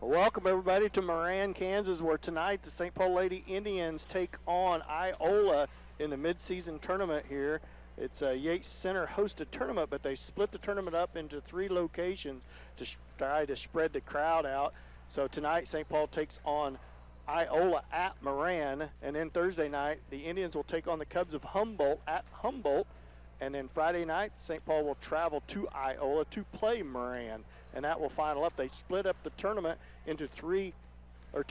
Welcome, everybody, to Moran, Kansas, where tonight the St. Paul Lady Indians take on Iola in the midseason tournament here. It's a Yates Center hosted tournament, but they split the tournament up into 3 locations to try to spread the crowd out. So tonight, St. Paul takes on Iola at Moran, and then Thursday night, the Indians will take on the Cubs of Humboldt at Humboldt. And then Friday night, St. Paul will travel to Iola to play Moran, and that will final up. They split up the tournament into 2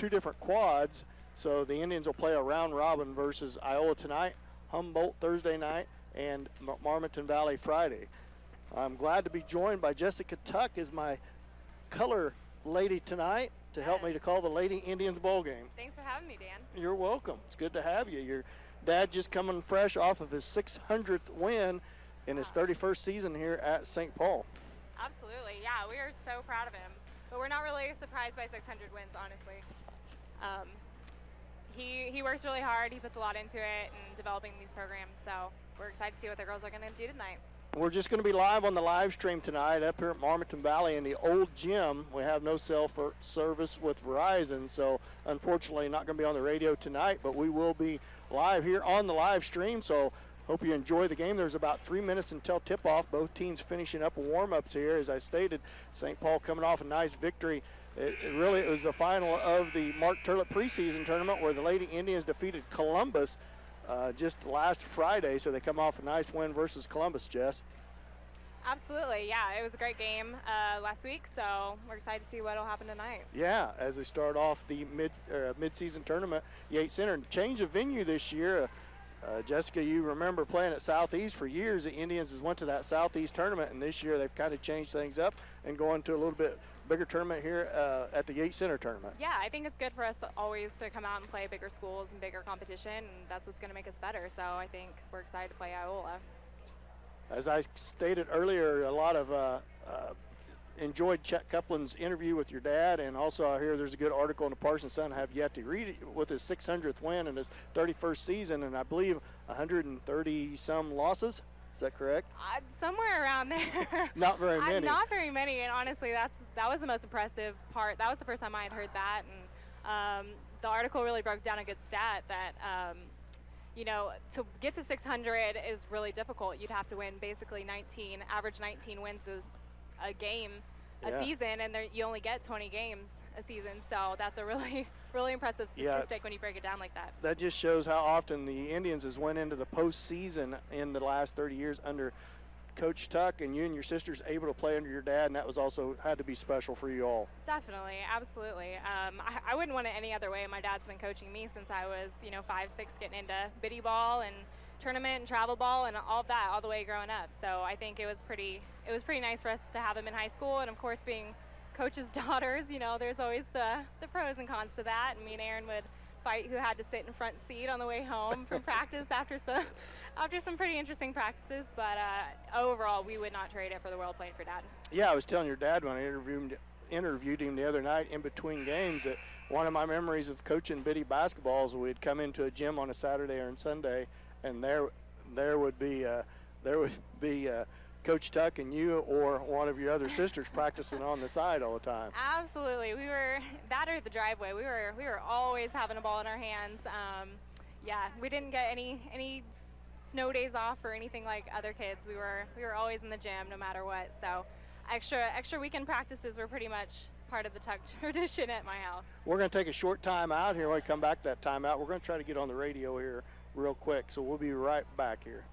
different quads, so the Indians will play a round robin versus Iola tonight, Humboldt Thursday night, and Marmonton Valley Friday. I'm glad to be joined by Jessica Tuck as my color lady tonight to help me to call the Lady Indians ball game. Thanks for having me, Dan. You're welcome. It's good to have you. Your dad just coming fresh off of his 600th win in his 31st season here at St. Paul. Absolutely, yeah, we are so proud of him. But we're not really surprised by 600 wins, honestly. He works really hard. He puts a lot into it and developing these programs. So we're excited to see what the girls are going to do tonight. We're just going to be live on the live stream tonight up here at Marmonton Valley in the old gym. We have no cell service with Verizon, so unfortunately not going to be on the radio tonight, but we will be live here on the live stream. So hope you enjoy the game. There's about 3 minutes until tip-off. Both teams finishing up warm-ups here. As I stated, St. Paul coming off a nice victory. It was the final of the Mark Turlett preseason tournament where the Lady Indians defeated Columbus just last Friday, so they come off a nice win versus Columbus, Jess. Absolutely, yeah, it was a great game last week, so we're excited to see what will happen tonight. Yeah, as they start off the mid-season tournament, Yates Center. Change of venue this year. Jessica, you remember playing at Southeast for years. The Indians went to that Southeast tournament, and this year they've kind of changed things up and going to a little bit bigger tournament here at the Yates Center tournament. Yeah, I think it's good for us always to come out and play bigger schools and bigger competition, and that's what's going to make us better. So I think we're excited to play Iola. As I stated earlier, a lot of enjoyed Chet Coupland's interview with your dad, and also I hear there's a good article in the Parsons Sun. Have yet to read it, with his 600th win in his 31st season, and I believe 130 some losses. Is that correct? Somewhere around there. Not very many. Not very many, and honestly, that was the most impressive part. That was the first time I had heard that, and the article really broke down a good stat that. You know, to get to 600 is really difficult. You'd have to win basically average 19 wins a game a season, and you only get 20 games a season. So that's a really, really impressive statistic when you break it down like that. That just shows how often the Indians has went into the postseason in the last 30 years under Coach Tuck, and you and your sisters able to play under your dad, and that was also had to be special for you all. Definitely, absolutely. I wouldn't want it any other way. My dad's been coaching me since I was, 5, 6, getting into biddy ball and tournament and travel ball and all of that all the way growing up. So I think it was pretty nice for us to have him in high school, and of course being coaches' daughters, there's always the pros and cons to that. And me and Aaron would fight who had to sit in front seat on the way home from practice after some pretty interesting practices, but overall we would not trade it for the world playing for Dad. Yeah, I was telling your dad when I interviewed him the other night in between games that one of my memories of coaching biddy basketball is we'd come into a gym on a Saturday or Sunday, and there would be Coach Tuck and you or one of your other sisters practicing on the side all the time. Absolutely, we were that or the driveway. We were always having a ball in our hands. We didn't get any snow days off or anything like other kids. We were always in the gym no matter what. So extra weekend practices were pretty much part of the Tuck tradition at my house. We're going to take a short time out here. When we come back that time out, we're going to try to get on the radio here real quick. So we'll be right back here.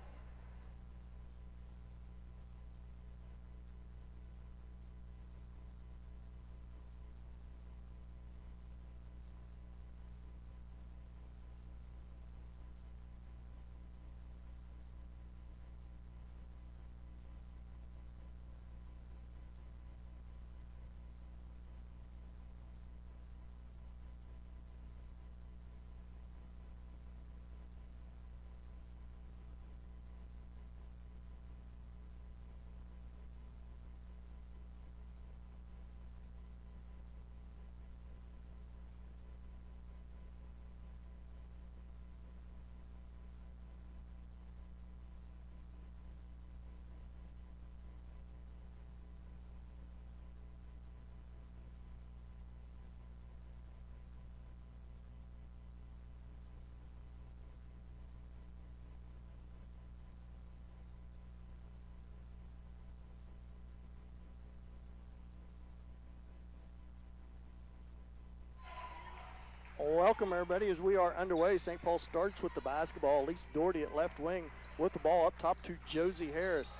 welcome everybody as we are underway. St. Paul starts with the basketball. Elise Doherty at left wing with the ball up top to Josie Harris.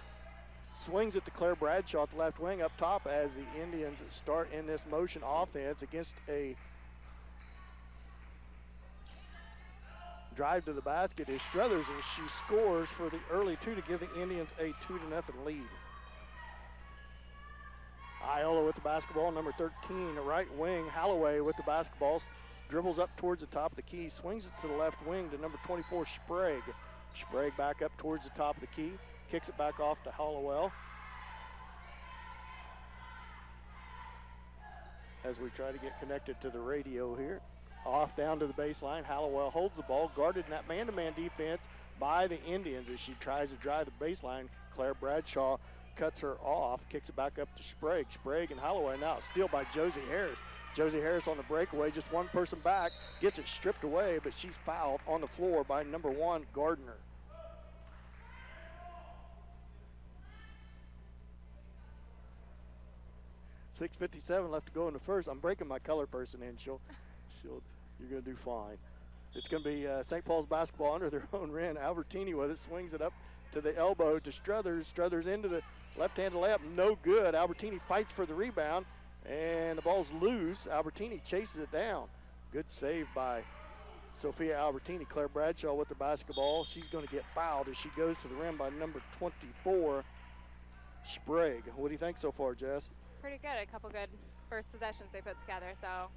Swings it to Claire Bradshaw at the left wing up top as the Indians start in this motion offense against a drive to the basket is Struthers, and she scores for the early two to give the Indians a 2-0 lead. Iola with the basketball, number 13, right wing. Holloway with the basketball, dribbles up towards the top of the key, swings it to the left wing to number 24, Sprague. Sprague back up towards the top of the key, kicks it back off to Hollowell. As we try to get connected to the radio here. Off down to the baseline, Hollowell holds the ball, guarded in that man-to-man defense by the Indians as she tries to drive the baseline. Claire Bradshaw cuts her off, kicks it back up to Sprague. Sprague and Holloway now steal by Josie Harris. Josie Harris on the breakaway, just one person back, gets it stripped away, but she's fouled on the floor by number 1, Gardner. .6:57 left to go in the first. I'm breaking my color person in. You're going to do fine. It's going to be St. Paul's basketball under their own rim. Albertini with it, swings it up to the elbow to Struthers. Struthers into the left-handed layup, no good. Albertini fights for the rebound, and the ball's loose. Albertini chases it down. Good save by Sophia Albertini. Claire Bradshaw with the basketball. She's going to get fouled as she goes to the rim by number 24, Sprague. What do you think so far, Jess? Pretty good. A couple good first possessions they put together, so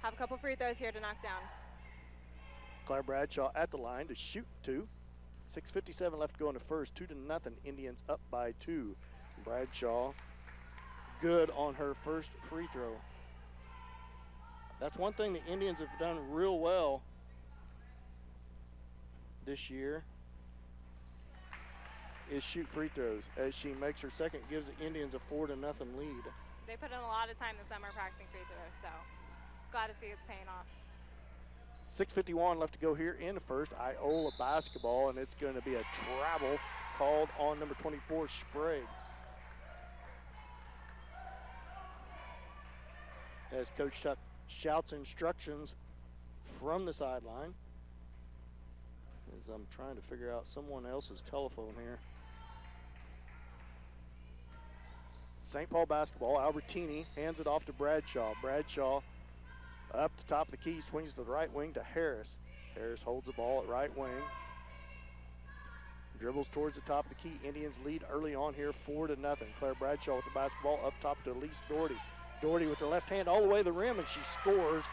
have a couple free throws here to knock down. Claire Bradshaw at the line to shoot 2. 6:57 left to go in the first. 2-0. Indians up by 2. Bradshaw good on her first free throw. That's one thing the Indians have done real well this year is shoot free throws. As she makes her second, gives the Indians a 4-0 lead. They put in a lot of time this summer practicing free throws, so glad to see it's paying off. 6:51 left to go here in the first. Iola basketball, and it's going to be a travel called on number 24, Sprague. As Coach Chuck shouts instructions from the sideline. As I'm trying to figure out someone else's telephone here. St. Paul basketball, Albertini hands it off to Bradshaw. Bradshaw up the top of the key, swings to the right wing to Harris. Harris holds the ball at right wing. Dribbles towards the top of the key. Indians lead early on here, 4-0. Claire Bradshaw with the basketball up top to Elise Doherty. Doherty with her left hand all the way to the rim, and she scores.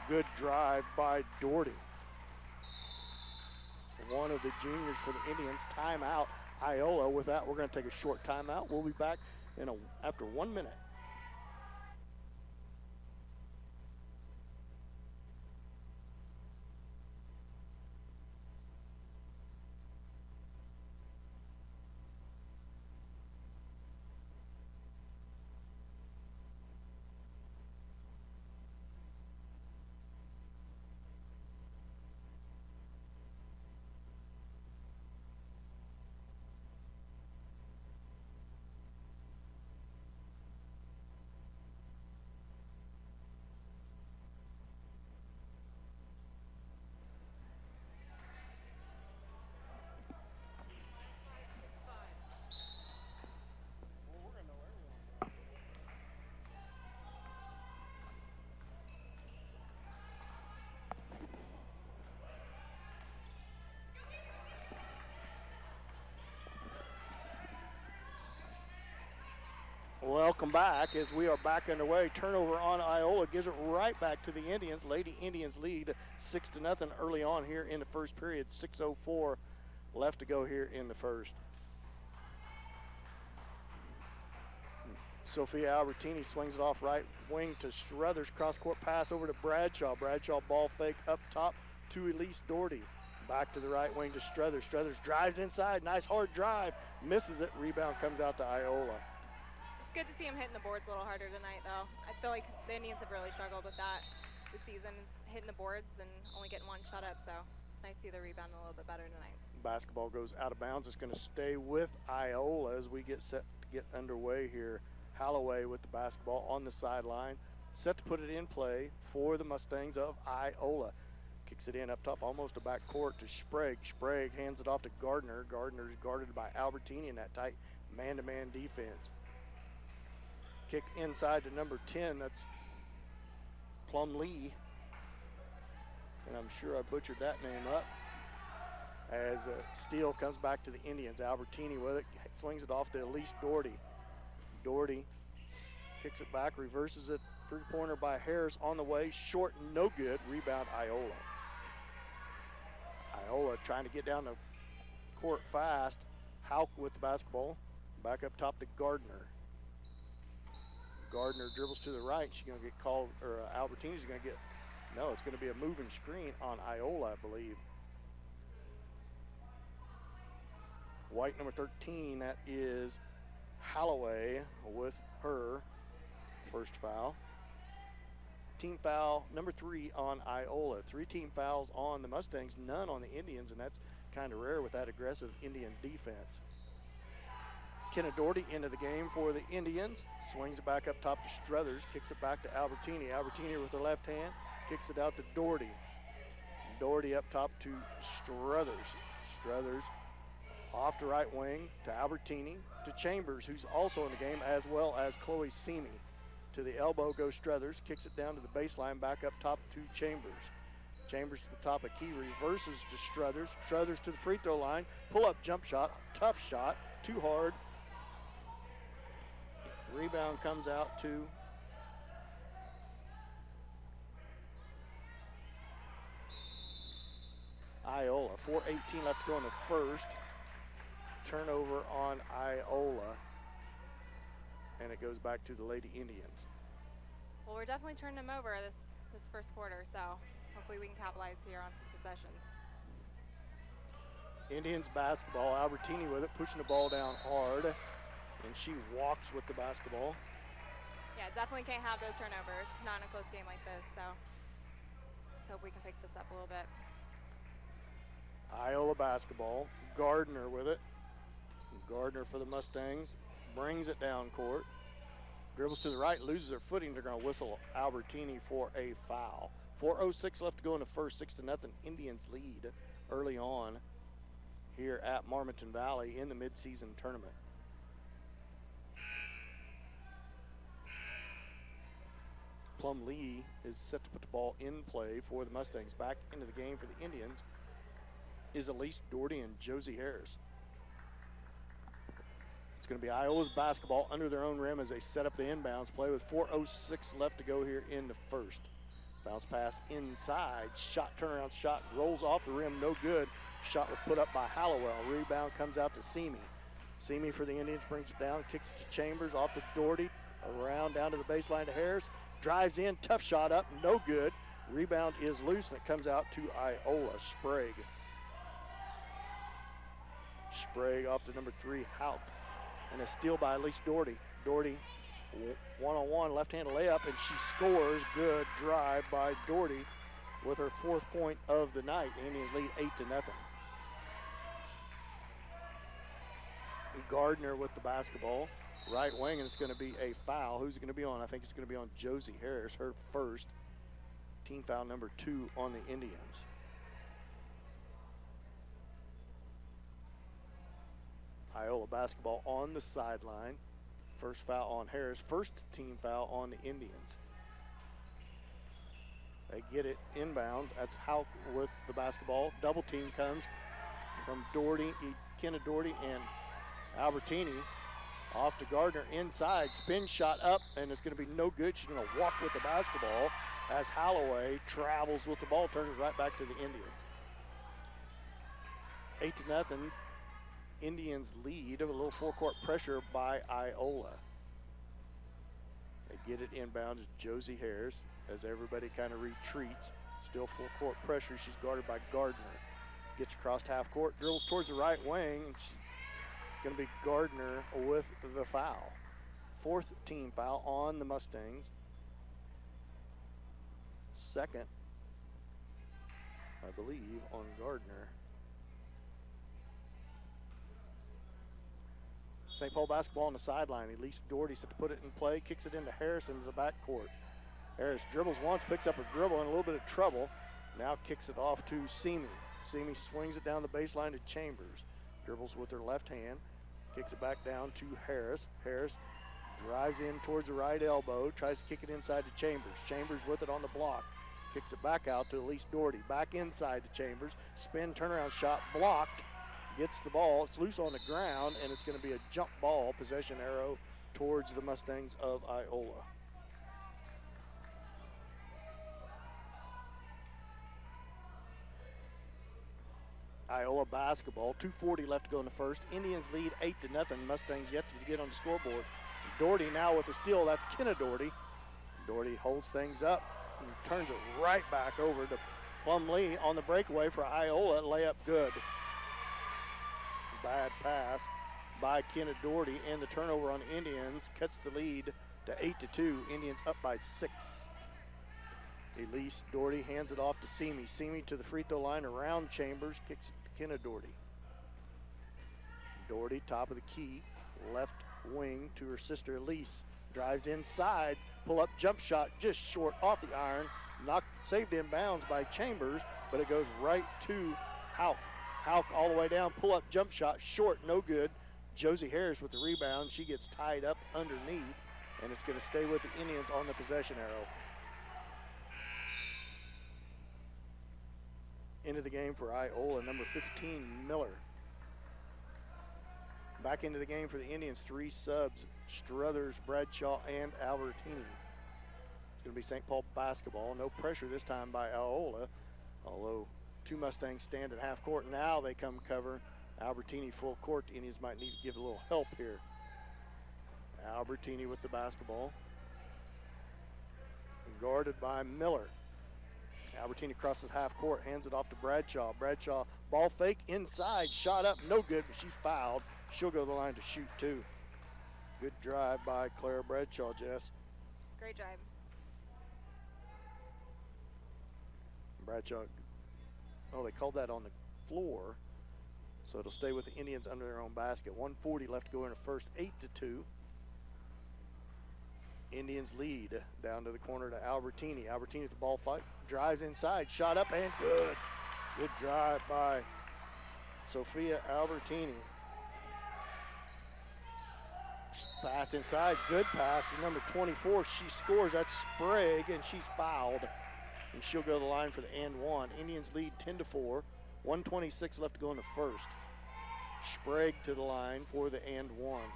Good drive by Doherty. One of the juniors for the Indians. Timeout, Iola. With that, we're going to take a short timeout. We'll be back after 1 minute. Welcome back as we are back underway. Turnover on Iola gives it right back to the Indians. Lady Indians lead 6-0 early on here in the first period. 6:04 left to go here in the first. Sophia Albertini swings it off right wing to Struthers. Cross-court pass over to Bradshaw. Bradshaw ball fake up top to Elise Doherty. Back to the right wing to Struthers. Struthers drives inside. Nice hard drive. Misses it. Rebound comes out to Iola. It's good to see him hitting the boards a little harder tonight, though. I feel like the Indians have really struggled with that this season, hitting the boards and only getting one shot up, so it's nice to see the rebound a little bit better tonight. Basketball goes out of bounds. It's going to stay with Iola as we get set to get underway here. Holloway with the basketball on the sideline. set to put it in play for the Mustangs of Iola. Kicks it in up top, almost to back court to Sprague. Sprague hands it off to Gardner. Gardner's guarded by Albertini in that tight man-to-man defense. Kicked inside to number 10, that's Plumlee. And I'm sure I butchered that name up. As Steele comes back to the Indians. Albertini with it, swings it off to Elise Doherty. Doherty kicks it back, reverses it. Three-pointer by Harris on the way, short, no good. Rebound, Iola. Iola trying to get down the court fast. Hauk with the basketball. Back up top to Gardner. Gardner dribbles to the right. She's going to get called, or Albertini's going to get, no, it's going to be a moving screen on Iola, I believe. White number 13, that is Holloway with her first foul. Team foul number 3 on Iola. 3 team fouls on the Mustangs, none on the Indians, and that's kind of rare with that aggressive Indians defense. Kenna Doherty into the game for the Indians. Swings it back up top to Struthers, kicks it back to Albertini. Albertini with her left hand, kicks it out to Doherty. Doherty up top to Struthers. Struthers off to right wing to Albertini, to Chambers, who's also in the game, as well as Chloe Simi. To the elbow goes Struthers, kicks it down to the baseline, back up top to Chambers. Chambers to the top of key, reverses to Struthers. Struthers to the free throw line, pull-up jump shot, tough shot, too hard. Rebound comes out to Iola. 4:18 left to go in the first. Turnover on Iola, and it goes back to the Lady Indians. Well, we're definitely turning them over this first quarter, so hopefully we can capitalize here on some possessions. Indians basketball, Albertini with it, pushing the ball down hard, and she walks with the basketball. Yeah, definitely can't have those turnovers, not in a close game like this, so let's hope we can pick this up a little bit. Iola basketball, Gardner with it. Gardner for the Mustangs, brings it down court. Dribbles to the right, loses her footing. They're going to whistle Albertini for a foul. 4:06 left to go in the first, 6-0. Indians lead early on here at Marmonton Valley in the midseason tournament. Plumlee is set to put the ball in play for the Mustangs. Back into the game for the Indians is Elise Doherty and Josie Harris. It's going to be Iola's basketball under their own rim as they set up the inbounds play with 4:06 left to go here in the first. Bounce pass inside, shot, turnaround shot, rolls off the rim, no good. Shot was put up by Hallowell. Rebound comes out to Simi. Simi for the Indians brings it down, kicks it to Chambers, off to Doherty, around down to the baseline to Harris. Drives in, tough shot up, no good. Rebound is loose and it comes out to Iola. Sprague. Sprague off to number 3, Hauk. And a steal by Elise Doherty. Doherty one-on-one, left-handed layup, and she scores. Good drive by Doherty with her 4th point of the night. The Indians lead 8-0. Gardner with the basketball. Right wing, and it's going to be a foul. Who's it going to be on? I think it's going to be on Josie Harris, her first. Team foul number 2 on the Indians. Iola basketball on the sideline. First foul on Harris, first team foul on the Indians. They get it inbound. That's Hauk with the basketball. Double team comes from Doherty, Kenna Doherty, and Albertini. Off to Gardner inside, spin shot up, and it's going to be no good. She's going to walk with the basketball as Holloway travels with the ball, turns it right back to the Indians. 8-0. Indians lead, a little forecourt pressure by Iola. They get it inbound to Josie Harris as everybody kind of retreats. Still full court pressure. She's guarded by Gardner. Gets across half court, dribbles towards the right wing. It's going to be Gardner with the foul. 4th team foul on the Mustangs. 2nd, I believe, on Gardner. St. Paul basketball on the sideline. Elise Doherty set to put it in play, kicks it into Harris into the backcourt. Harris dribbles once, picks up a dribble in a little bit of trouble. Now kicks it off to Seamy. Seamy swings it down the baseline to Chambers. Dribbles with her left hand, kicks it back down to Harris. Harris drives in towards the right elbow, tries to kick it inside to Chambers. Chambers with it on the block, kicks it back out to Elise Doherty. Back inside to Chambers, spin turnaround shot blocked, gets the ball, it's loose on the ground, and it's going to be a jump ball, possession arrow towards the Mustangs of Iola. Iola basketball, 2:40 left to go in the first. Indians lead 8-0. Mustangs yet to get on the scoreboard. Doherty now with a steal, that's Kenna Doherty. Doherty holds things up and turns it right back over to Plumlee on the breakaway for Iola, layup good. Bad pass by Kenna Doherty, and the turnover on the Indians cuts the lead to 8-2. Indians up by 6. Elise Doherty hands it off to Seamy. Seamy to the free throw line around Chambers, kicks it to Kenna Doherty. Doherty, top of the key, left wing to her sister Elise. Drives inside, pull up jump shot just short off the iron. Saved in bounds by Chambers, but it goes right to Hauk. Hauk all the way down, pull up jump shot, short, no good. Josie Harris with the rebound. She gets tied up underneath, and it's going to stay with the Indians on the possession arrow. Into the game for Iola, number 15, Miller. Back into the game for the Indians, 3 subs, Struthers, Bradshaw, and Albertini. It's going to be St. Paul basketball. No pressure this time by Iola, although 2 Mustangs stand at half court. Now they come cover Albertini full court. The Indians might need to give a little help here. Albertini with the basketball. Guarded by Miller. Albertini crosses half court, hands it off to Bradshaw. Bradshaw, ball fake, inside, shot up, no good, but she's fouled. She'll go to the line to shoot 2. Good drive by Clara Bradshaw, Jess. Great drive. Bradshaw, oh, they called that on the floor, so it'll stay with the Indians under their own basket. 1:40 left to go in the first, 8-2. Indians lead down to the corner to Albertini. Albertini with the ball fight, drives inside, shot up and good. Good drive by Sophia Albertini. Pass inside, good pass. Number 24, she scores. That's Sprague, and she's fouled. And she'll go to the line for the and one. Indians lead 10-4. 1:26 left to go in the first. Sprague to the line for the and one.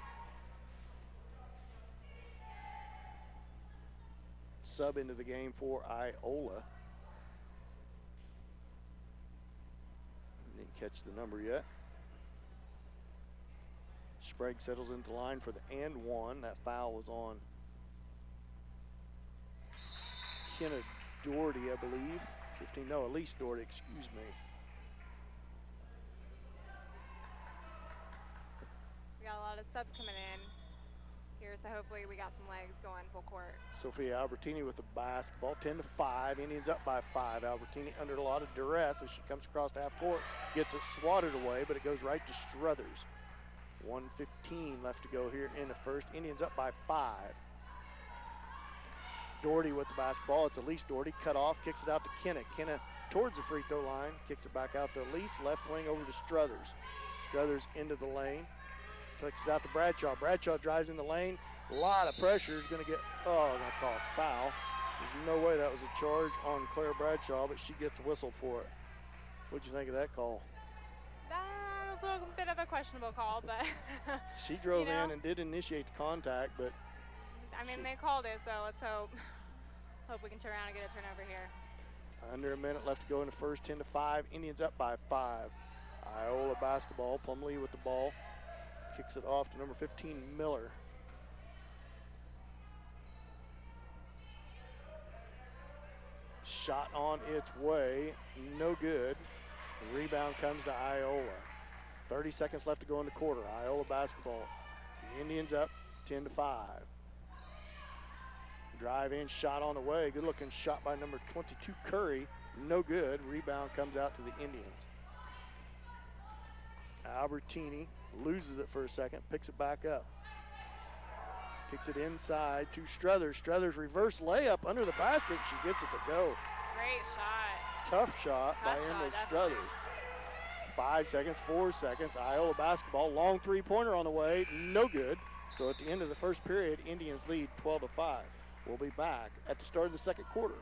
Sub into the game for Iola. Didn't catch the number yet. Sprague settles into the line for the and one. That foul was on Kenna Doherty, I believe. 15, no, Elise Doherty, excuse me. We got a lot of subs coming in here, so hopefully we got some legs going full court. Sophia Albertini with the basketball, 10-5. Indians up by 5. Albertini under a lot of duress as she comes across half court, gets it swatted away, but it goes right to Struthers. 1:15 left to go here in the first. Indians up by 5. Doherty with the basketball. It's Elise Doherty, cut off, kicks it out to Kenna. Kenna towards the free throw line, kicks it back out to Elise, left wing over to Struthers. Struthers into the lane, kicks it out to Bradshaw. Bradshaw drives in the lane. A lot of pressure. Is going to get, I'm going to call a foul. There's no way that was a charge on Claire Bradshaw, but she gets a whistle for it. What'd you think of that call? That was a little bit of a questionable call, but she drove in and did initiate the contact, but I mean, they called it, so let's hope we can turn around and get a turnover here. Under a minute left to go in the first, 10-5. Indians up by 5. Iola basketball. Plumlee with the ball. Kicks it off to number 15, Miller. Shot on its way, no good. The rebound comes to Iola. 30 seconds left to go in the quarter. Iola basketball. The Indians up 10-5. Drive in, shot on the way. Good looking shot by number 22, Curry. No good. Rebound comes out to the Indians. Albertini loses it for a second, picks it back up. Kicks it inside to Struthers. Struthers reverse layup under the basket. She gets it to go. Great shot. Tough shot by Emerald Struthers. 5 seconds, 4 seconds. Iola basketball. Long three-pointer on the way. No good. So at the end of the first period, Indians lead 12-5. We'll be back at the start of the second quarter.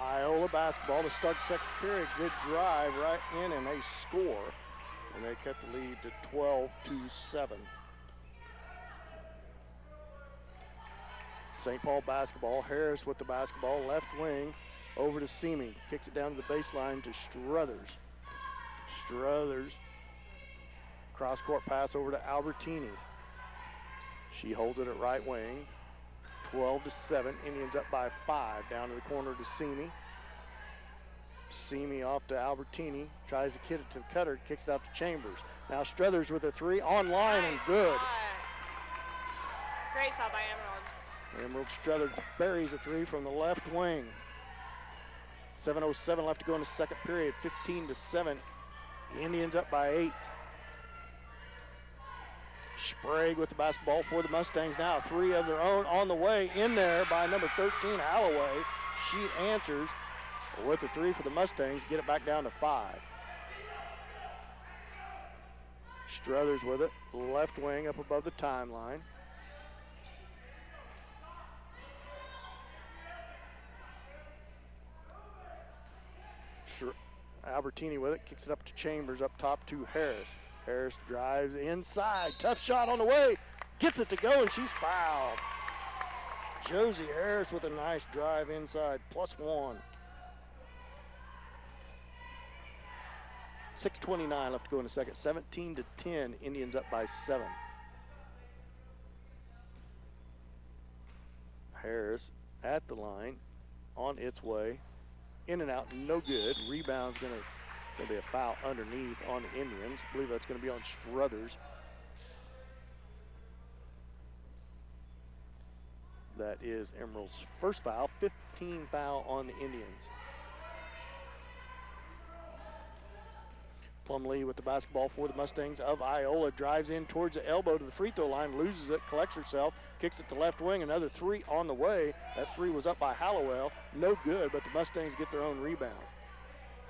Iola basketball to start the second period. Good drive right in, and they score. And they cut the lead to 12-7. St. Paul basketball. Harris with the basketball, left wing, over to Semi. Kicks it down to the baseline to Struthers. Struthers, cross-court pass over to Albertini. She holds it at right wing. 12-7. Indians up by 5. Down to the corner to Semi. Semi off to Albertini. Tries to get it to the cutter. Kicks it out to Chambers. Now Struthers with a three. On line and good. Great shot by Emerald. Emerald Struthers buries a three from the left wing. 7:07 left to go in the second period. 15-7. The Indians up by 8. Sprague with the basketball for the Mustangs now. Three of their own on the way in there by number 13, Alloway. She answers with a three for the Mustangs. Get it back down to 5. Struthers with it. Left wing up above the timeline. Albertini with it. Kicks it up to Chambers. Up top to Harris. Harris drives inside. Tough shot on the way. Gets it to go, and she's fouled. Josie Harris with a nice drive inside. +1. 6:29 left to go in the second. 17-10. Indians up by 7. Harris at the line. On its way. In and out. No good. Rebound's going to be a foul underneath on the Indians. I believe that's going to be on Struthers. That is Emerald's first foul. 15 foul on the Indians. Plumlee with the basketball for the Mustangs of Iola. Drives in towards the elbow to the free throw line. Loses it. Collects herself. Kicks it to left wing. Another three on the way. That three was up by Hallowell. No good, but the Mustangs get their own rebound.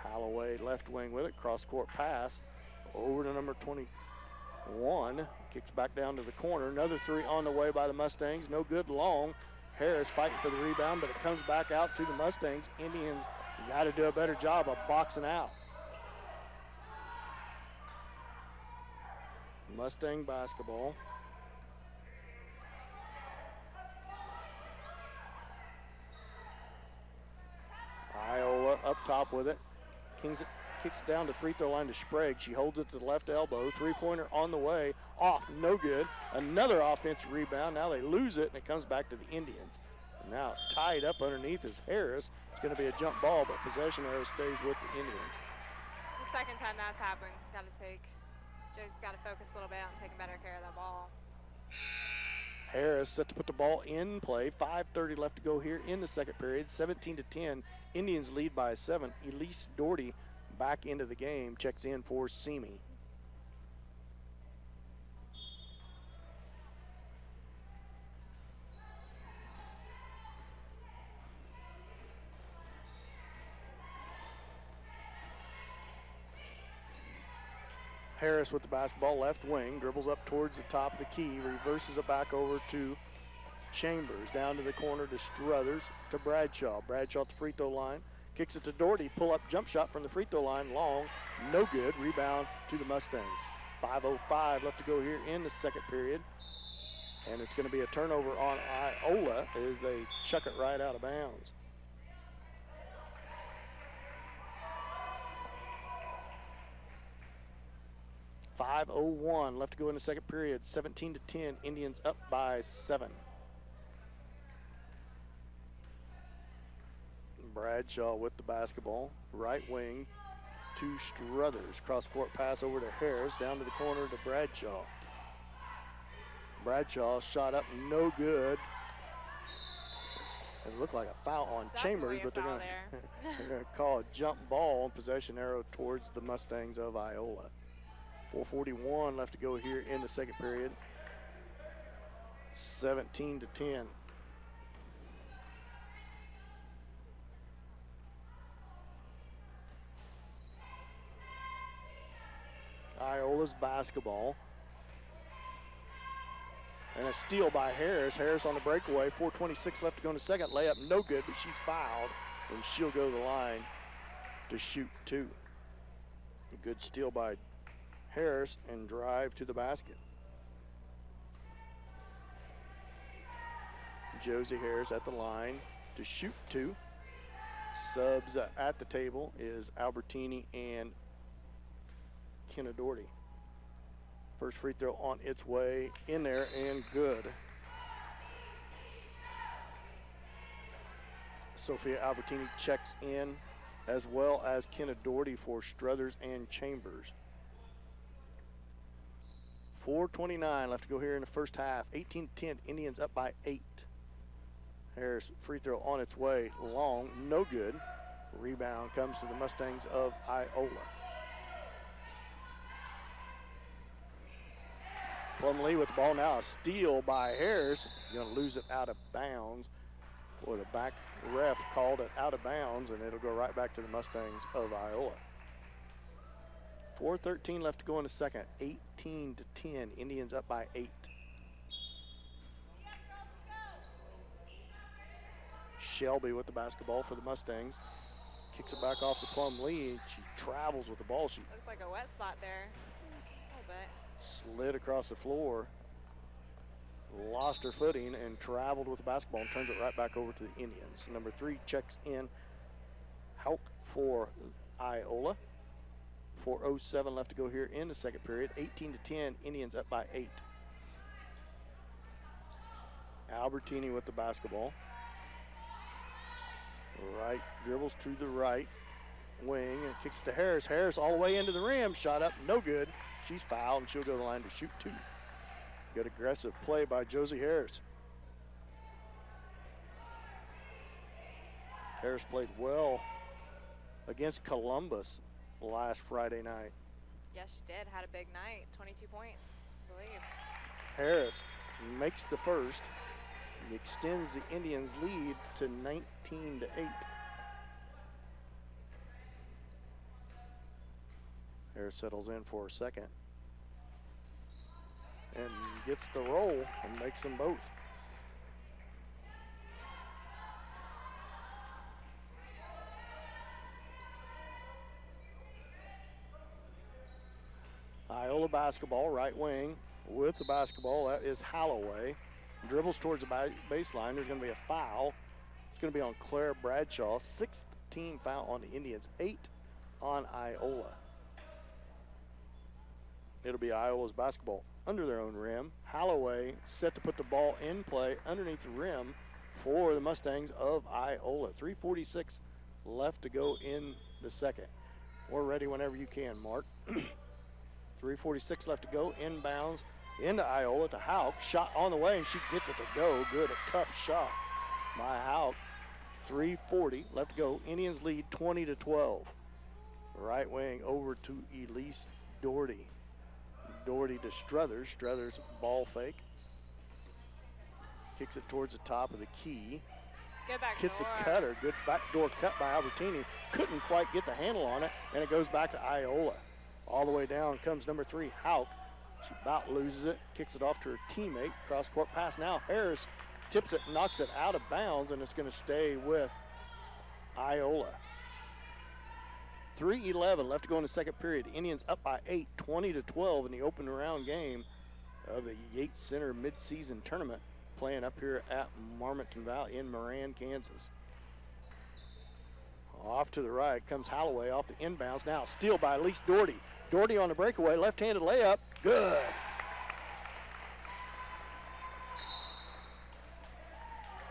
Halloway left wing with it. Cross-court pass over to number 21. Kicks back down to the corner. Another three on the way by the Mustangs. No good long. Harris fighting for the rebound, but it comes back out to the Mustangs. Indians got to do a better job of boxing out. Mustang basketball. Iola up top with it. Kicks it down to free throw line to Sprague. She holds it to the left elbow. Three-pointer on the way. Off, no good. Another offensive rebound. Now they lose it, and it comes back to the Indians. And now tied up underneath is Harris. It's going to be a jump ball, but possession arrow stays with the Indians. It's the second time that's happened. Joe's got to focus a little bit on taking better care of that ball. Harris set to put the ball in play. 5:30 left to go here in the second period. 17-10. Indians lead by 7. Elise Doherty back into the game, checks in for Simi. Harris with the basketball, left wing, dribbles up towards the top of the key, reverses it back over to Chambers, down to the corner to Struthers, to Bradshaw. Bradshaw at the free throw line, kicks it to Doherty, pull-up jump shot from the free throw line, long, no good, rebound to the Mustangs. 5:05 left to go here in the second period, and it's going to be a turnover on Iola as they chuck it right out of bounds. .5:01 left to go in the second period. 17-10, Indians up by 7. Bradshaw with the basketball, right wing to Struthers. Cross-court pass over to Harris, down to the corner to Bradshaw. Bradshaw shot up, no good. It looked like a foul on Chambers, but they're going to call a jump ball and possession arrow towards the Mustangs of Iola. 4:41 left to go here in the second period. 17-10. Iola's basketball. And a steal by Harris. Harris on the breakaway. 4:26 left to go in the second. Layup no good, but she's fouled, and she'll go to the line to shoot 2. A good steal by Harris and drive to the basket. Josie Harris at the line to shoot 2. Subs at the table is Albertini and Kenna Doherty. First free throw on its way in there and good. Sophia Albertini checks in, as well as Kenna Doherty for Struthers and Chambers. 4:29 left to go here in the first half. 18-10, Indians up by 8. Harris free throw on its way, long, no good. Rebound comes to the Mustangs of Iola. Plumlee with the ball now, a steal by Harris. Gonna lose it out of bounds. Boy, the back ref called it out of bounds, and it'll go right back to the Mustangs of Iola. 4:13 left to go in the second. 18-10, Indians up by 8. Shelby with the basketball for the Mustangs. Kicks it back off to Plumlee. She travels with the ball. She looks like a wet spot there, a little bit. Slid across the floor, lost her footing, and traveled with the basketball and turns it right back over to the Indians. Number 3 checks in, Hauk for Iola. 4:07 left to go here in the second period. 18-10, Indians up by 8. Albertini with the basketball. Right, dribbles to the right wing and kicks to Harris. Harris all the way into the rim, shot up, no good. She's fouled and she'll go to the line to shoot 2. Good aggressive play by Josie Harris. Harris played well against Columbus last Friday night. Yes, she did. Had a big night. 22 points, I believe. Harris makes the first. He extends the Indians' lead to 19-8. Harris settles in for a second and gets the roll and makes them both. Iola basketball, right wing with the basketball. That is Holloway. Dribbles towards the baseline. There's going to be a foul. It's going to be on Claire Bradshaw. 6th team foul on the Indians, 8 on Iola. It'll be Iola's basketball under their own rim. Holloway set to put the ball in play underneath the rim for the Mustangs of Iola. 3:46 left to go in the second. We're ready whenever you can, Mark. 3:46 left to go. Inbounds into Iola to Hauk. Shot on the way, and she gets it to go. Good, a tough shot by Hauk. 3:40 left to go. Indians lead 20-12. Right wing over to Elise Doherty. Doherty to Struthers. Struthers ball fake. Kicks it towards the top of the key. Good back Gets door. a cutter. Good backdoor cut by Albertini. Couldn't quite get the handle on it, and it goes back to Iola. All the way down comes number 3, Hauk. She about loses it. Kicks it off to her teammate. Cross court pass now. Harris tips it, knocks it out of bounds, and it's going to stay with Iola. 3:11 left to go in the second period. Indians up by 8, 20-12 in the open round game of the Yates Center midseason tournament, playing up here at Marmonton Valley in Moran, Kansas. Off to the right comes Holloway off the inbounds. Now steal by Elise Doherty. Doherty on the breakaway, left-handed layup, good.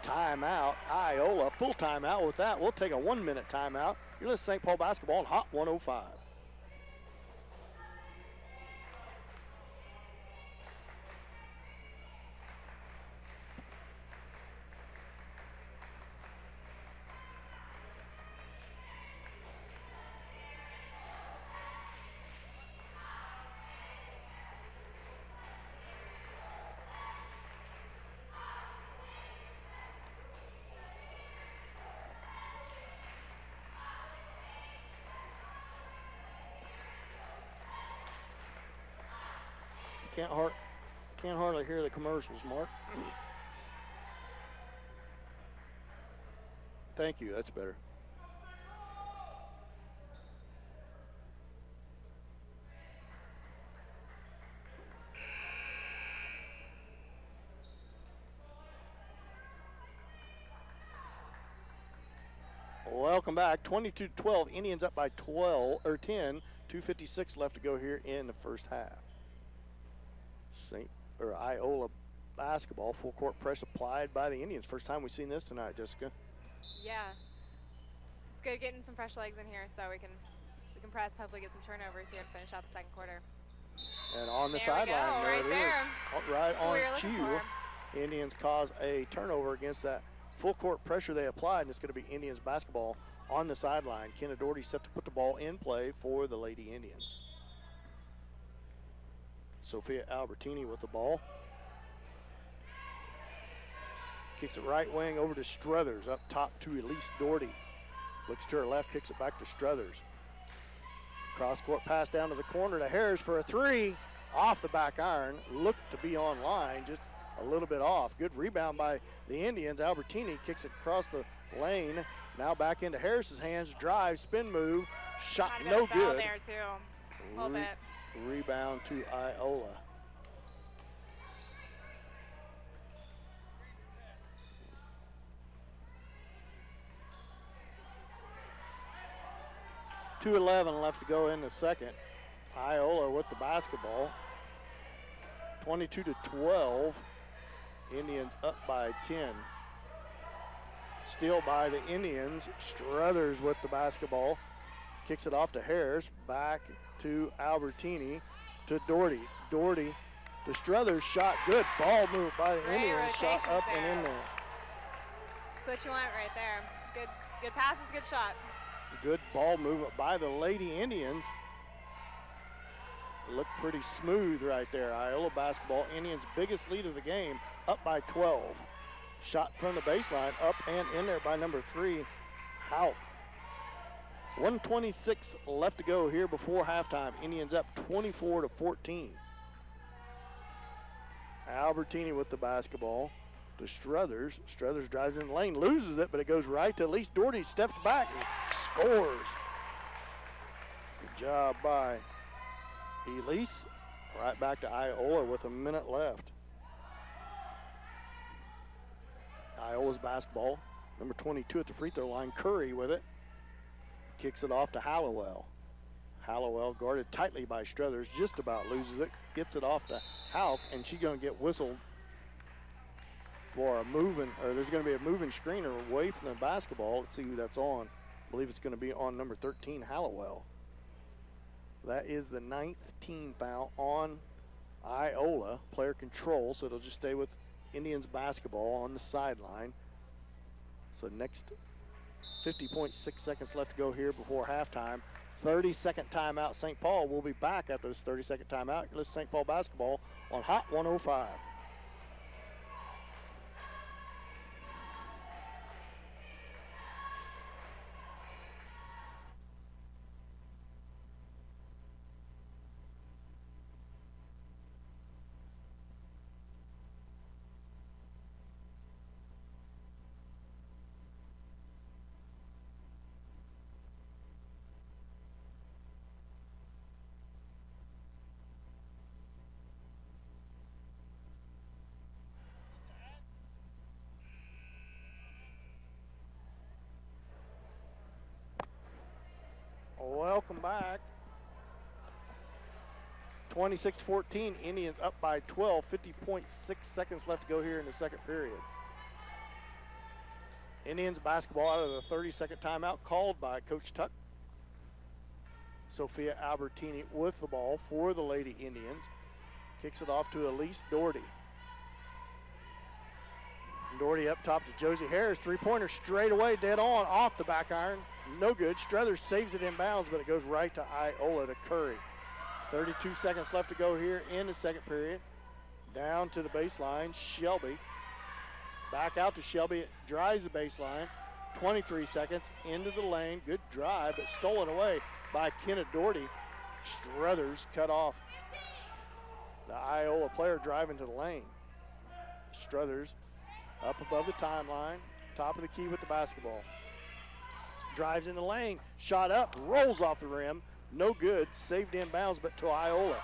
Timeout, Iola, full timeout. With that, we'll take a 1-minute timeout. You're listening to St. Paul basketball on Hot 105. Can't hardly hear the commercials, Mark. Thank you, that's better. Welcome back. 22-12. Indians up by 12 or 10. 2:56 left to go here in the first half. Iola basketball, full court press applied by the Indians. First time we've seen this tonight, Jessica. Yeah. It's good getting some fresh legs in here so we can press, hopefully get some turnovers here to finish out the second quarter. And on the There we sideline, go, there right it there. is. Right That's what we were on looking cue. for. Indians cause a turnover against that full court pressure they applied, and it's going to be Indians basketball on the sideline. Kenna Doherty set to put the ball in play for the Lady Indians. Sophia Albertini with the ball. Kicks it right wing over to Struthers. Up top to Elise Doherty. Looks to her left, kicks it back to Struthers. Cross court pass down to the corner to Harris for a 3. Off the back iron. Looked to be on line, just a little bit off. Good rebound by the Indians. Albertini kicks it across the lane. Now back into Harris's hands. Drive, spin move. Shot no good. There too. A little bit. Rebound to Iola. .2:11 left to go in the second. Iola with the basketball. 22-12. Indians up by 10. Steal by the Indians. Struthers with the basketball. Kicks it off to Harris. Back to Albertini to Doherty. Doherty to Struthers. Shot good. Ball move by the Indians. Shot up and in there. That's what you want right there. Good passes, good shot. Good ball movement by the Lady Indians. Looked pretty smooth right there. Iola basketball, Indians' biggest lead of the game, up by 12. Shot from the baseline, up and in there by number 3, Hauk. 1:26 left to go here before halftime. Indians up 24-14. Albertini with the basketball to Struthers. Struthers drives in the lane, loses it, but it goes right to Elise Doherty, steps back and scores. Good job by Elise. Right back to Iola with a minute left. Iola's basketball, number 22 at the free throw line, Curry with it. Kicks it off to Hallowell. Hallowell guarded tightly by Struthers, just about loses it. Gets it off to Hauk, and she's going to get whistled for a moving, or there's going to be a moving screener away from the basketball. Let's see who that's on. I believe it's going to be on number 13, Hallowell. That is the 9th team foul on Iola. Player control, so it'll just stay with Indians basketball on the sideline. So next 50.6 seconds left to go here before halftime. 30-second timeout. St. Paul will be back after this 30-second timeout. Let's St. Paul basketball on Hot 105. Welcome back. 26-14, Indians up by 12, 50.6 seconds left to go here in the second period. Indians basketball out of the 30-second timeout called by Coach Tuck. Sophia Albertini with the ball for the Lady Indians. Kicks it off to Elise Doherty. Doherty up top to Josie Harris. Three-pointer straight away, dead on, off the back iron. No good. Struthers saves it inbounds, but it goes right to Iola to Curry. 32 seconds left to go here in the second period. Down to the baseline, Shelby. Back out to Shelby. It drives the baseline. 23 seconds into the lane. Good drive, but stolen away by Kenna Doherty. Struthers cut off. The Iola player driving to the lane. Struthers up above the timeline, top of the key with the basketball. Drives in the lane, shot up, rolls off the rim, no good, saved inbounds, but to Iola.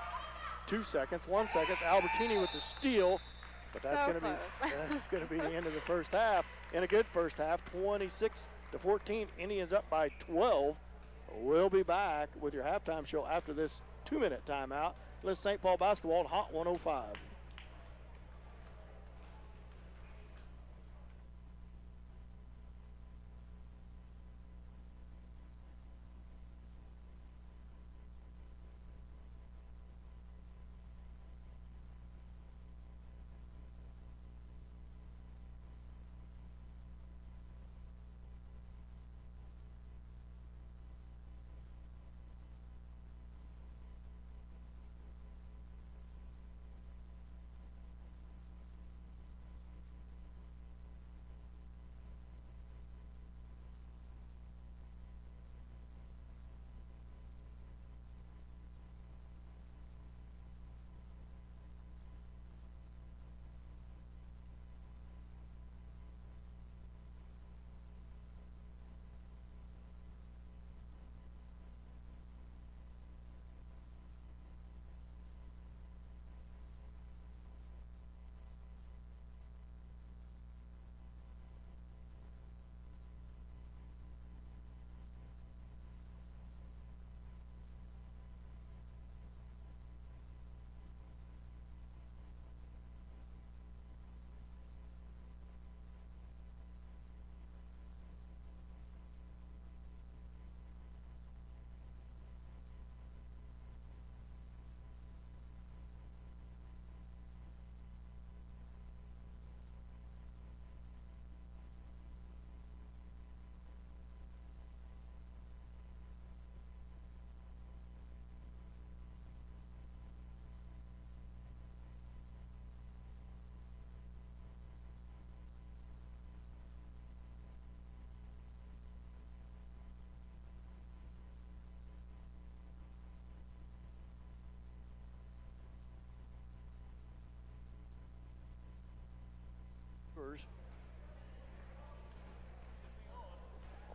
2 seconds, 1 second, Albertini with the steal, but that's going to be the end of the first half. In a good first half, 26-14, Indians up by 12. We'll be back with your halftime show after this 2-minute timeout. Let's St. Paul basketball on Hot 105.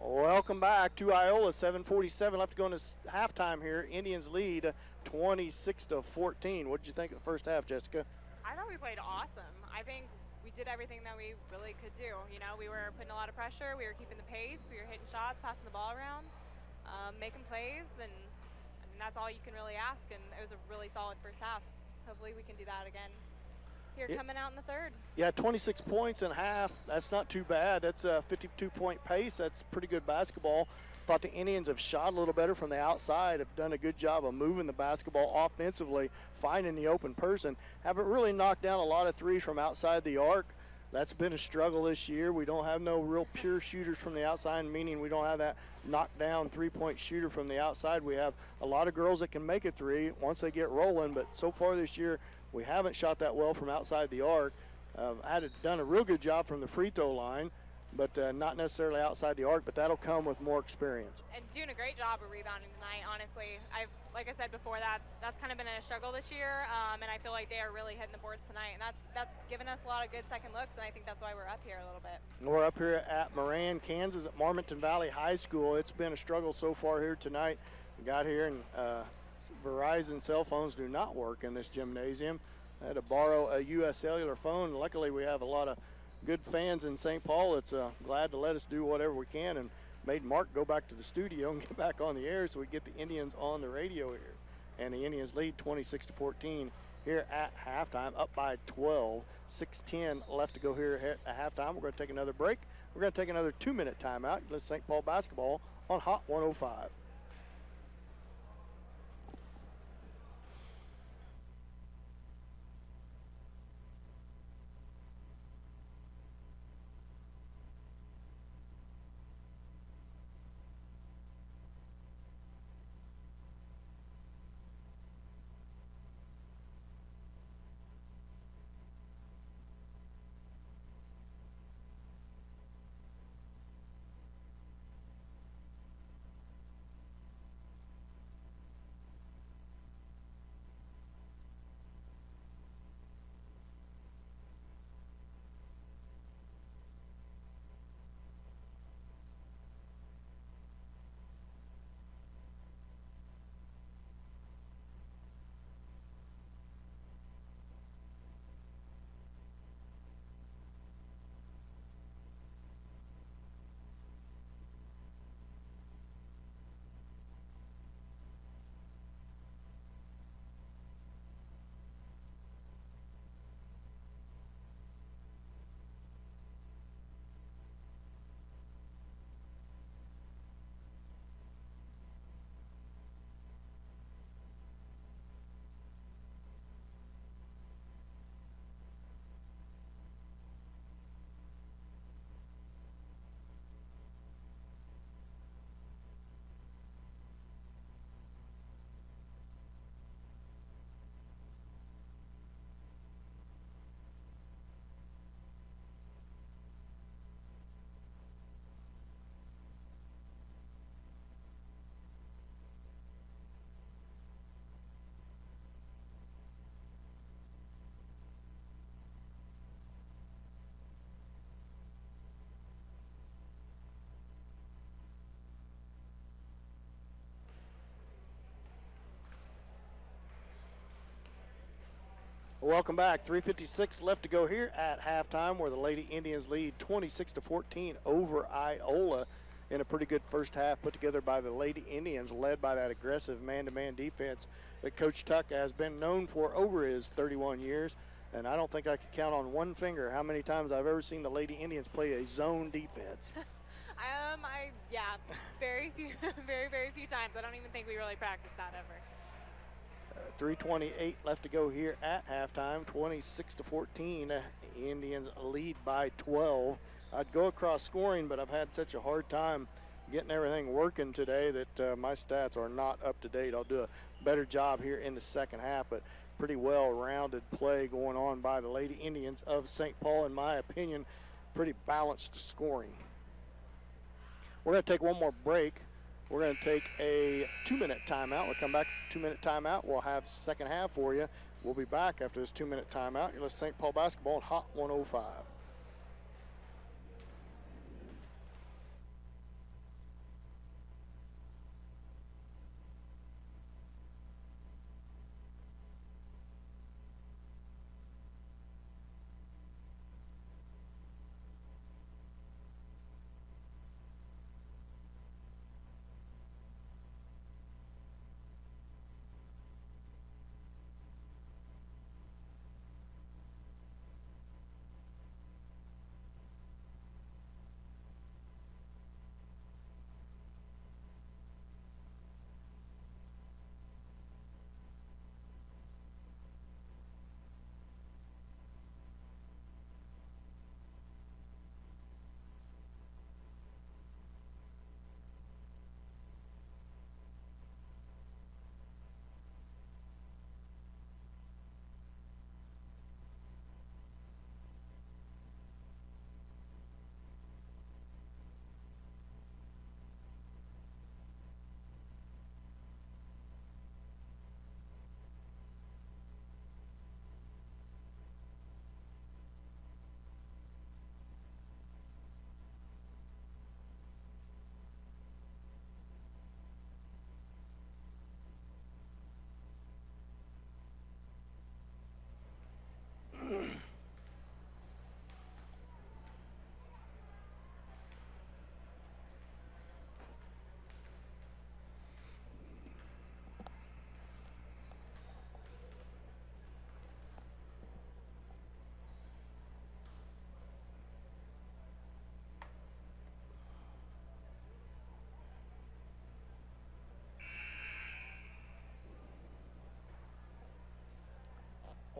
Welcome back to Iola. 7:47 left to go in this halftime here. Indians lead 26-14. What did you think of the first half, Jessica? I thought we played awesome. I think we did everything that we really could do. You know, we were putting a lot of pressure. We were keeping the pace. We were hitting shots, passing the ball around, making plays, and I mean, that's all you can really ask. And it was a really solid first half. Hopefully we can do that again here coming out in the third. Yeah, 26 points and a half. That's not too bad. That's a 52-point pace. That's pretty good basketball. Thought the Indians have shot a little better from the outside, have done a good job of moving the basketball offensively, finding the open person. Haven't really knocked down a lot of threes from outside the arc. That's been a struggle this year. We don't have no real pure shooters from the outside, meaning we don't have that knockdown three-point shooter from the outside. We have a lot of girls that can make a three once they get rolling, but so far this year we haven't shot that well from outside the arc. Done a real good job from the free throw line, but not necessarily outside the arc, but that'll come with more experience. And doing a great job of rebounding tonight, honestly. Like I said before, that's kind of been a struggle this year, and I feel like they are really hitting the boards tonight, and that's given us a lot of good second looks, and I think that's why we're up here a little bit. We're up here at Moran, Kansas, at Marmonton Valley High School. It's been a struggle so far here tonight. We got here, and Verizon cell phones do not work in this gymnasium. I had to borrow a U.S. cellular phone. Luckily, we have a lot of good fans in St. Paul that's glad to let us do whatever we can, and made Mark go back to the studio and get back on the air so we get the Indians on the radio here. And the Indians lead 26-14 here at halftime, up by 12. 6:10 left to go here at halftime. We're going to take another break. We're going to take another 2-minute timeout. Let's St. Paul basketball on Hot 105. Welcome back. 3:56 left to go here at halftime, where the Lady Indians lead 26-14 over Iola in a pretty good first half put together by the Lady Indians, led by that aggressive man-to-man defense that Coach Tuck has been known for over his 31 years. And I don't think I could count on one finger how many times I've ever seen the Lady Indians play a zone defense. Yeah, very few, very few times. I don't even think we really practiced that ever. 3:28 left to go here at halftime, 26-14. Indians lead by 12. I'd go across scoring, but I've had such a hard time getting everything working today that my stats are not up to date. I'll do a better job here in the second half, but pretty well-rounded play going on by the Lady Indians of St. Paul, in my opinion. Pretty balanced scoring. We're going to take one more break. We're going to take a 2-minute timeout. We'll come back, 2-minute timeout. We'll have the second half for you. We'll be back after this 2-minute timeout. You're listening to St. Paul basketball on Hot 105.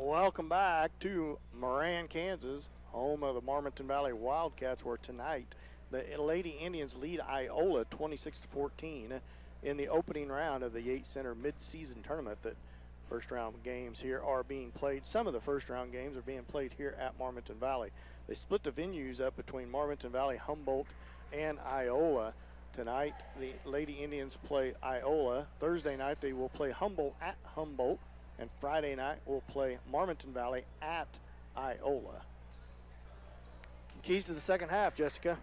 Welcome back to Moran, Kansas, home of the Marmonton Valley Wildcats, where tonight the Lady Indians lead Iola 26-14 in the opening round of the Yates Center mid-season tournament. That first round games here are being played. Some of the first round games are being played here at Marmonton Valley. They split the venues up between Marmonton Valley, Humboldt, and Iola. Tonight, the Lady Indians play Iola. Thursday night, they will play Humboldt at Humboldt. And Friday night, we'll play Marmonton Valley at Iola. Keys to the second half, Jessica.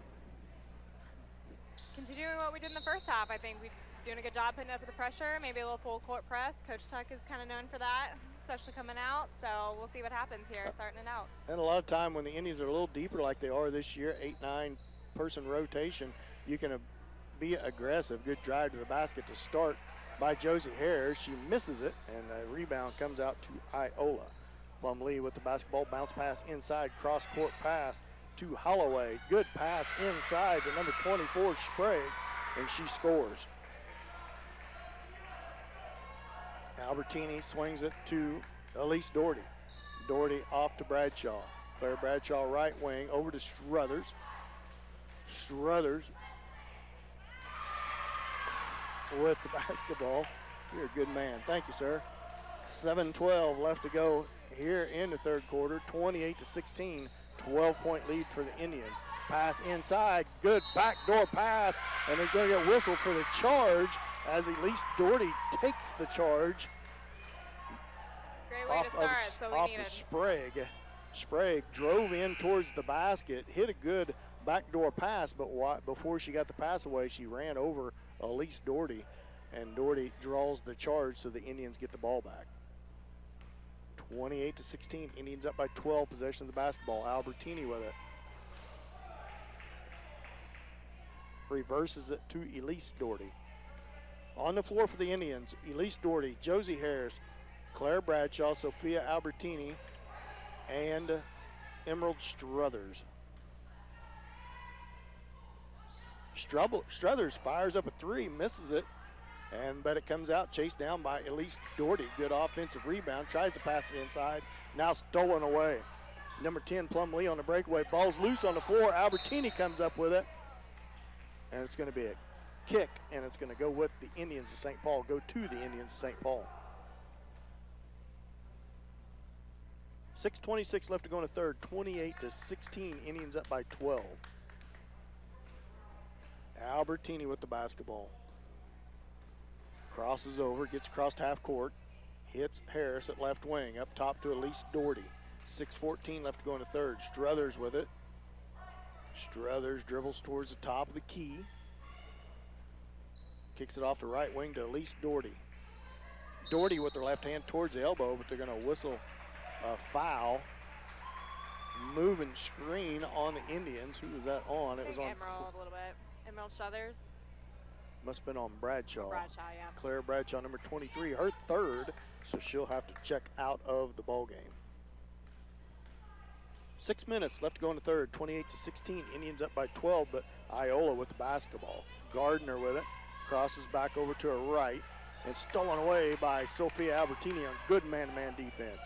Continuing what we did in the first half, I think we're doing a good job putting up the pressure, maybe a little full court press. Coach Tuck is kind of known for that, especially coming out. So we'll see what happens here, starting it out. And a lot of time when the Indians are a little deeper like they are this year, 8-9 person rotation, you can be aggressive. Good drive to the basket to start by Josie Harris. She misses it, and the rebound comes out to Iola. Plumlee with the basketball, bounce pass inside, cross-court pass to Holloway. Good pass inside to number 24, Sprague, and she scores. Albertini swings it to Elise Doherty. Doherty off to Bradshaw. Claire Bradshaw right wing over to Struthers. Struthers with the basketball. You're a good man. Thank you, sir. 7:12 left to go here in the third quarter. 28-16, 12-point lead for the Indians. Pass inside, good backdoor pass, and they're going to get whistled for the charge as Elise Doherty takes the charge. Great way to start, so we off needed. of Sprague. Sprague drove in towards the basket, hit a good backdoor pass, but before she got the pass away, she ran over Elise Doherty, and Doherty draws the charge, so the Indians get the ball back. 28-16, Indians up by 12, possession of the basketball. Albertini with it. Reverses it to Elise Doherty. On the floor for the Indians, Elise Doherty, Josie Harris, Claire Bradshaw, Sophia Albertini, and Emerald Struthers. Struthers fires up a three, misses it, but it comes out, chased down by Elise Doherty. Good offensive rebound, tries to pass it inside, now stolen away. Number 10, Plumlee on the breakaway, ball's loose on the floor. Albertini comes up with it, and it's going to be a kick, and it's going to go with the Indians of St. Paul, go to the Indians of St. Paul. 6:26 left to go in the third, 28-16, Indians up by 12. Albertini with the basketball. Crosses over, gets across half court, hits Harris at left wing, up top to Elise Doherty. 6:14 left to go in the third. Struthers with it. Struthers dribbles towards the top of the key. Kicks it off the right wing to Elise Doherty. Doherty with her left hand towards the elbow, but they're going to whistle a foul. Moving screen on the Indians. Who was that on? It was on Emerald a little bit. Emerald Struthers. Must have been on Bradshaw. Bradshaw, yeah. Claire Bradshaw, number 23, her third, so she'll have to check out of the ball game. 6 minutes left to go in the third, 28-16. Indians up by 12, but Iola with the basketball. Gardner with it, crosses back over to her right, and stolen away by Sophia Albertini on good man-to-man defense.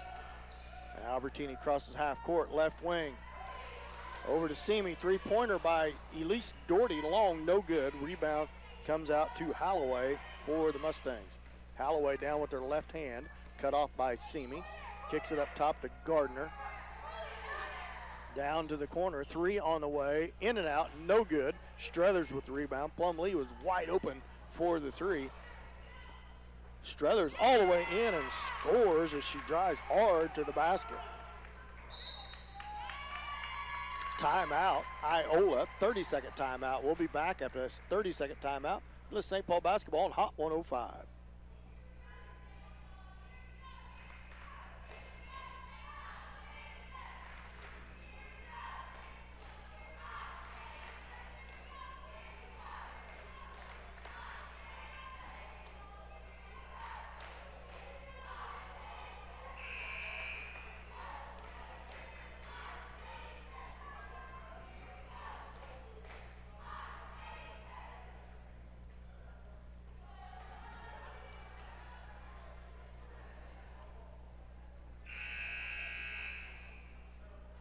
Albertini crosses half court, left wing. Over to Simi, three-pointer by Elise Doherty, long, no good. Rebound comes out to Holloway for the Mustangs. Holloway down with her left hand, cut off by Simi. Kicks it up top to Gardner. Down to the corner, three on the way, in and out, no good. Struthers with the rebound. Plumlee was wide open for the three. Struthers all the way in and scores as she drives hard to the basket. Timeout, Iola, 30-second timeout. We'll be back after this 30-second timeout. Let's St. Paul basketball on Hot 105.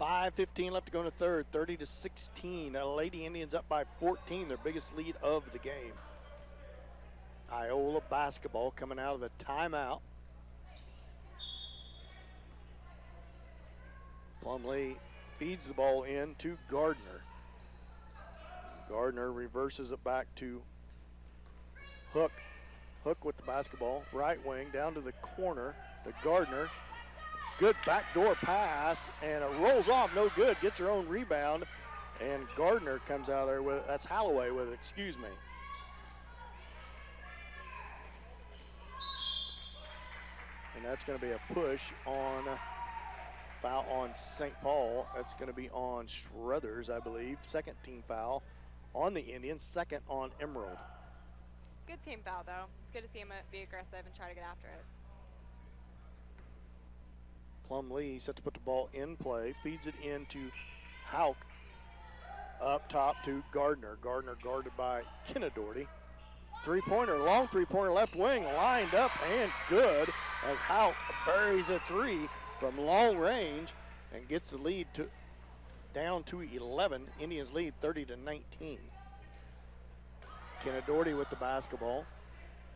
5:15 left to go in the third, 30-16. Lady Indians up by 14, their biggest lead of the game. Iola basketball coming out of the timeout. Plumlee feeds the ball in to Gardner. Gardner reverses it back to Hook. Hook with the basketball, right wing, down to the corner to Gardner. Good backdoor pass, and it rolls off, no good. Gets her own rebound, and Gardner comes out there with, that's Holloway with it, excuse me. And that's going to be a push on, foul on St. Paul. That's going to be on Struthers, I believe. Second team foul on the Indians, second on Emerald. Good team foul, though. It's good to see him be aggressive and try to get after it. Plumlee set to put the ball in play, feeds it into Hauk. Up top to Gardner. Gardner guarded by Kenna Doherty. Three-pointer, long three-pointer left wing, lined up and good as Hauk buries a three from long range and gets the lead to down to 11. Indians lead 30-19. Kenna Doherty with the basketball.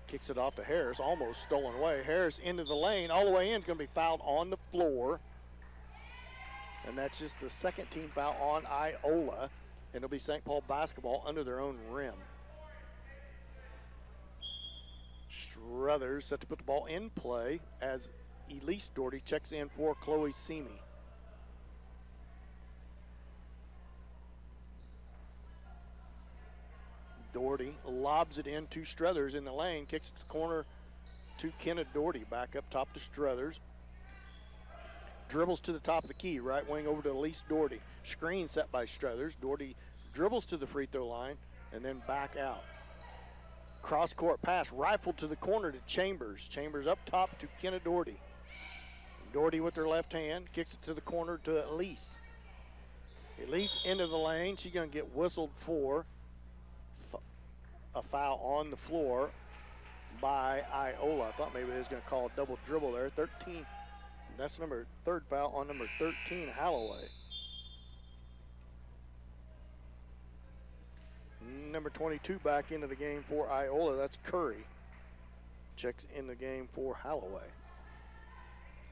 Kicks it off to Harris, almost stolen away. Harris into the lane, all the way in, going to be fouled on the floor. And that's just the second team foul on Iola. And it'll be St. Paul basketball under their own rim. Struthers set to put the ball in play as Elise Doherty checks in for Chloe Simi. Doherty lobs it into Struthers in the lane, kicks to the corner to Kenna Doherty. Back up top to Struthers. Dribbles to the top of the key, right wing over to Elise Doherty. Screen set by Struthers. Doherty dribbles to the free throw line and then back out. Cross court pass, rifled to the corner to Chambers. Chambers up top to Kenna Doherty. Doherty with her left hand, kicks it to the corner to Elise. Elise into the lane, she's gonna get whistled for a foul on the floor by Iola. I thought maybe they was going to call a double dribble there. 13, that's third foul on number 13, Holloway. Number 22 back into the game for Iola, that's Curry. Checks in the game for Holloway.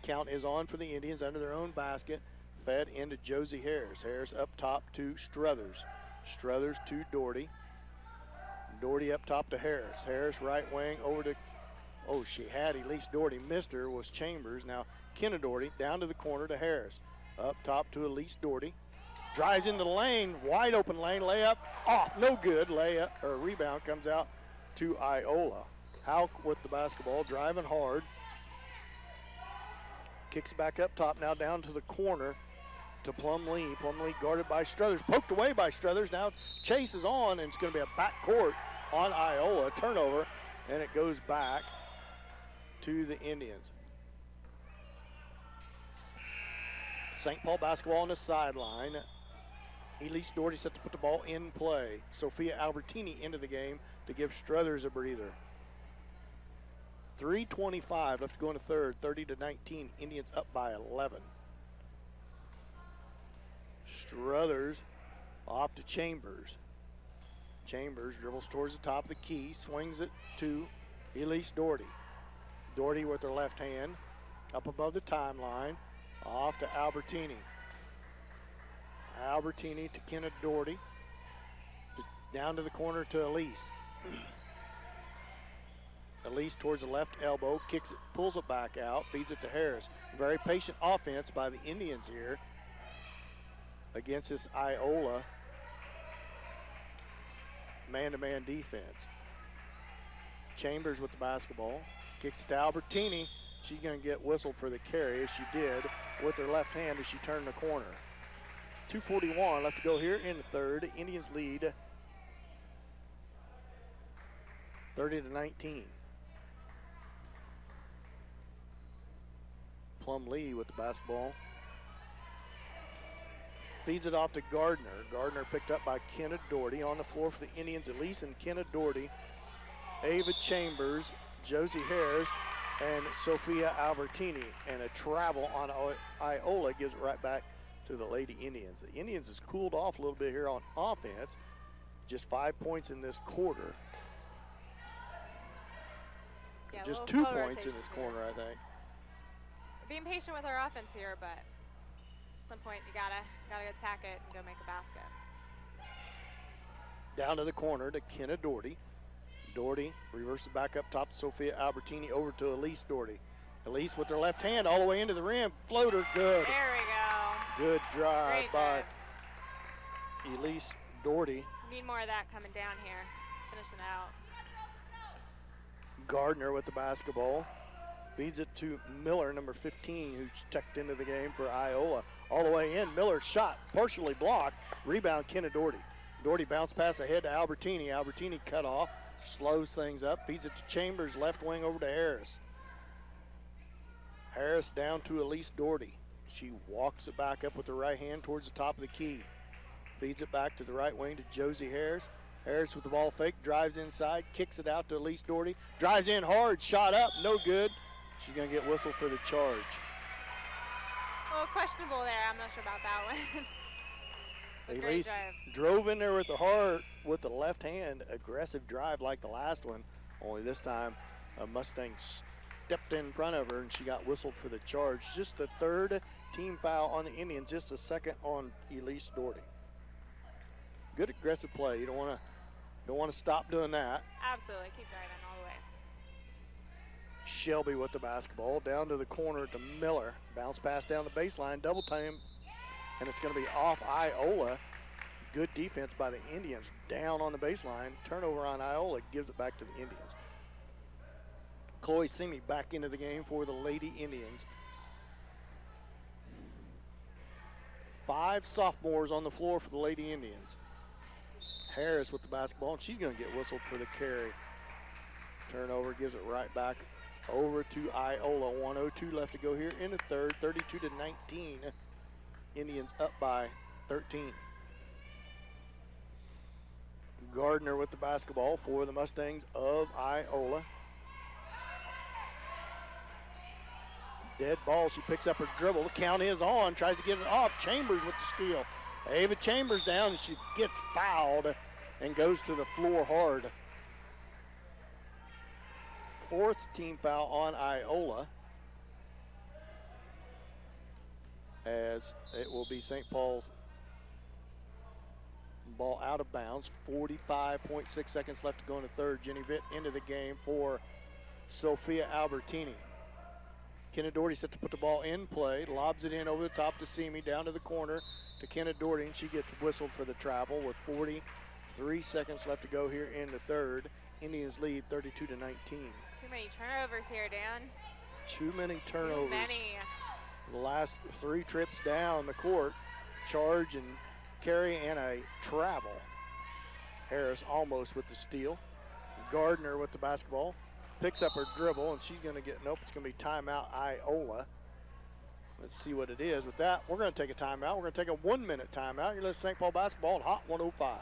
Count is on for the Indians under their own basket. Fed into Josie Harris. Harris up top to Struthers. Struthers to Doherty. Doherty up top to Harris. Harris right wing over to, oh, she had Elise Doherty. Missed her, was Chambers. Now Kenna Doherty down to the corner to Harris. Up top to Elise Doherty. Drives into the lane, wide open lane, layup, off, no good. Layup, or rebound comes out to Iola. Hauk with the basketball, driving hard. Kicks back up top, now down to the corner to Plumlee. Plumlee guarded by Struthers, poked away by Struthers. Now Chase is on, and it's going to be a backcourt on Iola. Turnover, and it goes back to the Indians. St. Paul basketball on the sideline. Elise Doherty set to put the ball in play. Sophia Albertini into the game to give Struthers a breather. 3:25 left to go in the third, 30-19. Indians up by 11. Struthers off to Chambers. Chambers dribbles towards the top of the key, swings it to Elise Doherty. Doherty with her left hand, up above the timeline, off to Albertini. Albertini to Kenna Doherty. Down to the corner to Elise. Elise towards the left elbow, kicks it, pulls it back out, feeds it to Harris. Very patient offense by the Indians here against this Iola man-to-man defense. Chambers with the basketball, kicks it to Albertini. She's going to get whistled for the carry, as she did with her left hand as she turned the corner. 2:41 left to go here in the third. Indians lead 30-19. Plumlee with the basketball. Feeds it off to Gardner. Gardner picked up by Kenna Doherty. On the floor for the Indians, Elise and Kenna Doherty, Ava Chambers, Josie Harris, and Sophia Albertini. And a travel on Iola gives it right back to the Lady Indians. The Indians has cooled off a little bit here on offense. Just 5 points in this quarter. Yeah, just 2 points in this corner, I think. Being patient with our offense here, but at some point you gotta attack it and go make a basket. Down to the corner to Kenna Doherty. Doherty reverses back up top to Sophia Albertini, over to Elise Doherty. Elise with her left hand all the way into the rim. Floater, good. There we go. Good drive Great by drive. Elise Doherty. Need more of that coming down here. Finishing out. Gardner with the basketball. Feeds it to Miller, number 15, who's checked into the game for Iola. All the way in. Miller's shot partially blocked. Rebound, Kenna Doherty. Doherty bounce pass ahead to Albertini. Albertini cut off. Slows things up. Feeds it to Chambers, left wing over to Harris. Harris down to Elise Doherty. She walks it back up with the right hand towards the top of the key. Feeds it back to the right wing to Josie Harris. Harris with the ball fake, drives inside, kicks it out to Elise Doherty. Drives in hard, shot up, no good. She's going to get whistled for the charge. A little questionable there. I'm not sure about that one. Elise drove in there with the left hand, aggressive drive like the last one. Only this time, a Mustang stepped in front of her and she got whistled for the charge. Just the third team foul on the Indians, just the second on Elise Doherty. Good aggressive play. You don't want to stop doing that. Absolutely, keep driving all the way. Shelby with the basketball down to the corner to Miller. Bounce pass down the baseline, double time, and it's going to be off Iola. Good defense by the Indians. Down on the baseline, turnover on Iola, gives it back to the Indians. Chloe Simi back into the game for the Lady Indians. 5 sophomores on the floor for the Lady Indians. Harris with the basketball, and she's going to get whistled for the carry. Turnover, gives it right back over to Iola. 1:02 left to go here in the third, 32-19. Indians up by 13. Gardner with the basketball for the Mustangs of Iola. Dead ball, she picks up her dribble. The count is on, tries to get it off. Chambers with the steal. Ava Chambers down, and she gets fouled and goes to the floor hard. 4th team foul on Iola, as it will be St. Paul's ball out of bounds. 45.6 seconds left to go in the third. Jenny Vitt into the game for Sophia Albertini. Kenna Doherty set to put the ball in play, lobs it in over the top to Simi, down to the corner to Kenna Doherty, and she gets whistled for the travel with 43 seconds left to go here in the third. Indians lead 32-19. Too many turnovers here, Dan. Too many turnovers. Too many. The last 3 trips down the court, charge and carry and a travel. Harris almost with the steal. Gardner with the basketball. Picks up her dribble, and she's going to get, nope, it's going to be timeout Iola. Let's see what it is. With that, we're going to take a timeout. We're going to take a 1-minute timeout. You're listening to St. Paul basketball on Hot 105.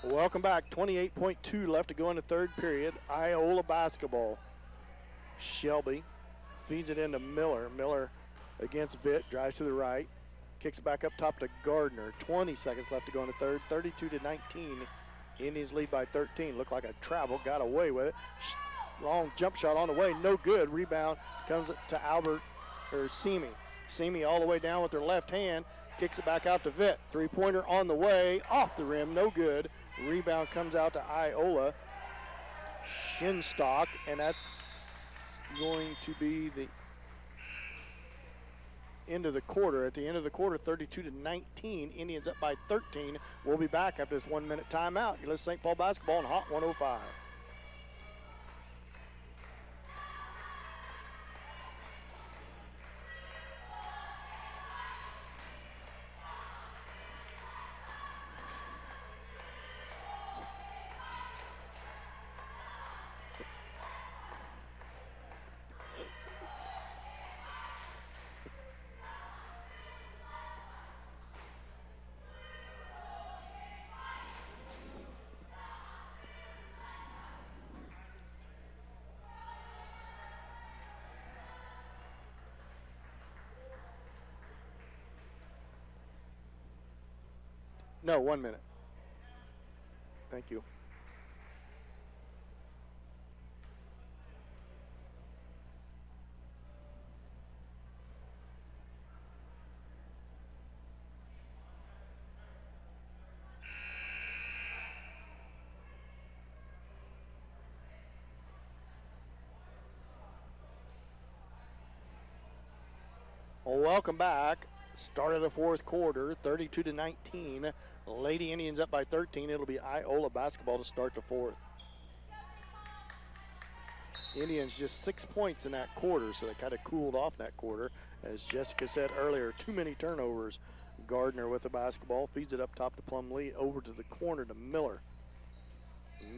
Welcome back. 28.2 left to go in the third period. Iola basketball. Shelby feeds it into Miller. Miller against Vitt, drives to the right, kicks it back up top to Gardner. 20 seconds left to go in the third. 32-19. Indians lead by 13. Looked like a travel, got away with it. long jump shot on the way, no good. Rebound comes to Simi. Simi all the way down with her left hand, kicks it back out to Vitt. Three-pointer on the way, off the rim, no good. Rebound comes out to Iola. Shinstock, and that's going to be the end of the quarter. At the end of the quarter, 32-19, Indians up by 13. We'll be back after this 1 minute timeout. You're listening to St. Paul basketball on Hot 105. No, 1 minute. Thank you. Well, welcome back. Start of the fourth quarter, 32-19. Lady Indians up by 13. It'll be Iola basketball to start the fourth. Indians just 6 points in that quarter, so they kind of cooled off in that quarter. As Jessica said earlier, too many turnovers. Gardner with the basketball, feeds it up top to Plumlee, over to the corner to Miller.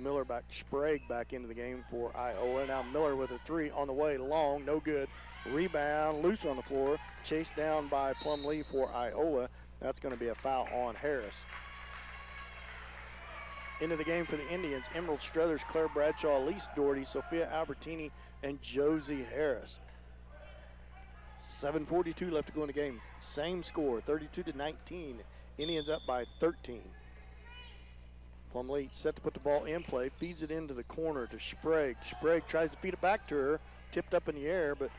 Miller back, Sprague back into the game for Iola. Now Miller with a three on the way, long, no good. Rebound, loose on the floor, chased down by Plumlee for Iola. That's going to be a foul on Harris. Into the game for the Indians, Emerald Struthers, Claire Bradshaw, Elise Doherty, Sophia Albertini, and Josie Harris. 7:42 left to go in the game. Same score, 32-19. Indians up by 13. Plumlee set to put the ball in play, feeds it into the corner to Sprague. Sprague tries to feed it back to her, tipped up in the air, but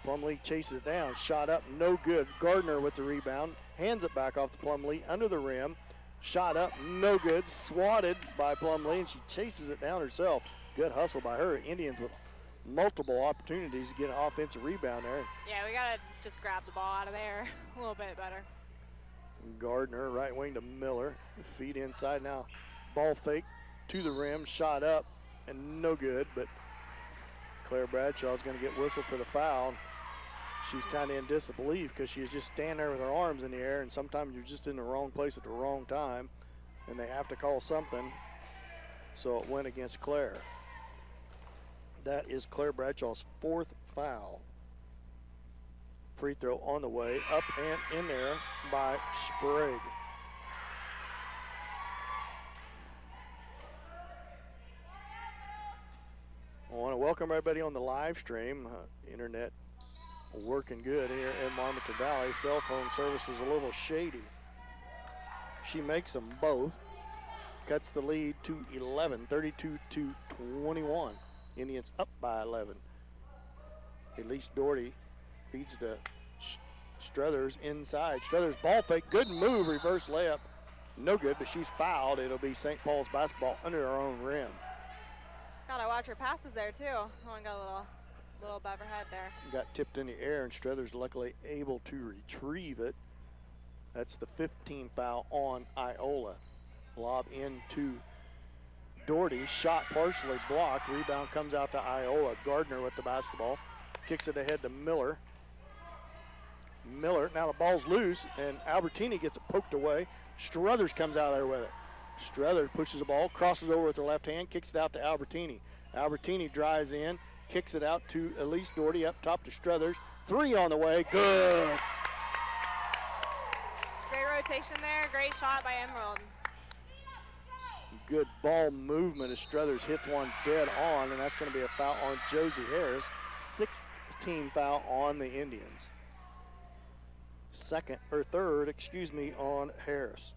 Plumlee chases it down. Shot up, no good. Gardner with the rebound, hands it back off to Plumlee under the rim. Shot up, no good. Swatted by Plumlee, and she chases it down herself. Good hustle by her. Indians with multiple opportunities to get an offensive rebound there. Yeah, we got to just grab the ball out of there a little bit better. Gardner, right wing to Miller. Feed inside now. Ball fake to the rim, shot up, and no good, but Claire Bradshaw is going to get whistled for the foul. She's kind of in disbelief because she was just standing there with her arms in the air, and sometimes you're just in the wrong place at the wrong time, and they have to call something. So it went against Claire. That is Claire Bradshaw's fourth foul. Free throw on the way, up and in there by Sprague. I want to welcome everybody on the live stream. Internet working good here in Marmaton Valley. Cell phone service is a little shady. She makes them both. Cuts the lead to 11, 32-21. Indians up by 11. Elise Doherty feeds to Struthers inside. Struthers ball fake, good move, reverse layup. No good, but she's fouled. It'll be St. Paul's basketball under her own rim. Gotta watch her passes there too. One got a little above her head there. Got tipped in the air, and Struthers luckily able to retrieve it. That's the 15th foul on Iola. Lob into Doherty, shot partially blocked. Rebound comes out to Iola. Gardner with the basketball, kicks it ahead to Miller. Miller, now the ball's loose, and Albertini gets it poked away. Struthers comes out there with it. Struthers pushes the ball, crosses over with her left hand, kicks it out to Albertini. Albertini drives in, kicks it out to Elise Doherty, up top to Struthers. Three on the way, good. Great rotation there, great shot by Emerald. Good ball movement as Struthers hits one dead on, and that's going to be a foul on Josie Harris. 16th foul on the Indians. Third on Harris.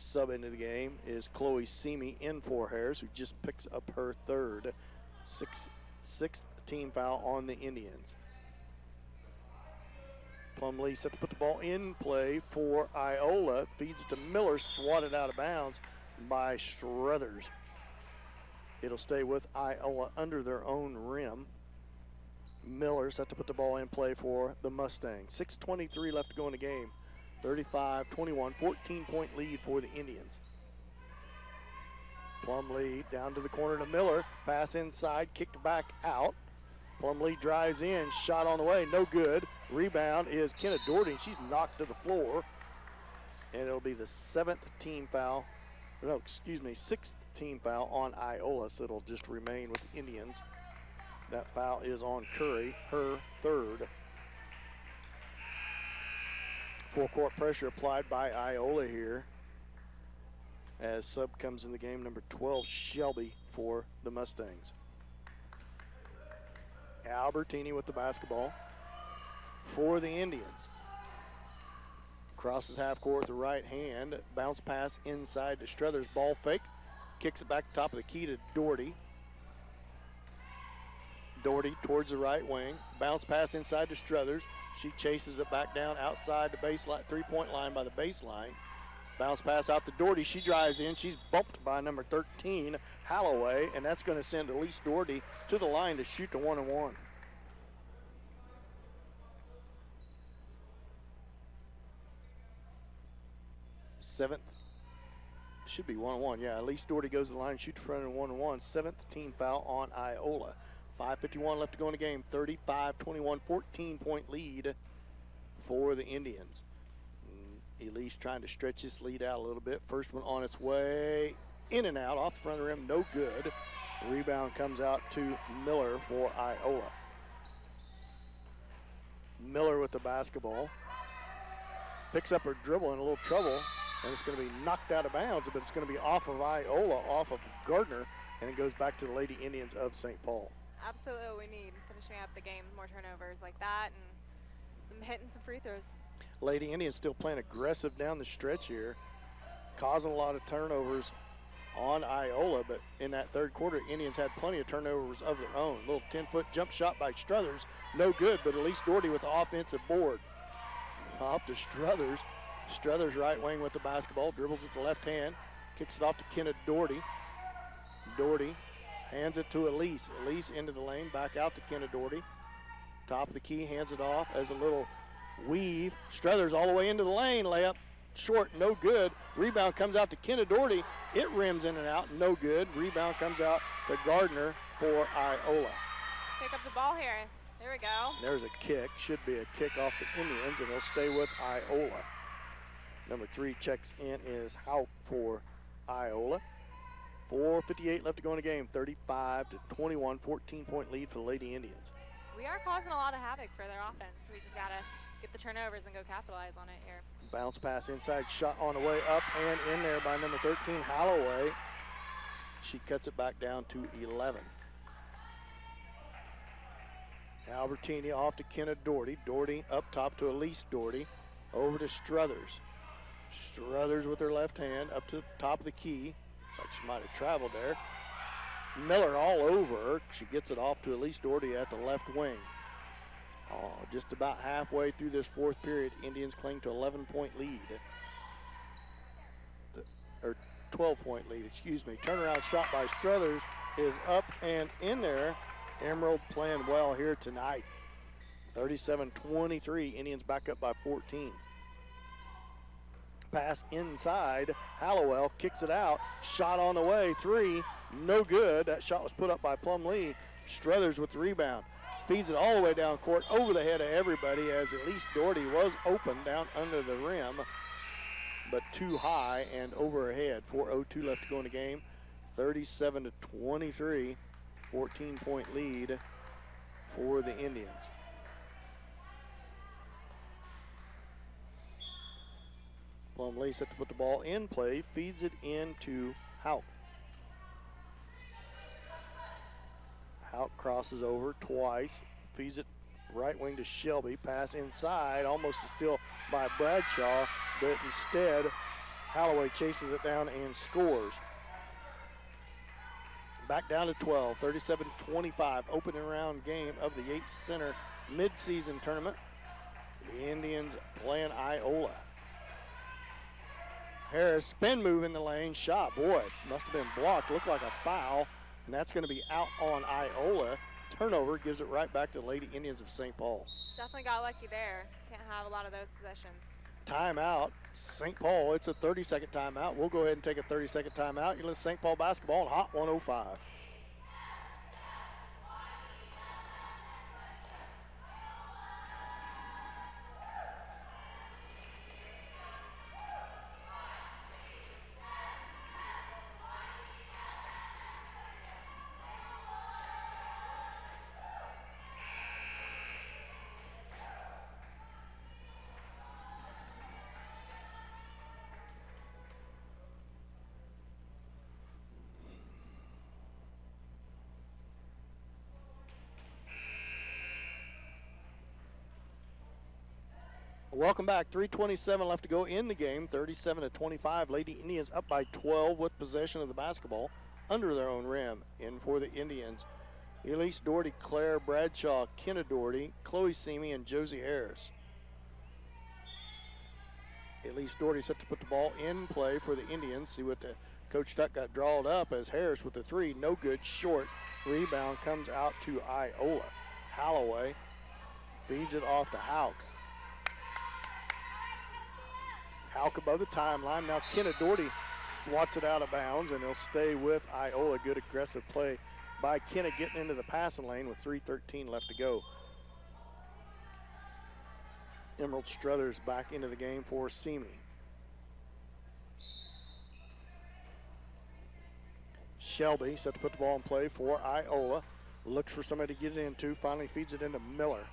sub into the game is Chloe Seamy in for Harris, who just picks up her third. Sixth team foul on the Indians. Plumlee set to put the ball in play for Iola. Feeds to Miller, swatted out of bounds by Struthers. It'll stay with Iola under their own rim. Miller set to put the ball in play for the Mustangs. 6:23 left to go in the game. 35-21, 14-point lead for the Indians. Plumlee down to the corner to Miller. Pass inside, kicked back out. Plumlee drives in, shot on the way, no good. Rebound is Kenna Doherty. She's knocked to the floor. And it'll be the sixth team foul on Iola, so it'll just remain with the Indians. That foul is on Curry, her third. Full court pressure applied by Iola here as sub comes in the game, number 12, Shelby for the Mustangs. Albertini with the basketball for the Indians. Crosses half court with the right hand. Bounce pass inside to Struthers. Ball fake. Kicks it back to top of the key to Doherty. Doherty towards the right wing. Bounce pass inside to Struthers. She chases it back down outside the baseline, three-point line by the baseline. Bounce pass out to Doherty. She drives in. She's bumped by number 13, Holloway, and that's going to send Elise Doherty to the line to shoot the 1-and-1. Seventh, should be 1-1. Yeah, Elise Doherty goes to the line, shoots the front and 1-and-1. Seventh team foul on Iola. 5:51 left to go in the game. 35-21, 14-point lead for the Indians. Elise trying to stretch this lead out a little bit. First one on its way, in and out, off the front of the rim, no good. Rebound comes out to Miller for Iola. Miller with the basketball. Picks up her dribble in a little trouble, and it's going to be knocked out of bounds, but it's going to be off of Iola, off of Gardner, and it goes back to the Lady Indians of St. Paul. Absolutely what we need, finishing up the game, more turnovers like that, and hitting some free throws. Lady Indians still playing aggressive down the stretch here, causing a lot of turnovers on Iola, but in that third quarter, Indians had plenty of turnovers of their own. Little 10-foot jump shot by Struthers, no good, but Elise Doherty with the offensive board. Off to Struthers. Struthers right wing with the basketball, dribbles with the left hand, kicks it off to Kenna Doherty. Doherty hands it to Elise. Elise into the lane, back out to Kenna Doherty. Top of the key, hands it off as a little weave. Struthers all the way into the lane, layup short, no good. Rebound comes out to Kenna Doherty. It rims in and out, no good. Rebound comes out to Gardner for Iola. Pick up the ball here. There we go. There's a kick. Should be a kick off the Indians, and it'll stay with Iola. Number 3 checks in is Hauk for Iola. 4:58 left to go in the game. 35-21, 14-point lead for the Lady Indians. We are causing a lot of havoc for their offense. We just got to get the turnovers and go capitalize on it here. Bounce pass inside, shot on the way up and in there by number 13, Holloway. She cuts it back down to 11. Albertini off to Kenna Doherty. Doherty up top to Elise Doherty. Over to Struthers. Struthers with her left hand up to the top of the key. Like she might have traveled there. Miller all over her. She gets it off to Elise Doherty at the left wing. Oh, just about halfway through this fourth period, Indians cling to 11-point lead. Or 12-point lead, excuse me. Turnaround shot by Struthers is up and in there. Emerald playing well here tonight. 37-23, Indians back up by 14. Pass inside, Hallowell kicks it out, shot on the way, 3, no good. That shot was put up by Plumlee. Struthers with the rebound. Feeds it all the way down court, over the head of everybody as Elise Doherty was open down under the rim, but too high and over her head. 4:02 left to go in the game. 37-23, 14-point lead for the Indians. Plumlee set to put the ball in play, feeds it into Hauk. Hauk crosses over twice, feeds it right wing to Shelby. Pass inside, almost a steal by Bradshaw, but instead Holloway chases it down and scores. Back down to 12, 37-25, opening round game of the Yates Center midseason tournament. The Indians playing Iola. Harris, spin move in the lane, shot. Boy, must have been blocked. Looked like a foul, and that's going to be out on Iola. Turnover gives it right back to the Lady Indians of St. Paul. Definitely got lucky there. Can't have a lot of those possessions. Timeout, St. Paul. It's a 30-second timeout. We'll go ahead and take a 30-second timeout. You're listening to St. Paul basketball on Hot 105. Welcome back. 3:27 left to go in the game. 37-25. Lady Indians up by 12 with possession of the basketball under their own rim. In for the Indians, Elise Doherty, Claire Bradshaw, Kenna Doherty, Chloe Seamy, and Josie Harris. Elise Doherty set to put the ball in play for the Indians. See what the Coach Tuck got drawed up as Harris with the three. No good, short. Rebound comes out to Iola. Holloway feeds it off to Hauk. Hauk above the timeline. Now Kenna Doherty swats it out of bounds, and he'll stay with Iola. Good aggressive play by Kenna getting into the passing lane with 3:13 left to go. Emerald Struthers back into the game for Seamy. Shelby set to put the ball in play for Iola. Looks for somebody to get it into. Finally feeds it into Miller.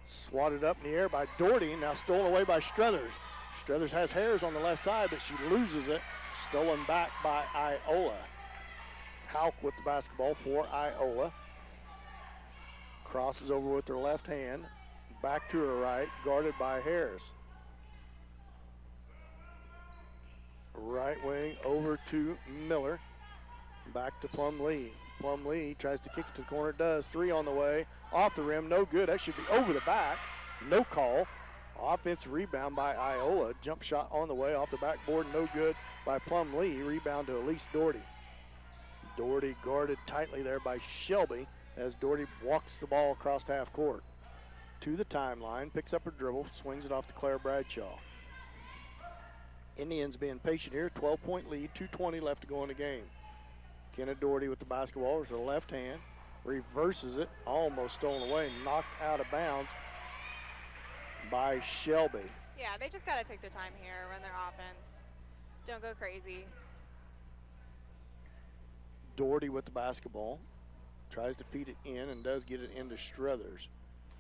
Swatted up in the air by Doherty. Now stolen away by Struthers. Struthers has Harris on the left side, but she loses it. Stolen back by Iola. Hauk with the basketball for Iola. Crosses over with her left hand. Back to her right, guarded by Harris. Right wing over to Miller. Back to Plum Lee. Plum Lee tries to kick it to the corner, does. Three on the way, off the rim, no good. That should be over the back, no call. Offensive rebound by Iola. Jump shot on the way, off the backboard, no good by Plum Lee. Rebound to Elise Doherty. Doherty guarded tightly there by Shelby as Doherty walks the ball across half court. To the timeline, picks up her dribble, swings it off to Claire Bradshaw. Indians being patient here, 12-point lead, 2:20 left to go in the game. Kenna Doherty with the basketball with her left hand, reverses it, almost stolen away, knocked out of bounds by Shelby. Yeah, they just got to take their time here, run their offense. Don't go crazy. Doherty with the basketball, tries to feed it in and does get it into Struthers.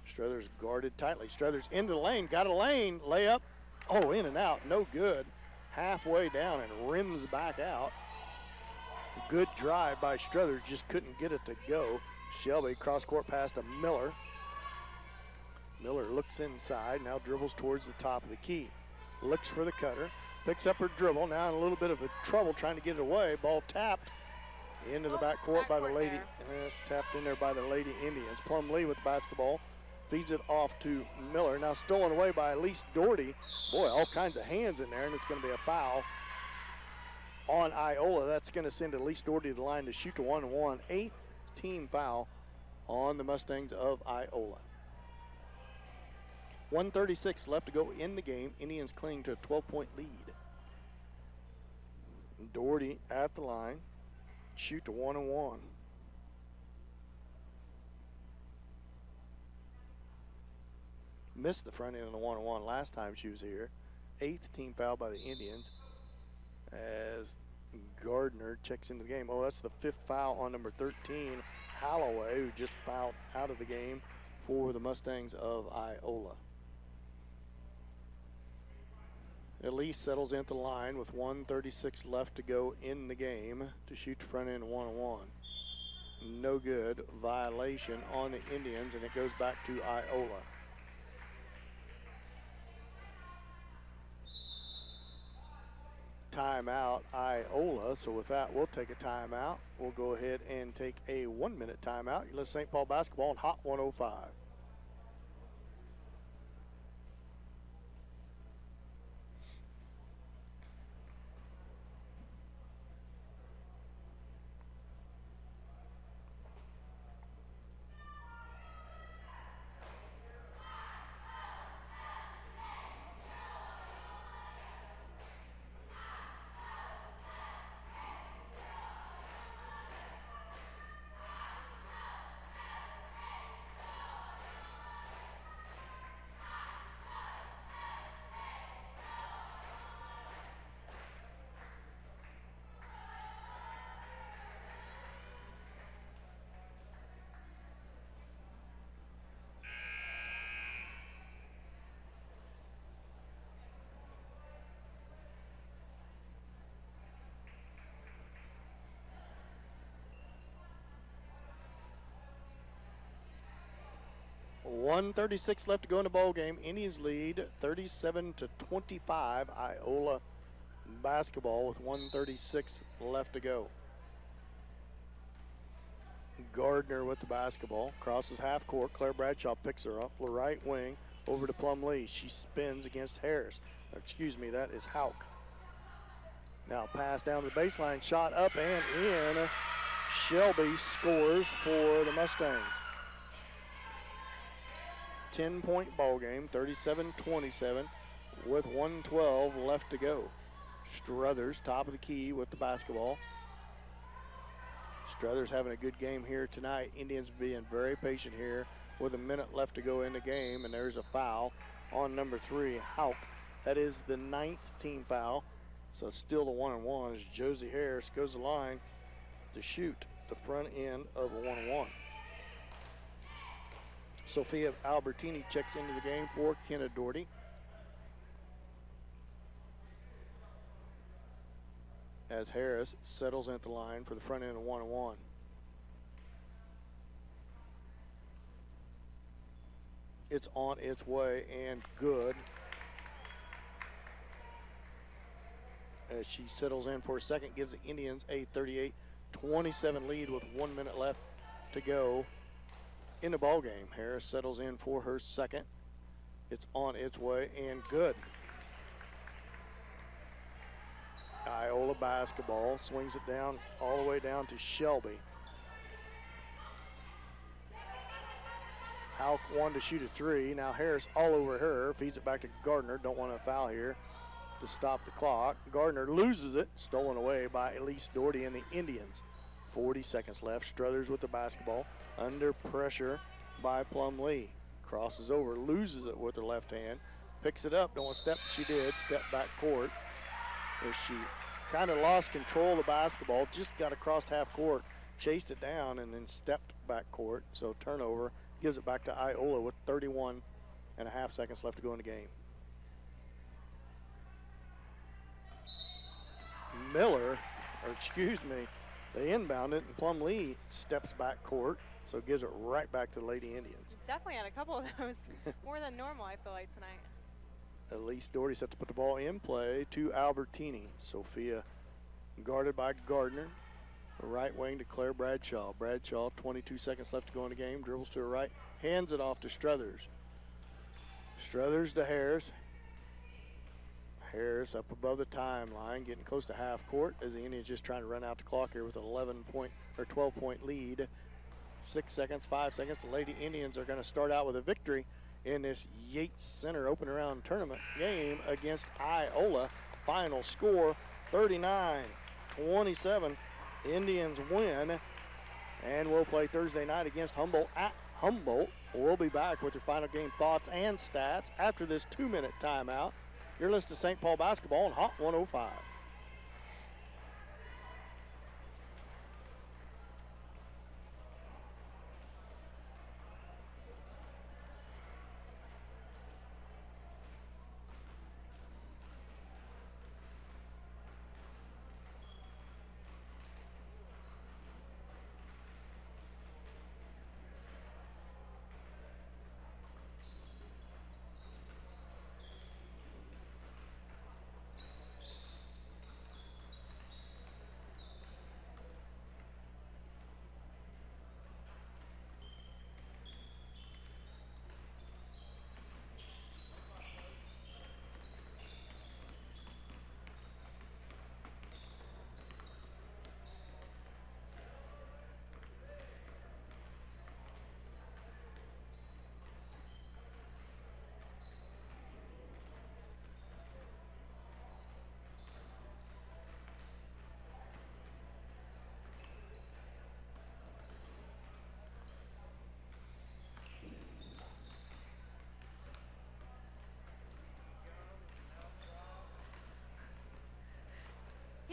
Struthers guarded tightly. Struthers into the lane, got a lane, layup. Oh, in and out, no good. Halfway down and rims back out. Good drive by Struthers, just couldn't get it to go. Shelby cross court pass to Miller. Miller looks inside, now dribbles towards the top of the key. Looks for the cutter, picks up her dribble, now in a little bit of a trouble trying to get it away. Ball tapped into the backcourt by the Lady, tapped in there by the Lady Indians. Plum Lee with the basketball, feeds it off to Miller. Now stolen away by Elise Doherty. Boy, all kinds of hands in there, and it's going to be a foul on Iola. That's going to send Elise Doherty to the line to shoot to 1-1. 8th team foul on the Mustangs of Iola. 1:36 left to go in the game. Indians cling to a 12-point lead. Doherty at the line, shoot to 1-1. Missed the front end of the 1-1 last time she was here. 8th team foul by the Indians as Gardner checks into the game. Oh, that's the 5th foul on number 13, Holloway, who just fouled out of the game for the Mustangs of Iola. Elise settles into the line with 1:36 left to go in the game to shoot the front end 1-1. No good. Violation on the Indians, and it goes back to Iola. timeout, Iola. So with that, we'll take a timeout. We'll go ahead and take a 1-minute timeout. You listen to St. Paul basketball on Hot 105. .136 left to go in the ball game. Indians lead 37-25. Iola basketball with 1:36 left to go. Gardner with the basketball, crosses half court. Claire Bradshaw picks her up, the right wing, over to Plum Lee. She spins against Harris. Excuse me, that is Hauk. Now pass down to the baseline, shot up and in. Shelby scores for the Mustangs. 10-point ball game, 37-27, with 1:12 left to go. Struthers, top of the key with the basketball. Struthers having a good game here tonight. Indians being very patient here with a minute left to go in the game, and there's a foul on number 3, Hauk. That is the 9th team foul, so still the 1-and-1 as Josie Harris goes the line to shoot the front end of a 1-and-1. Sophia Albertini checks into the game for Kenna Doherty. As Harris settles at the line for the front end of 1-and-1. It's on its way and good. As she settles in for a second, gives the Indians a 38-27 lead with 1 minute left to go in the ball game. Harris settles in for her second. It's on its way and good. Iola basketball swings it down all the way down to Shelby. Hauk wanted to shoot a 3. Now Harris all over her, feeds it back to Gardner. Don't want to foul here to stop the clock. Gardner loses it, stolen away by Elise Doherty and the Indians. 40 seconds left. Struthers with the basketball, under pressure by Plum Lee. Crosses over, loses it with her left hand, picks it up, don't want to step, she did, step back court. As she kind of lost control of the basketball, just got across half court, chased it down, and then stepped back court. So turnover, gives it back to Iola with 31.5 seconds left to go in the game. Miller, or excuse me, they inbound it, and Plum Lee steps back court, so gives it right back to the Lady Indians. Definitely had a couple of those, more than normal, I feel like, tonight. Elise Doherty set to put the ball in play to Albertini. Sophia guarded by Gardner. The right wing to Claire Bradshaw. Bradshaw, 22 seconds left to go in the game, dribbles to her right, hands it off to Struthers. Struthers to Harris. Harris up above the timeline, getting close to half court as the Indians just trying to run out the clock here with an 12-point lead. 6 seconds, 5 seconds. The Lady Indians are going to start out with a victory in this Yates Center Open Round Tournament game against Iola. Final score 39-27. Indians win, and we'll play Thursday night against Humboldt at Humboldt. We'll be back with your final game thoughts and stats after this 2-minute timeout. You're listening to St. Paul basketball on Hot 105.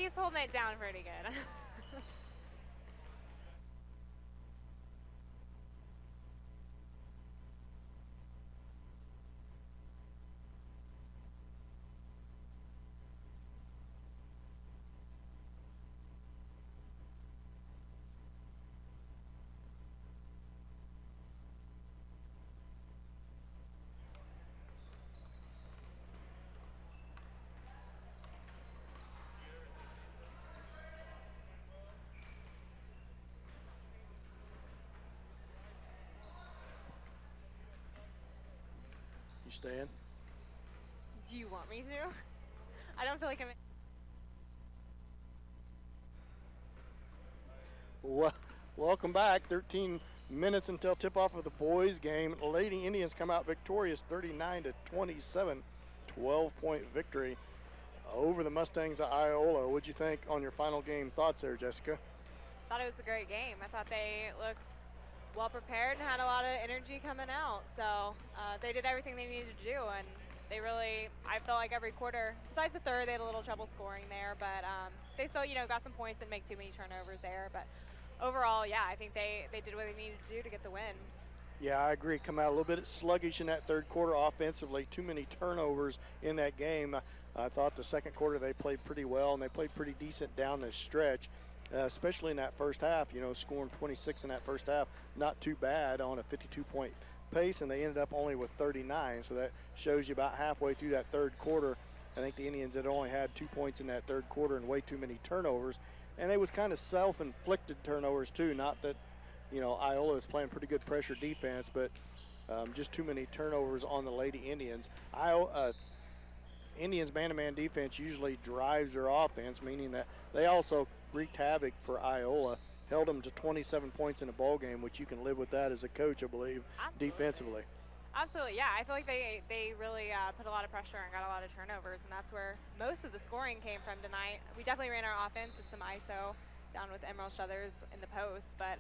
He's holding it down pretty good. You staying? Do you want me to? I don't feel like I'm. Welcome back. 13 minutes until tip-off of the boys' game. Lady Indians come out victorious, 39-27, 12-point victory over the Mustangs of Iola. What'd you think on your final game thoughts there, Jessica? I thought it was a great game. I thought they looked well prepared and had a lot of energy coming out. So they did everything they needed to do, and they really, I felt like every quarter, besides the third, they had a little trouble scoring there, but they still, got some points and make too many turnovers there. But overall, yeah, I think they did what they needed to do to get the win. Yeah, I agree. Come out a little bit sluggish in that third quarter offensively. Too many turnovers in that game. I thought the second quarter they played pretty well, and they played pretty decent down the stretch, especially in that first half. Scoring 26 in that first half, not too bad on a 52-point pace, and they ended up only with 39. So that shows you about halfway through that third quarter, I think the Indians had only had 2 points in that third quarter and way too many turnovers. And they was kind of self-inflicted turnovers too. Not that, Iola is playing pretty good pressure defense, but just too many turnovers on the Lady Indians. Indians man-to-man defense usually drives their offense, meaning that they also wreaked havoc for Iola. Held them to 27 points in a ball game, which you can live with that as a coach, I believe, defensively. Absolutely, yeah. I feel like they really put a lot of pressure and got a lot of turnovers, and that's where most of the scoring came from tonight. We definitely ran our offense and some ISO down with Emerald Shuthers in the post, but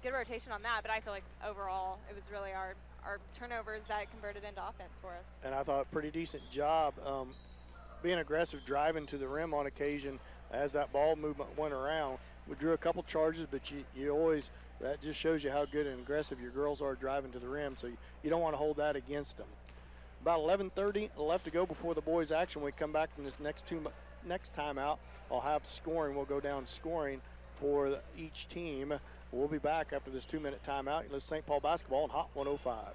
good rotation on that. But I feel like overall it was really our turnovers that converted into offense for us. And I thought a pretty decent job being aggressive, driving to the rim on occasion as that ball movement went around. We drew a couple charges, but you always, that just shows you how good and aggressive your girls are driving to the rim, so you don't want to hold that against them. About 11:30 left to go before the boys' action. When we come back from this next timeout, I'll have scoring. We'll go down scoring for each team. We'll be back after this 2-minute timeout. Let's St. Paul basketball on Hot 105.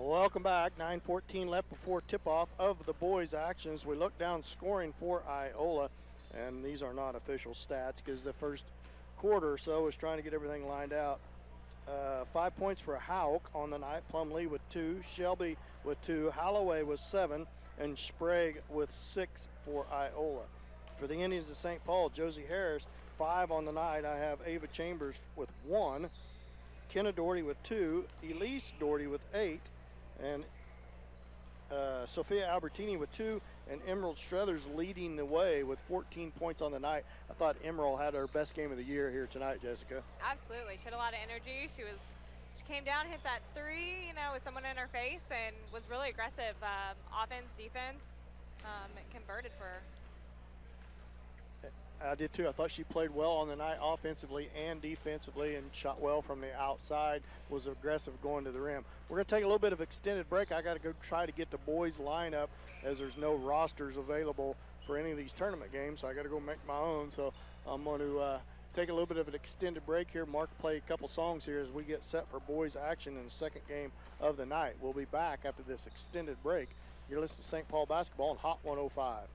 Welcome back. 9:14 left before tip-off of the boys' actions. We look down scoring for Iola, and these are not official stats because the first quarter or so was trying to get everything lined out. 5 points for Hauk on the night. Plumlee with 2, Shelby with 2, Holloway with 7, and Sprague with 6 for Iola. For the Indians of St. Paul, Josie Harris, 5 on the night. I have Ava Chambers with 1, Kenna Doherty with 2, Elise Doherty with 8, and Sophia Albertini with 2, and Emerald Struthers leading the way with 14 points on the night. I thought Emerald had her best game of the year here tonight, Jessica. Absolutely. She had a lot of energy. She came down, hit that 3, with someone in her face, and was really aggressive. Offense, defense, and converted for her. I did too. I thought she played well on the night offensively and defensively and shot well from the outside, was aggressive going to the rim. We're going to take a little bit of extended break. I got to go try to get the boys lineup as there's no rosters available for any of these tournament games, so I got to go make my own. So I'm going to take a little bit of an extended break here. Mark play a couple songs here as we get set for boys action in the second game of the night. We'll be back after this extended break. You're listening to St. Paul basketball on Hot 105.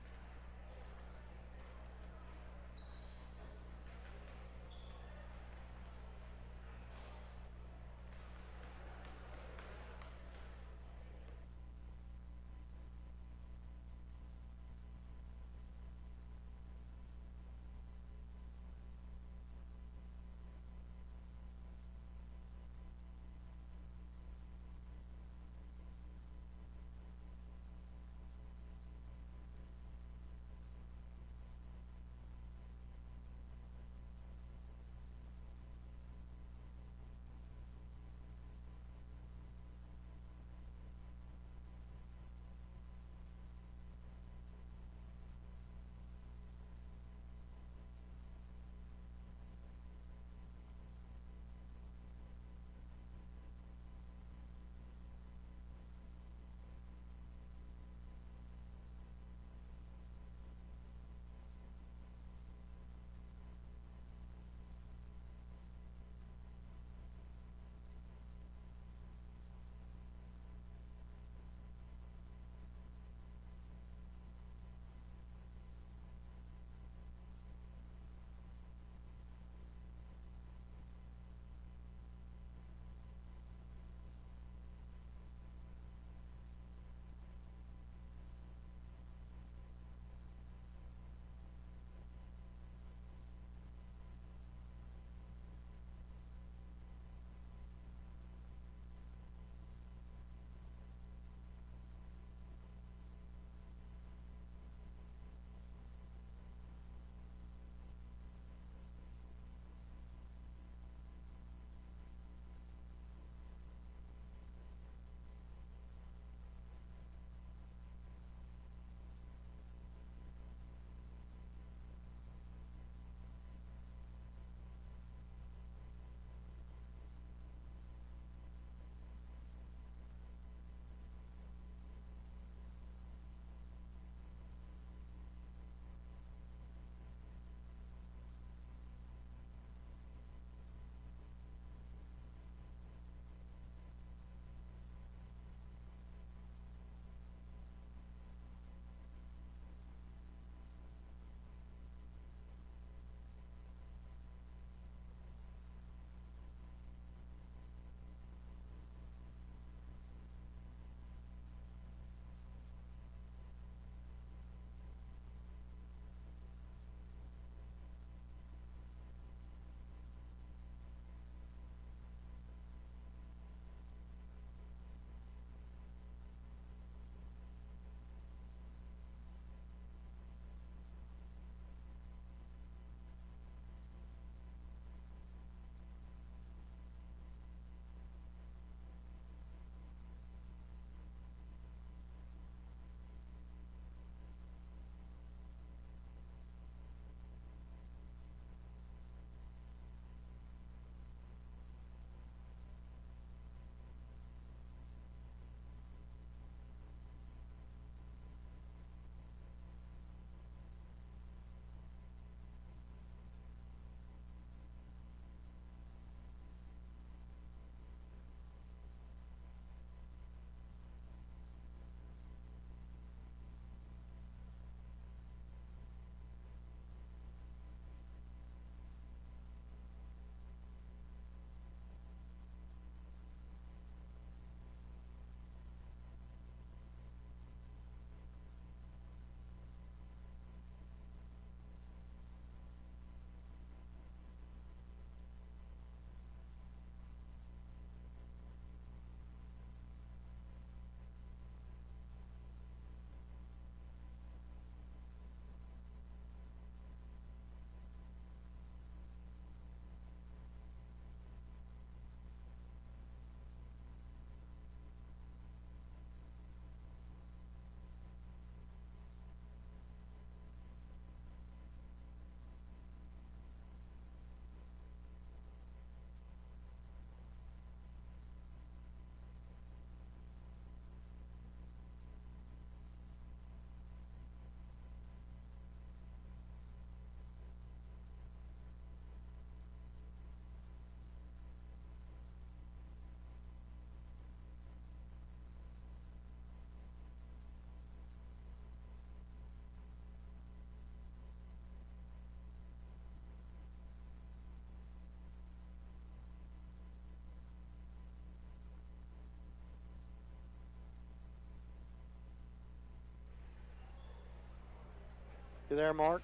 You there, Mark?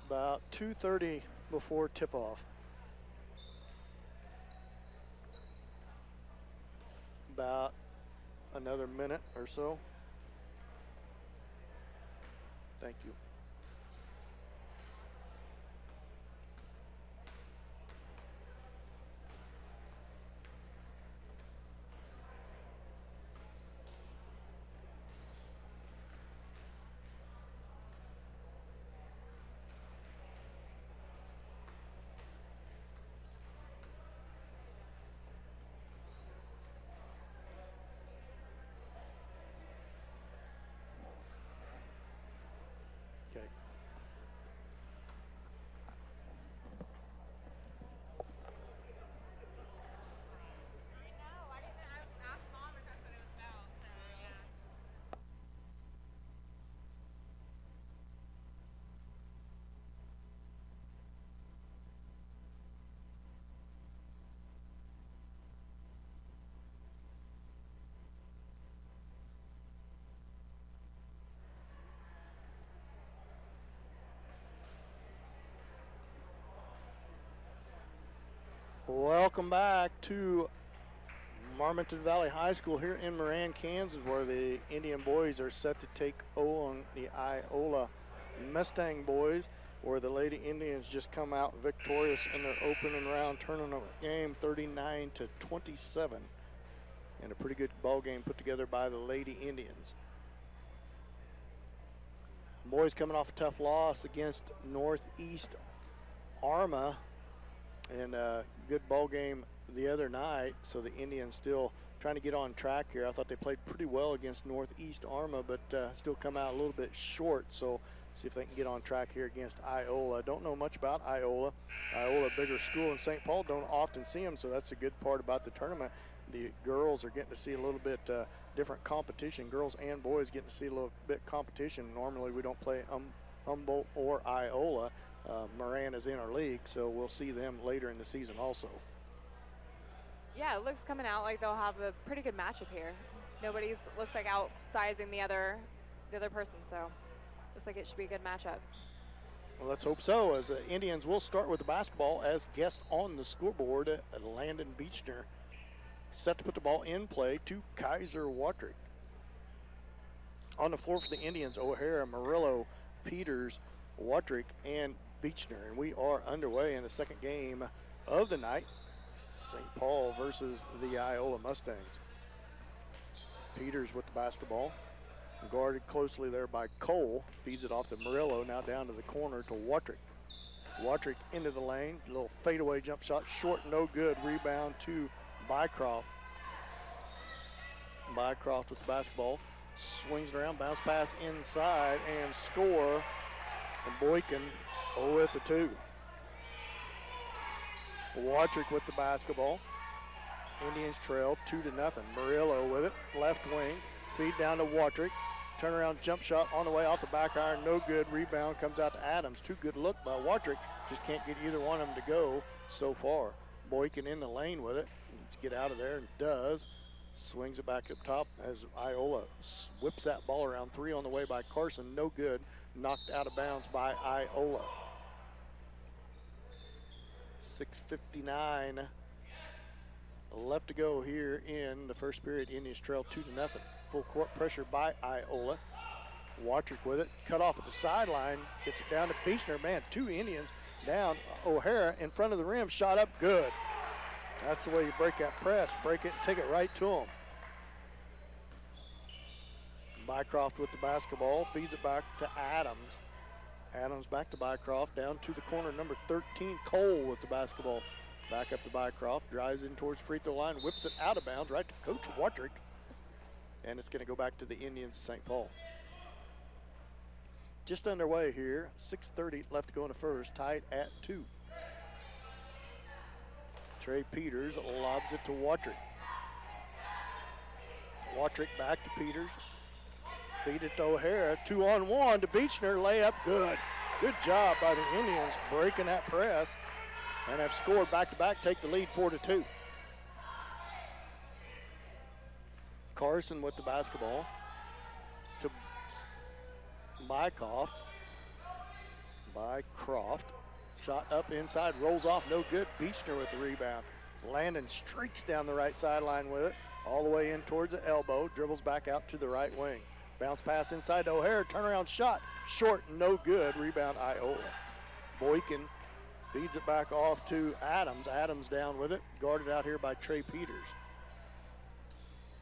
About 2:30 before tip-off. About another minute or so. Thank you. Okay. Welcome back to Marmonton Valley High School here in Moran, Kansas, where the Indian boys are set to take on the Iola Mustang boys, where the Lady Indians just come out victorious in their opening round tournament game, 39-27, and a pretty good ball game put together by the Lady Indians. Boys coming off a tough loss against Northeast Arma, and a good ball game the other night, so the Indians still trying to get on track here. I thought they played pretty well against Northeast Arma, but still come out a little bit short, so see if they can get on track here against Iola. Don't know much about Iola. Iola, a bigger school in St. Paul, don't often see them, so that's a good part about the tournament. The girls are getting to see a little bit different competition. Girls and boys getting to see a little bit competition. Normally we don't play Humboldt or Iola. Moran is in our league, so we'll see them later in the season also. Yeah, it looks coming out like they'll have a pretty good matchup here. Nobody's looks like outsizing the other person, so looks like it should be a good matchup. Well, let's hope so, as the Indians will start with the basketball as guest on the scoreboard. Landon Beechner set to put the ball in play to Kaiser Watrick. On the floor for the Indians, O'Hara, Murillo, Peters, Watrick, and Beechner. And we are underway in the second game of the night. St. Paul versus the Iola Mustangs. Peters with the basketball. Guarded closely there by Cole. Feeds it off to Murillo, now down to the corner to Watrick. Watrick into the lane. A little fadeaway jump shot. Short, no good. Rebound to Bycroft. Bycroft with the basketball. Swings it around, bounce pass inside, and score. And Boykin with the two. Watrick with the basketball. Indians trail 2-0. Murillo with it, left wing. Feed down to Watrick. Turnaround jump shot on the way off the back iron, no good. Rebound comes out to Adams. Too good look by Watrick. Just can't get either one of them to go so far. Boykin in the lane with it. Needs to get out of there and does. Swings it back up top as Iola whips that ball around. Three on the way by Carson, no good. Knocked out of bounds by Iola. 6:59 left to go here in the first period. Indians trail 2-0. Full court pressure by Iola. Watrick with it, cut off at the sideline, gets it down to Beechner. Man, two Indians down. O'Hara in front of the rim, shot up, good. That's the way you break that press. Break it, take it right to him. Bycroft with the basketball, feeds it back to Adams. Adams back to Bycroft, down to the corner, number 13, Cole with the basketball. Back up to Bycroft, drives in towards free throw line, whips it out of bounds, right to Coach Watrick. And it's going to go back to the Indians of St. Paul. Just underway here, 6:30 left to go in the first, tied at 2. Trey Peters lobs it to Watrick. Watrick back to Peters. Feed it to O'Hara, 2-on-1 to Beechner, layup, good. Good job by the Indians breaking that press and have scored back-to-back, take the lead 4-2. Carson with the basketball to Bycroft. Bycroft. Shot up inside, rolls off, no good. Beechner with the rebound. Landon streaks down the right sideline with it, all the way in towards the elbow, dribbles back out to the right wing. Bounce pass inside to O'Hare, turnaround shot, short, no good. Rebound Iola. Boykin feeds it back off to Adams. Adams down with it, guarded out here by Trey Peters.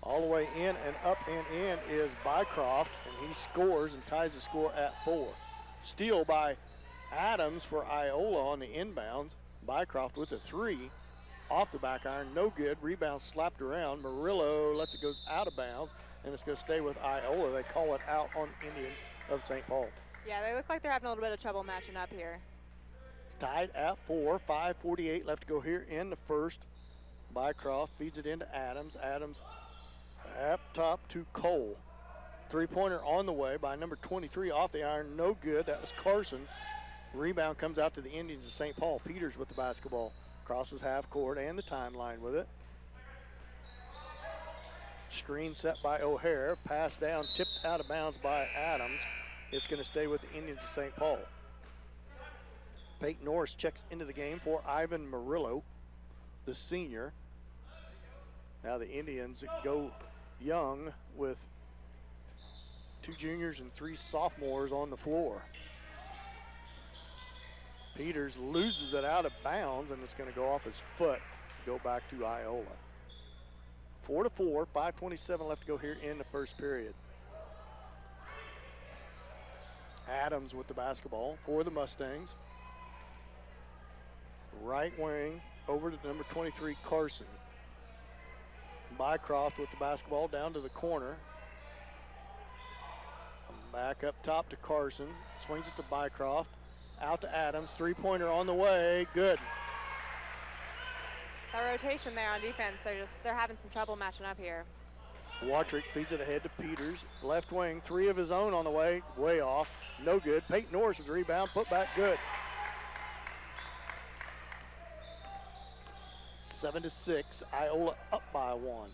All the way in and up and in is Bycroft, and he scores and ties the score at 4. Steal by Adams for Iola on the inbounds. Bycroft with a 3. Off the back iron, no good. Rebound slapped around. Murillo lets it go out of bounds, and it's going to stay with Iola. They call it out on Indians of St. Paul. Yeah, they look like they're having a little bit of trouble matching up here. Tied at 4, 5:48 left to go here in the first. Bycroft feeds it into Adams. Adams up top to Cole. Three-pointer on the way by number 23 off the iron, no good. That was Carson. Rebound comes out to the Indians of St. Paul. Peters with the basketball. Crosses half court and the timeline with it. Screen set by O'Hare. Pass down, tipped out of bounds by Adams. It's going to stay with the Indians of St. Paul. Peyton Norris checks into the game for Ivan Murillo, the senior. Now the Indians go young with 2 juniors and 3 sophomores on the floor. Peters loses it out of bounds, and it's going to go off his foot, go back to Iola. 4-4, 5:27 left to go here in the first period. Adams with the basketball for the Mustangs. Right wing over to number 23, Carson. Bycroft with the basketball down to the corner. Back up top to Carson. Swings it to Bycroft. Out to Adams. Three-pointer on the way. Good. That rotation there on defense, they're having some trouble matching up here. Watrick feeds it ahead to Peters. Left wing, 3 of his own on the way. Way off. No good. Peyton Norris with the rebound. Put back good. 7-6. Iola up by 1.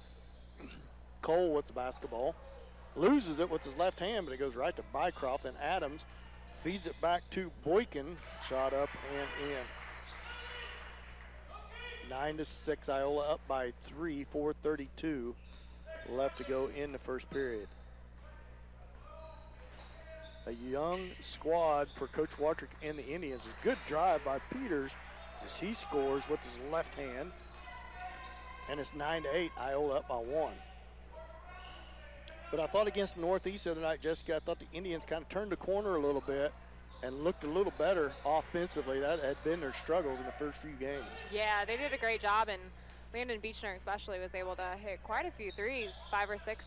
Cole with the basketball. Loses it with his left hand, but it goes right to Bycroft, and Adams feeds it back to Boykin. Shot up and in. 9-6. Iola up by 3. 4:32 left to go in the first period. A young squad for Coach Watrick and the Indians. A good drive by Peters as he scores with his left hand. And it's 9-8. Iola up by 1. But I thought against Northeast the other night, Jessica, I thought the Indians kind of turned the corner a little bit and looked a little better offensively. That had been their struggles in the first few games. Yeah, they did a great job, and Landon Beechner especially was able to hit quite a few threes, 5 or 6,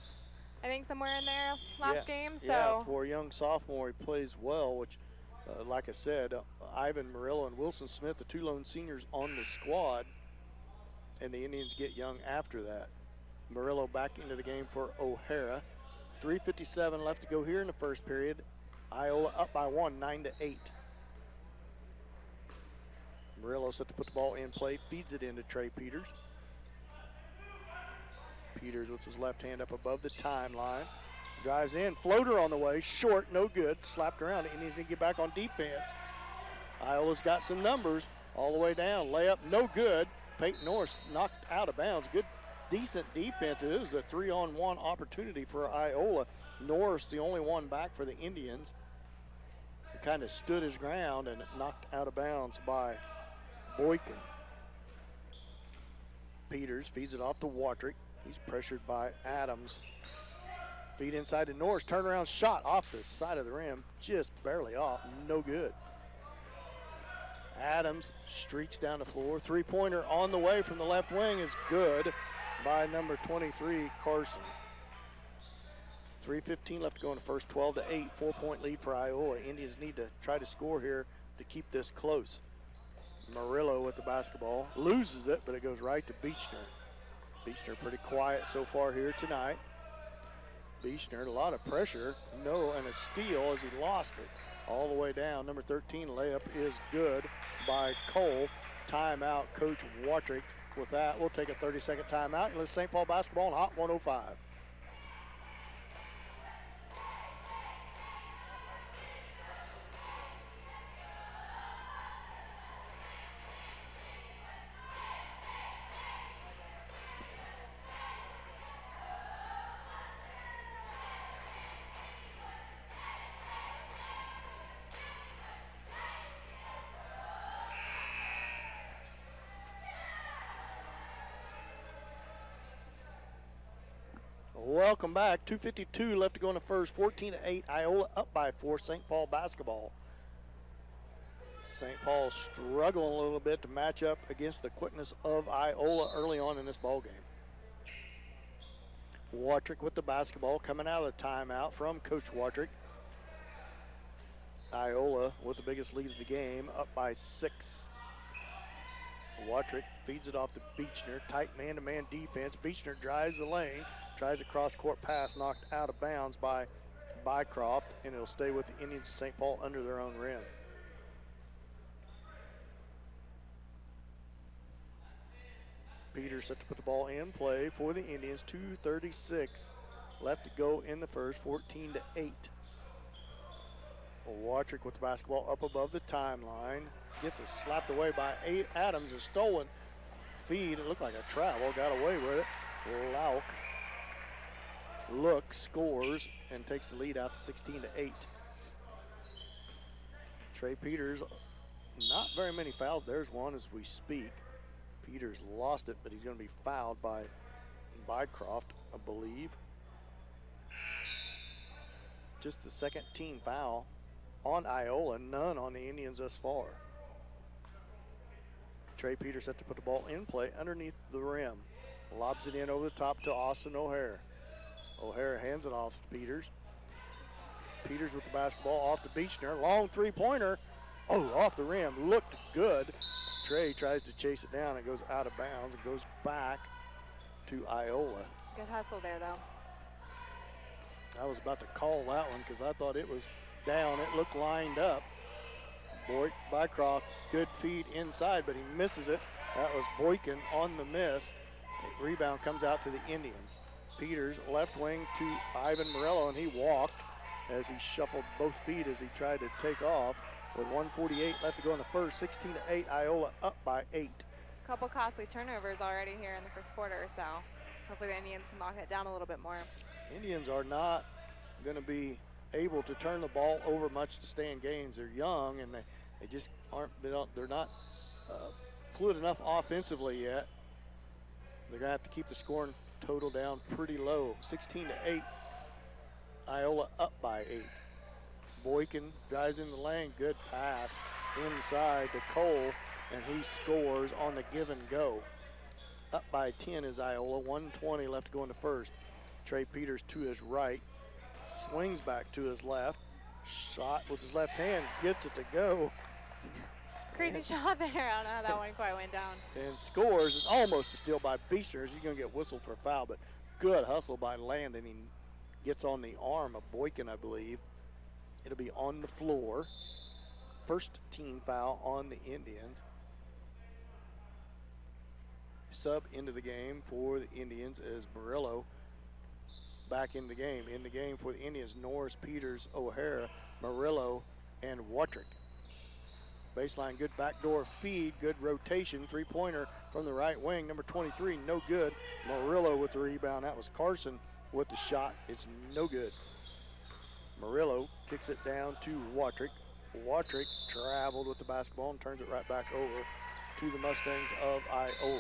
I think, somewhere in there last game. So yeah, for a young sophomore, he plays well, which, like I said, Ivan Murillo and Wilson Smith, the 2 lone seniors on the squad, and the Indians get young after that. Murillo back into the game for O'Hara. 3:57 left to go here in the first period. Iola up by 1, 9-8. Murillo set to put the ball in play, feeds it into Trey Peters. Peters with his left hand up above the timeline. Drives in, floater on the way, short, no good, slapped around. He needs to get back on defense. Iola's got some numbers all the way down. Layup, no good. Peyton Norris knocked out of bounds. Good, decent defense. It was a 3-on-1 opportunity for Iola. Norris, the only one back for the Indians, kind of stood his ground and knocked out of bounds by Boykin. Peters feeds it off to Watrick. He's pressured by Adams. Feed inside to Norris. Turnaround shot off the side of the rim. Just barely off. No good. Adams streaks down the floor. Three-pointer on the way from the left wing is good by number 23, Carson. 3:15 left to go in the first. 12-8. 4-point lead for Iola. Indians need to try to score here to keep this close. Murillo with the basketball. Loses it, but it goes right to Beechner. Beechner pretty quiet so far here tonight. Beechner, a lot of pressure. No, and a steal as he lost it all the way down. Number 13 layup is good by Cole. Timeout, Coach Watrick. With that, we'll take a 30-second timeout and let St. Paul basketball on Hot 105. foul come back. 2:52 left to go in the first. 14-8. Iola up by 4. St. Paul basketball. St. Paul struggling a little bit to match up against the quickness of Iola early on in this ball game. Watrick with the basketball coming out of the timeout from Coach Watrick. Iola with the biggest lead of the game, up by 6. Watrick feeds it off to Beechner. Tight man-to-man defense. Beechner drives the lane, tries a cross-court pass, knocked out of bounds by Bycroft, and it'll stay with the Indians of St. Paul under their own rim. Peters set to put the ball in play for the Indians. 2:36 left to go in the first. 14-8. Watrick with the basketball up above the timeline. Gets it slapped away by Adams. A stolen feed. It looked like a travel. Got away with it. Lauk scores and takes the lead out to 16-8. Trey Peters, not very many fouls. There's one as we speak. Peters lost it, but he's going to be fouled by Bycroft, I believe. Just the second team foul on Iola, none on the Indians thus far. Trey Peters set to put the ball in play underneath the rim. Lobs it in over the top to Austin O'Hare. O'Hare hands it off to Peters. Peters with the basketball off to Beechner. Long three-pointer. Oh, off the rim. Looked good. Trey tries to chase it down. It goes out of bounds. It goes back to Iola. Good hustle there, though. I was about to call that one because I thought it was down. It looked lined up. Bycroft, good feed inside, but he misses it. That was Boykin on the miss. The rebound comes out to the Indians. Peters, left wing to Ivan Morello, and he walked as he shuffled both feet as he tried to take off. With 1:48 left to go in the first, 16-8, Iola up by 8. Couple costly turnovers already here in the first quarter, so hopefully the Indians can lock it down a little bit more. Indians are not going to be able to turn the ball over much to stay in games. They're young, and they just aren't, they're not fluid enough offensively yet. They're going to have to keep the scoring total down pretty low. 16-8, Iola up by 8. Boykin drives in the lane, good pass inside to Cole, and he scores on the give and go. Up by 10 is Iola, 1:20 left to go in the first. Trey Peters to his right, swings back to his left, shot with his left hand, gets it to go. Crazy shot there. I don't know how that one quite went down. And scores. It's almost a steal by Beechner. He's going to get whistled for a foul, but good hustle by Landon. He gets on the arm of Boykin, I believe. It'll be on the floor. First team foul on the Indians. Sub into the game for the Indians is Murillo back in the game. In the game for the Indians, Norris, Peters, O'Hara, Murillo, and Watrick. Baseline, good backdoor feed, good rotation. Three-pointer from the right wing, number 23, no good. Murillo with the rebound. That was Carson with the shot. It's no good. Murillo kicks it down to Watrick. Watrick traveled with the basketball and turns it right back over to the Mustangs of Iola.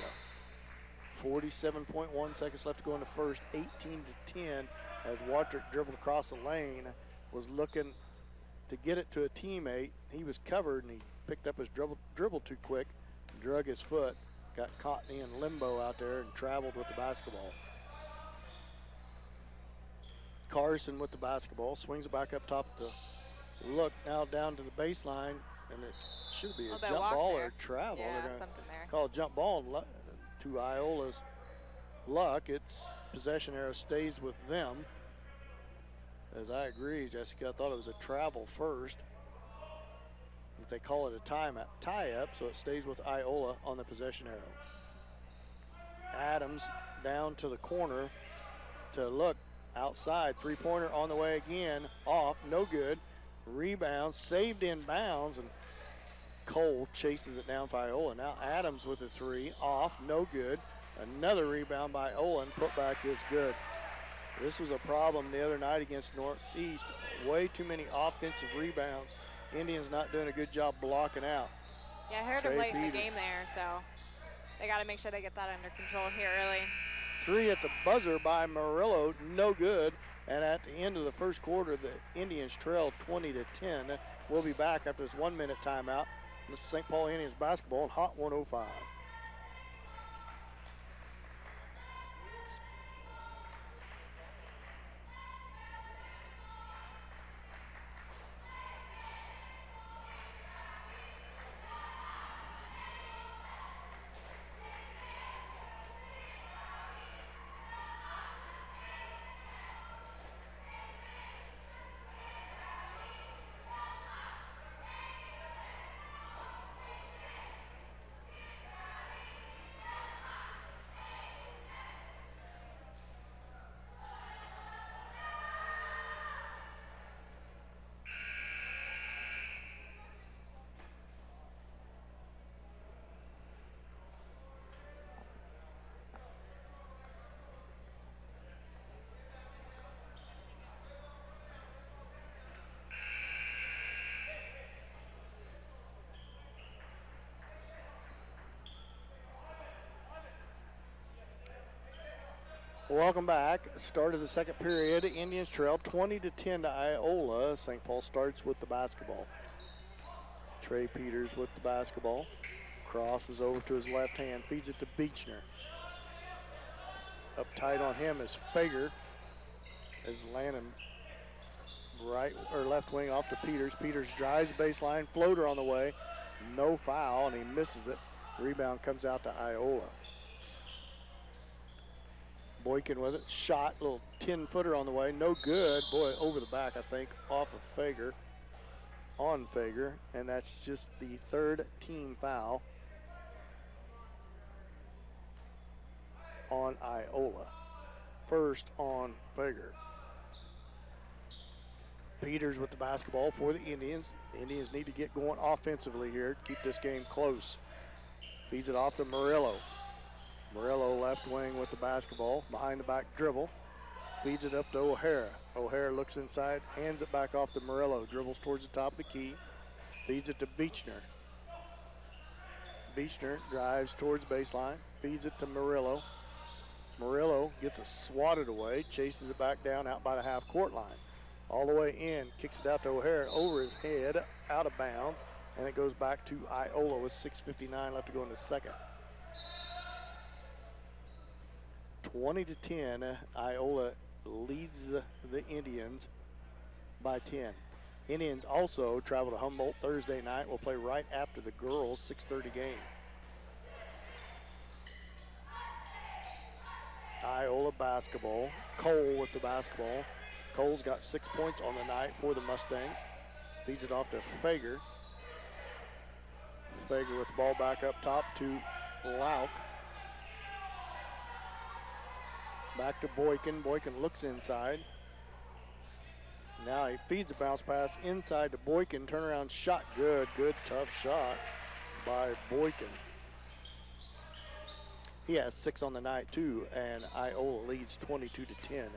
47.1 seconds left to go in the first, 18-10 as Watrick dribbled across the lane, was looking to get it to a teammate. He was covered and he picked up his dribble too quick, drug his foot, got caught in limbo out there and traveled with the basketball. Carson with the basketball, swings it back up top to look now down to the baseline, and it should be a jump ball or travel. Yeah, they're going to there. call a jump ball to Iola's luck. Its possession arrow stays with them. As I agree, Jessica, I thought it was a travel first. But they call it a tie-up, so it stays with Iola on the possession arrow. Adams down to the corner to look. Outside, three-pointer on the way again, off, no good. Rebound, saved in bounds, and Cole chases it down for Iola. Now Adams with a three, off, no good. Another rebound by Olin, putback is good. This was a problem the other night against Northeast. Way too many offensive rebounds. Indians not doing a good job blocking out. Yeah, I heard it late in the game there, so they got to make sure they get that under control here early. Three at the buzzer by Murillo, no good. And at the end of the first quarter, the Indians trailed 20-10. We'll be back after this 1 minute timeout. This is St. Paul Indians basketball on Hot 105. Welcome back. Start of the second period. Indians trail 20-10 to Iola. St. Paul starts with the basketball. Trey Peters with the basketball. Crosses over to his left hand. Feeds it to Beechner. Up tight on him is Fager. Is landing right or left wing off to Peters. Peters drives the baseline. Floater on the way. No foul, and he misses it. Rebound comes out to Iola. Boykin with it, shot, little 10-footer on the way, no good. Boy, over the back, I think, off of Fager, on Fager, and that's just the third team foul on Iola. First on Fager. Peters with the basketball for the Indians. The Indians need to get going offensively here to keep this game close. Feeds it off to Murillo. Murillo left wing with the basketball, behind the back dribble, feeds it up to O'Hara. O'Hara looks inside, hands it back off to Murillo, dribbles towards the top of the key, feeds it to Beechner. Beechner drives towards baseline, feeds it to Murillo. Murillo gets it swatted away, chases it back down out by the half-court line. All the way in, kicks it out to O'Hara, over his head, out of bounds, and it goes back to Iola with 6:59 left to go in the second. 20-10, Iola leads the Indians by 10. Indians also travel to Humboldt Thursday night. Will play right after the girls' 6:30 game. Iola basketball. Cole with the basketball. Cole's got 6 points on the night for the Mustangs. Feeds it off to Fager. Fager with the ball back up top to Lauk. Back to Boykin. Boykin looks inside. Now he feeds a bounce pass inside to Boykin. Turnaround shot. Good tough shot by Boykin. He has 6 on the night too, and Iola leads 22-10.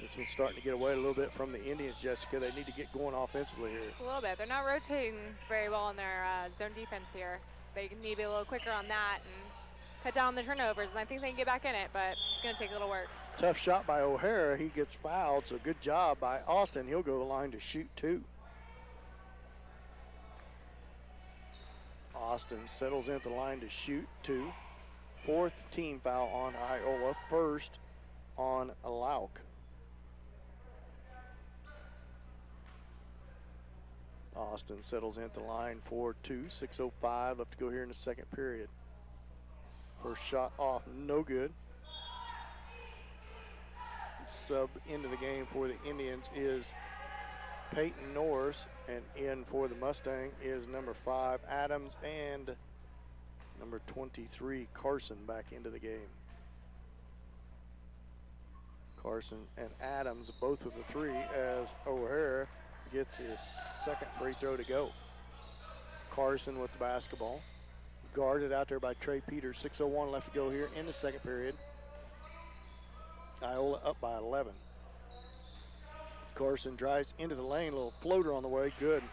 This one's starting to get away a little bit from the Indians, Jessica. They need to get going offensively here. Just a little bit. They're not rotating very well in their zone defense here. They need to be a little quicker on that and cut down the turnovers, and I think they can get back in it, but it's going to take a little work. Tough shot by O'Hara. He gets fouled, so good job by Austin. He'll go to the line to shoot 2. Austin settles into the line to shoot 2. 4th team foul on Iola, 1st on Lauk. Austin settles into the line for 2. 6:05 left to go here in the second period. First shot off, no good. Sub into the game for the Indians is Peyton Norris, and in for the Mustang is number 5 Adams and number 23 Carson back into the game. Carson and Adams both with the 3 as O'Hara gets his second free throw to go. Carson with the basketball. Guarded out there by Trey Peters. 6:01 left to go here in the second period. Iola up by 11. Carson drives into the lane, little floater on the way, good.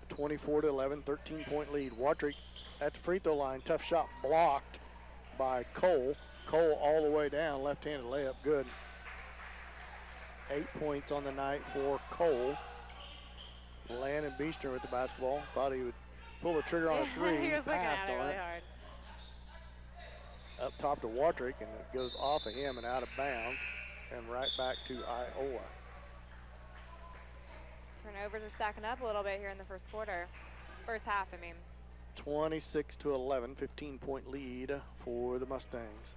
24-11, 13-point lead. Watrick at the free throw line. Tough shot blocked by Cole. Cole all the way down, left-handed layup, good. 8 points on the night for Cole. Landon Beechner with the basketball. Thought he would pull the trigger on a three. He was looking passed at it on really it. hard. Up top to Watrick, and it goes off of him and out of bounds, and right back to Iola. Turnovers are stacking up a little bit here in the first quarter. First half, I mean. 26-11, 15-point lead for the Mustangs.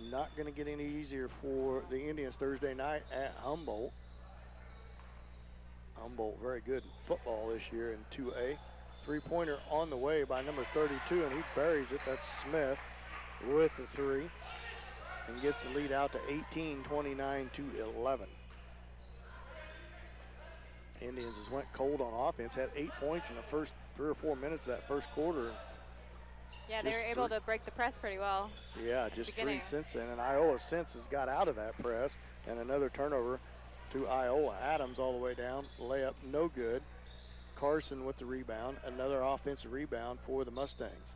Not going to get any easier for the Indians Thursday night at Humboldt. Humboldt very good in football this year in 2A. Three-pointer on the way by number 32, and he buries it. That's Smith with the three and gets the lead out to 18, 29-11. Indians just went cold on offense, had 8 points in the first 3 or 4 minutes of that first quarter. Yeah, they were able to break the press pretty well. Yeah, just three since then, and Iola since has got out of that press, and another turnover to Iola. Adams all the way down, layup no good. Carson with the rebound, another offensive rebound for the Mustangs.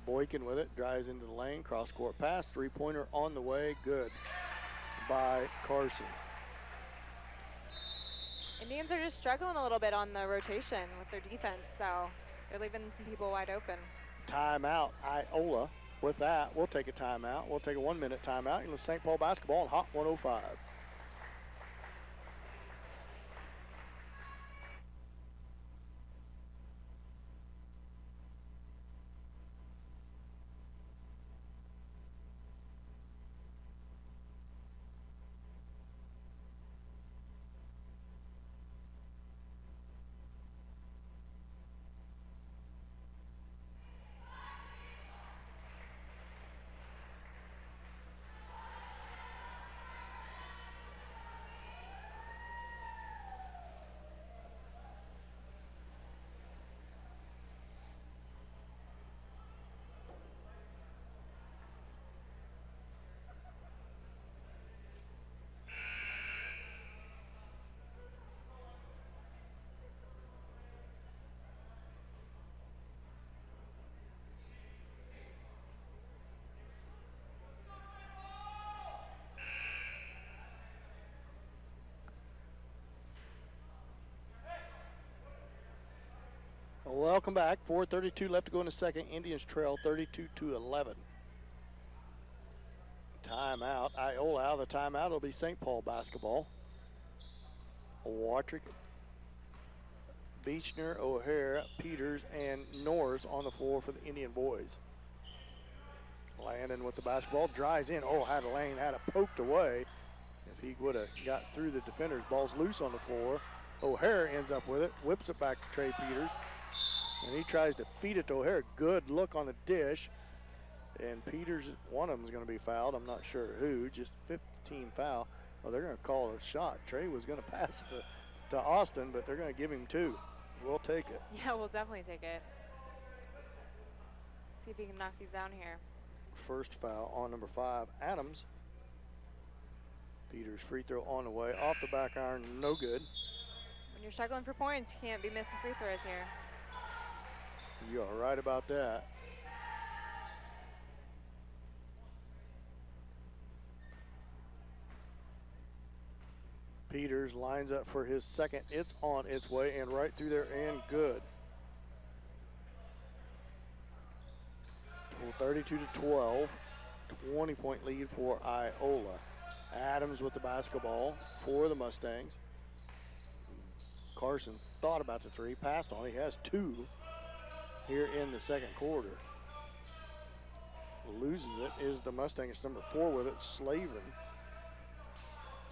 Boykin with it, drives into the lane, cross-court pass, three-pointer on the way, good by Carson. Indians are just struggling a little bit on the rotation with their defense, so they're leaving some people wide open. Timeout, Iola. With that, we'll take a timeout. We'll take a 1 minute timeout in the St. Paul basketball on Hot 105. Welcome back. 4:32 left to go in the second. Indians trail 32-11. Timeout. Iola out of the timeout. It'll be St. Paul basketball. Watrick, Beechner, O'Hare, Peters, and Norris on the floor for the Indian boys. Landon with the basketball, drives in. Oh, had a lane, had it poked away. If he would have got through the defenders, ball's loose on the floor. O'Hare ends up with it, whips it back to Trey Peters. And he tries to feed it to O'Hare. Good look on the dish. And Peters, one of them is going to be fouled. I'm not sure who, just 15 foul. Well, they're going to call a shot. Trey was going to pass it to Austin, but they're going to give him two. We'll take it. Yeah, we'll definitely take it. See if he can knock these down here. First foul on number 5, Adams. Peters free throw on the way. Off the back iron, no good. When you're struggling for points, you can't be missing free throws here. You are right about that. Peters lines up for his second. It's on its way and right through there and good. 32-12, 20-point lead for Iola. Adams with the basketball for the Mustangs. Carson thought about the three, passed on. He has two here in the second quarter. Loses it is the Mustangs, number 4 with it, Slavin.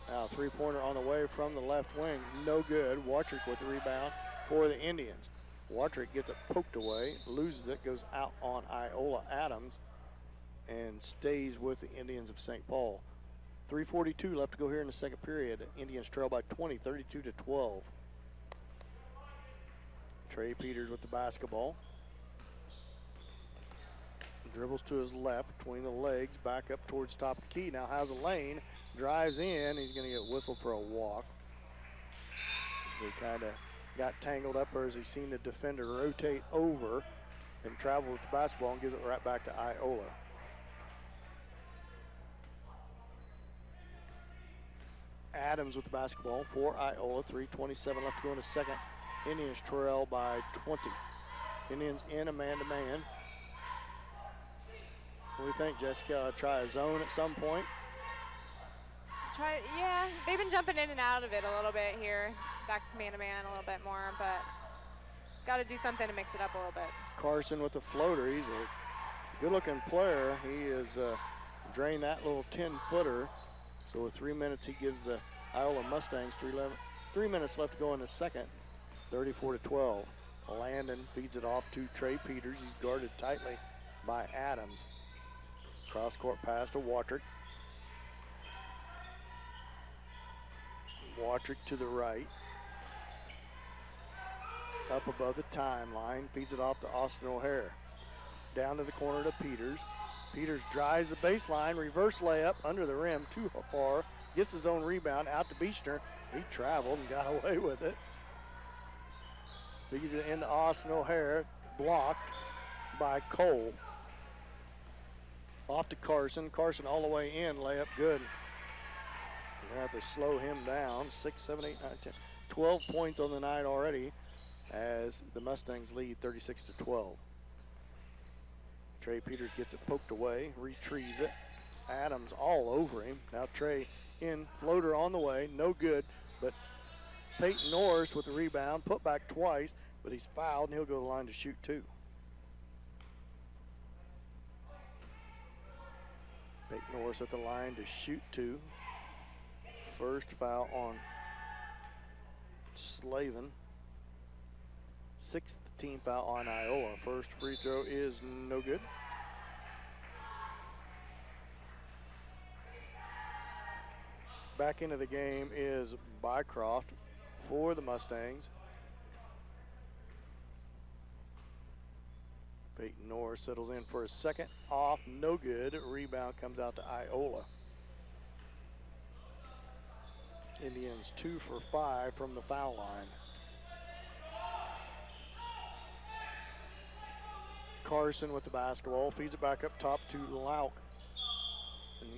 Now three-pointer on the way from the left wing, no good. Watrick with the rebound for the Indians. Watrick gets it poked away, loses it, goes out on Iola. Adams and stays with the Indians of St. Paul. 3:42 left to go here in the second period. Indians trail by 20, 32-12. Trey Peters with the basketball. Dribbles to his left between the legs, back up towards top of the key. Now has a lane, drives in. He's going to get whistled for a walk. So he kind of got tangled up, or as he's seen the defender rotate over. and travel with the basketball and gives it right back to Iola. Adams with the basketball for Iola. 3:27 left to go in the second. Indians trail by 20. Indians in a man-to-man. What do you think, Jessica? Try a zone at some point? Yeah, they've been jumping in and out of it a little bit here. Back to man-to-man a little bit more, but got to do something to mix it up a little bit. Carson with the floater. He's a good-looking player. He has drained that little 10-footer. So with 3 minutes, he gives the Iola Mustangs 3 minutes left to go in the second. 34-12. Landon feeds it off to Trey Peters. He's guarded tightly by Adams. Cross-court pass to Watrick. Watrick to the right. Up above the timeline. Feeds it off to Austin O'Hare. Down to the corner to Peters. Peters drives the baseline. Reverse layup under the rim. Too far. Gets his own rebound out to Beechner. He traveled and got away with it. Feeds it into Austin O'Hare. Blocked by Cole. Off to Carson. Carson all the way in. Layup good. We're going to have to slow him down. 6, 7, 8, 9, 10. 12 points on the night already as the Mustangs lead 36-12. Trey Peters gets it poked away, retrieves it. Adams all over him. Now Trey in, floater on the way, no good, but Peyton Norris with the rebound, put back twice, but he's fouled and he'll go to the line to shoot two. Peyton Norris at the line to shoot two. First foul on Slavin. Sixth team foul on Iola. First free throw is no good. Back into the game is Bycroft for the Mustangs. Peyton Norris settles in for a second. Off, no good. Rebound comes out to Iola. Indians 2 for 5 from the foul line. Carson with the basketball, feeds it back up top to Lauk. And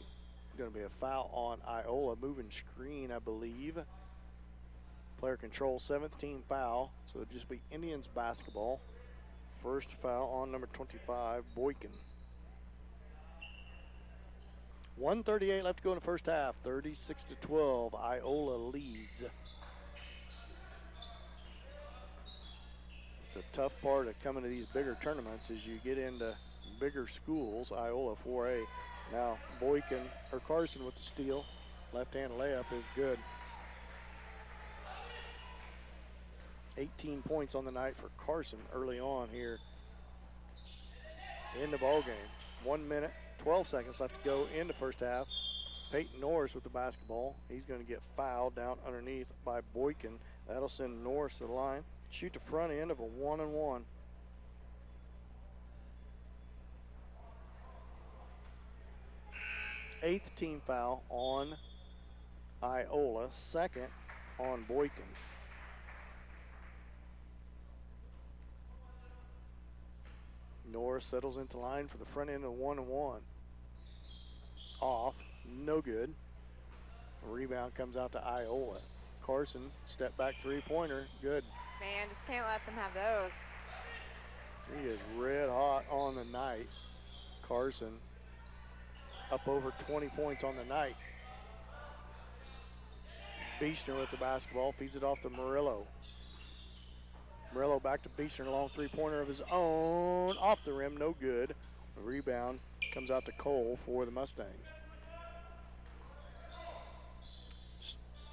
going to be a foul on Iola, moving screen, I believe. Player control, 7th team foul, so it'll just be Indians basketball. First foul on number 25, Boykin. 1:38 left to go in the first half. 36-12. Iola leads. It's a tough part of coming to these bigger tournaments as you get into bigger schools. Iola 4A. Now Boykin or Carson with the steal. Left-hand layup is good. 18 points on the night for Carson early on here in the ball game. 1 minute, 12 seconds left to go in the first half. Peyton Norris with the basketball. He's going to get fouled down underneath by Boykin. That'll send Norris to the line. Shoot the front end of a 1-and-1. Eighth team foul on Iola. Second on Boykin. Norris settles into line for the front end of 1-and-1. Off, no good. Rebound comes out to Iola. Carson, step back three-pointer, good. Man, just can't let them have those. He is red hot on the night. Carson up over 20 points on the night. Beechner with the basketball, feeds it off to Murillo. Murillo back to Beechner, long three-pointer of his own, off the rim, no good. The rebound comes out to Cole for the Mustangs.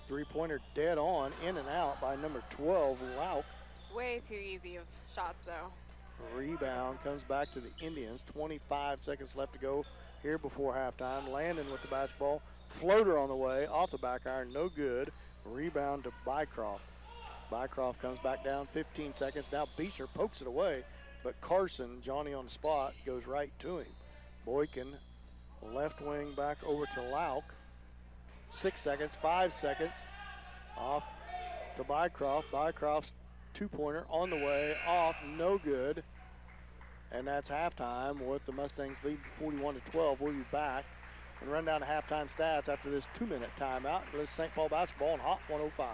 Three-pointer dead on, in and out by number 12, Lauk. Way too easy of shots, though. Rebound comes back to the Indians. 25 seconds left to go here before halftime. Landon with the basketball. Floater on the way, off the back iron, no good. Rebound to Bycroft. Bycroft comes back down, 15 seconds. Now Beecher pokes it away, but Carson, Johnny on the spot, goes right to him. Boykin, left wing back over to Lauk. 6 seconds, 5 seconds. Off to Bycroft. Bycroft's two-pointer on the way, off, no good. And that's halftime with the Mustangs lead 41-12. We'll be back and run down to halftime stats after this 2-minute timeout. It's St. Paul basketball on Hot 105.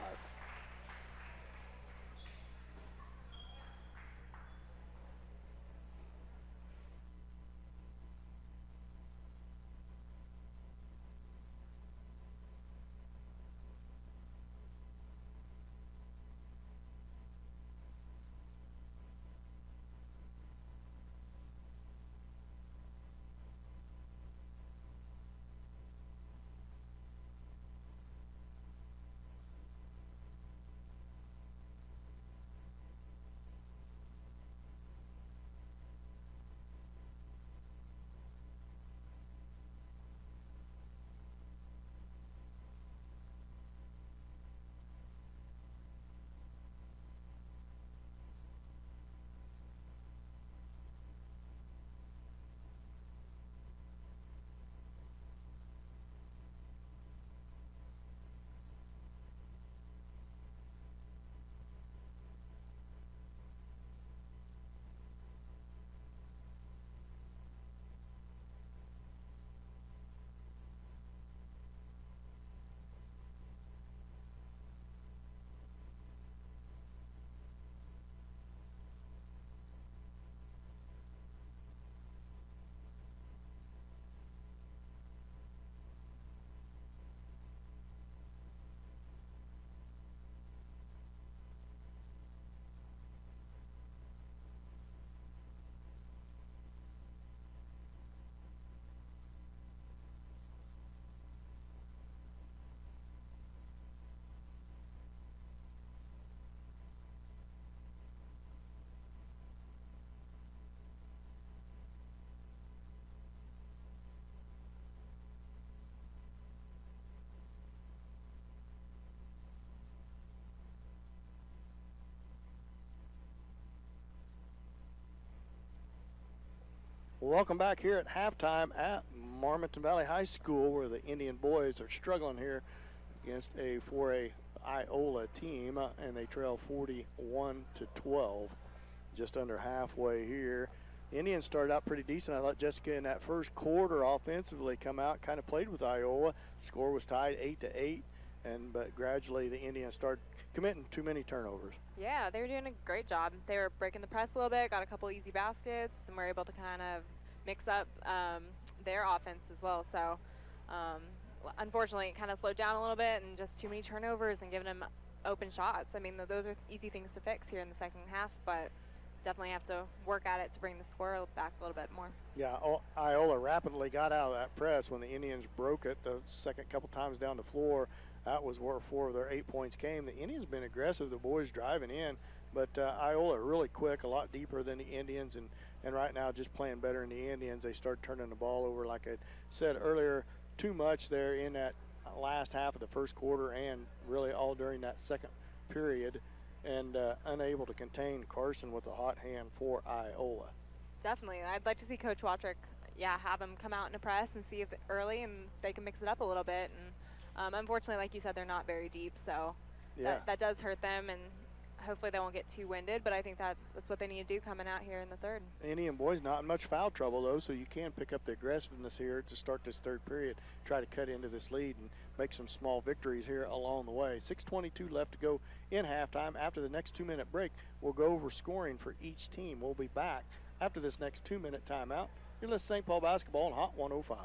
Welcome back here at halftime at Marmonton Valley High School, where the Indian boys are struggling here against a 4A Iola team, and they trail 41-12, just under halfway here. The Indians started out pretty decent. I thought Jessica in that first quarter offensively come out, kind of played with Iola. Score was tied 8-8, but gradually the Indians started committing too many turnovers. Yeah, they were doing a great job. They were breaking the press a little bit, got a couple easy baskets, and were able to kind of mix up their offense as well. So unfortunately, it kind of slowed down a little bit, and just too many turnovers and giving them open shots. I mean, those are easy things to fix here in the second half, but definitely have to work at it to bring the score back a little bit more. Yeah, Iola rapidly got out of that press when the Indians broke it the second couple times down the floor. That was where 4 of their 8 points came. The Indians been aggressive, the boys driving in, but Iola really quick, a lot deeper than the Indians, and right now just playing better than the Indians. They start turning the ball over, like I said earlier, too much there in that last half of the first quarter and really all during that second period, and unable to contain Carson with a hot hand for Iola. Definitely. I'd like to see Coach Watrick, have him come out in a press and see if early and they can mix it up a little bit. And unfortunately, like you said, they're not very deep, so that does hurt them, and hopefully they won't get too winded, but I think that's what they need to do coming out here in the third. Indian boys not in much foul trouble, though, so you can pick up the aggressiveness here to start this third period, try to cut into this lead and make some small victories here along the way. 6:22 left to go in halftime. After the next 2-minute break, we'll go over scoring for each team. We'll be back after this next 2-minute timeout. You're listening to St. Paul basketball on Hot 105.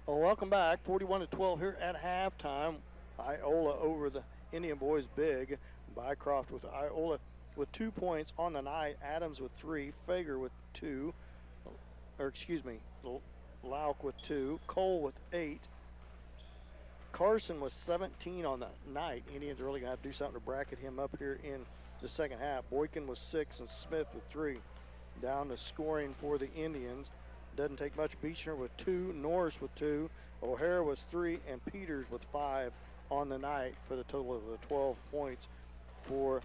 Well, welcome back. 41-12 here at halftime. Iola over the Indian boys big. Bycroft with Iola with 2 points on the night. Adams with 3. Fager with 2. Lauk with 2. Cole with 8. Carson was 17 on the night. Indians are really going to have to do something to bracket him up here in the second half. Boykin was 6 and Smith with 3. Down to scoring for the Indians. Doesn't take much. Beechner with 2, Norris with 2, O'Hara was 3, and Peters with 5 on the night for the total of the 12 points for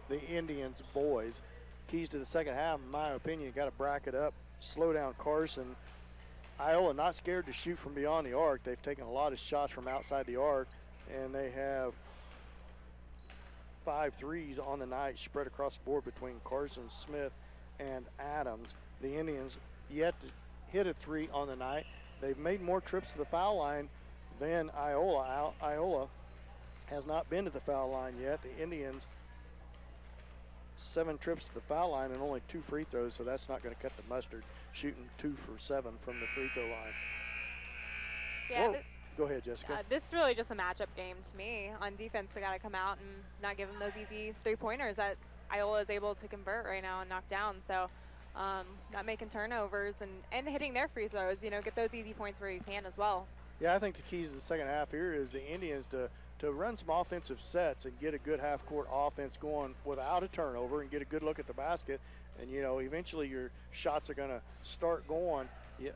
the Indians boys. Keys to the second half, in my opinion, got to bracket up, slow down Carson. Iola not scared to shoot from beyond the arc. They've taken a lot of shots from outside the arc, and they have 5 threes on the night spread across the board between Carson, Smith, and Adams. The Indians yet to hit a 3 on the night. They've made more trips to the foul line than Iola. Iola has not been to the foul line yet. The Indians 7 trips to the foul line and only 2 free throws, so that's not going to cut the mustard, shooting 2 for 7 from the free throw line. Yeah. Go ahead, Jessica. This is really just a matchup game to me. On defense, they got to come out and not give them those easy 3-pointers that Iola is able to convert right now and knock down. So not making turnovers and hitting their free throws, get those easy points where you can as well. Yeah, I think the keys to the second half here is the Indians to run some offensive sets and get a good half-court offense going without a turnover and get a good look at the basket. And, eventually your shots are going to start going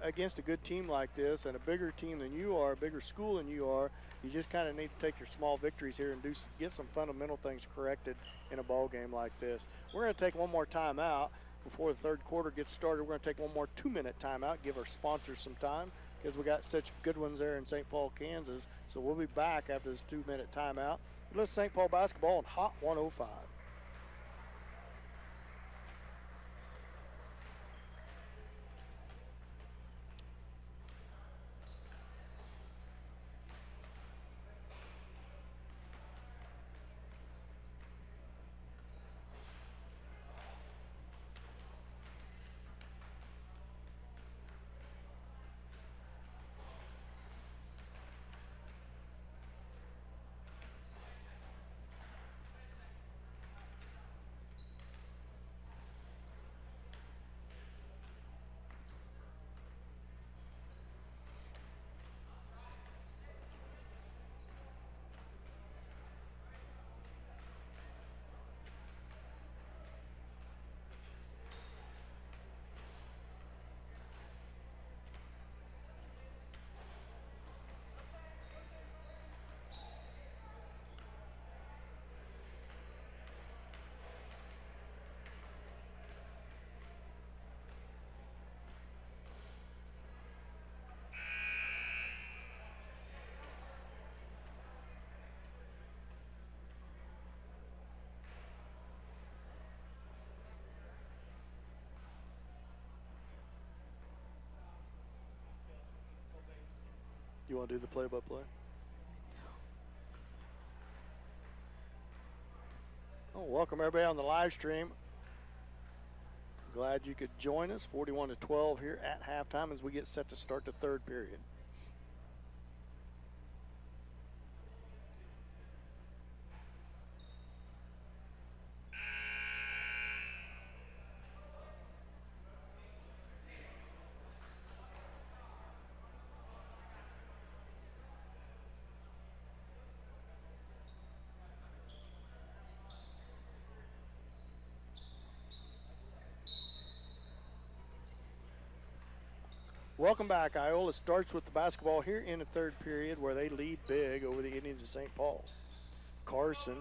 against a good team like this and a bigger team than you are, a bigger school than you are. You just kind of need to take your small victories here and get some fundamental things corrected in a ball game like this. We're going to take one more timeout before the third quarter gets started. We're going to take one more 2-minute timeout, give our sponsors some time, because we got such good ones there in St. Paul, Kansas. So we'll be back after this 2-minute timeout. Let's St. Paul basketball on Hot 105. You want to do the play-by-play? Oh, welcome everybody on the live stream. Glad you could join us. 41-12 here at halftime as we get set to start the third period. Welcome back. Iola starts with the basketball here in the third period where they lead big over the Indians of St. Paul. Carson,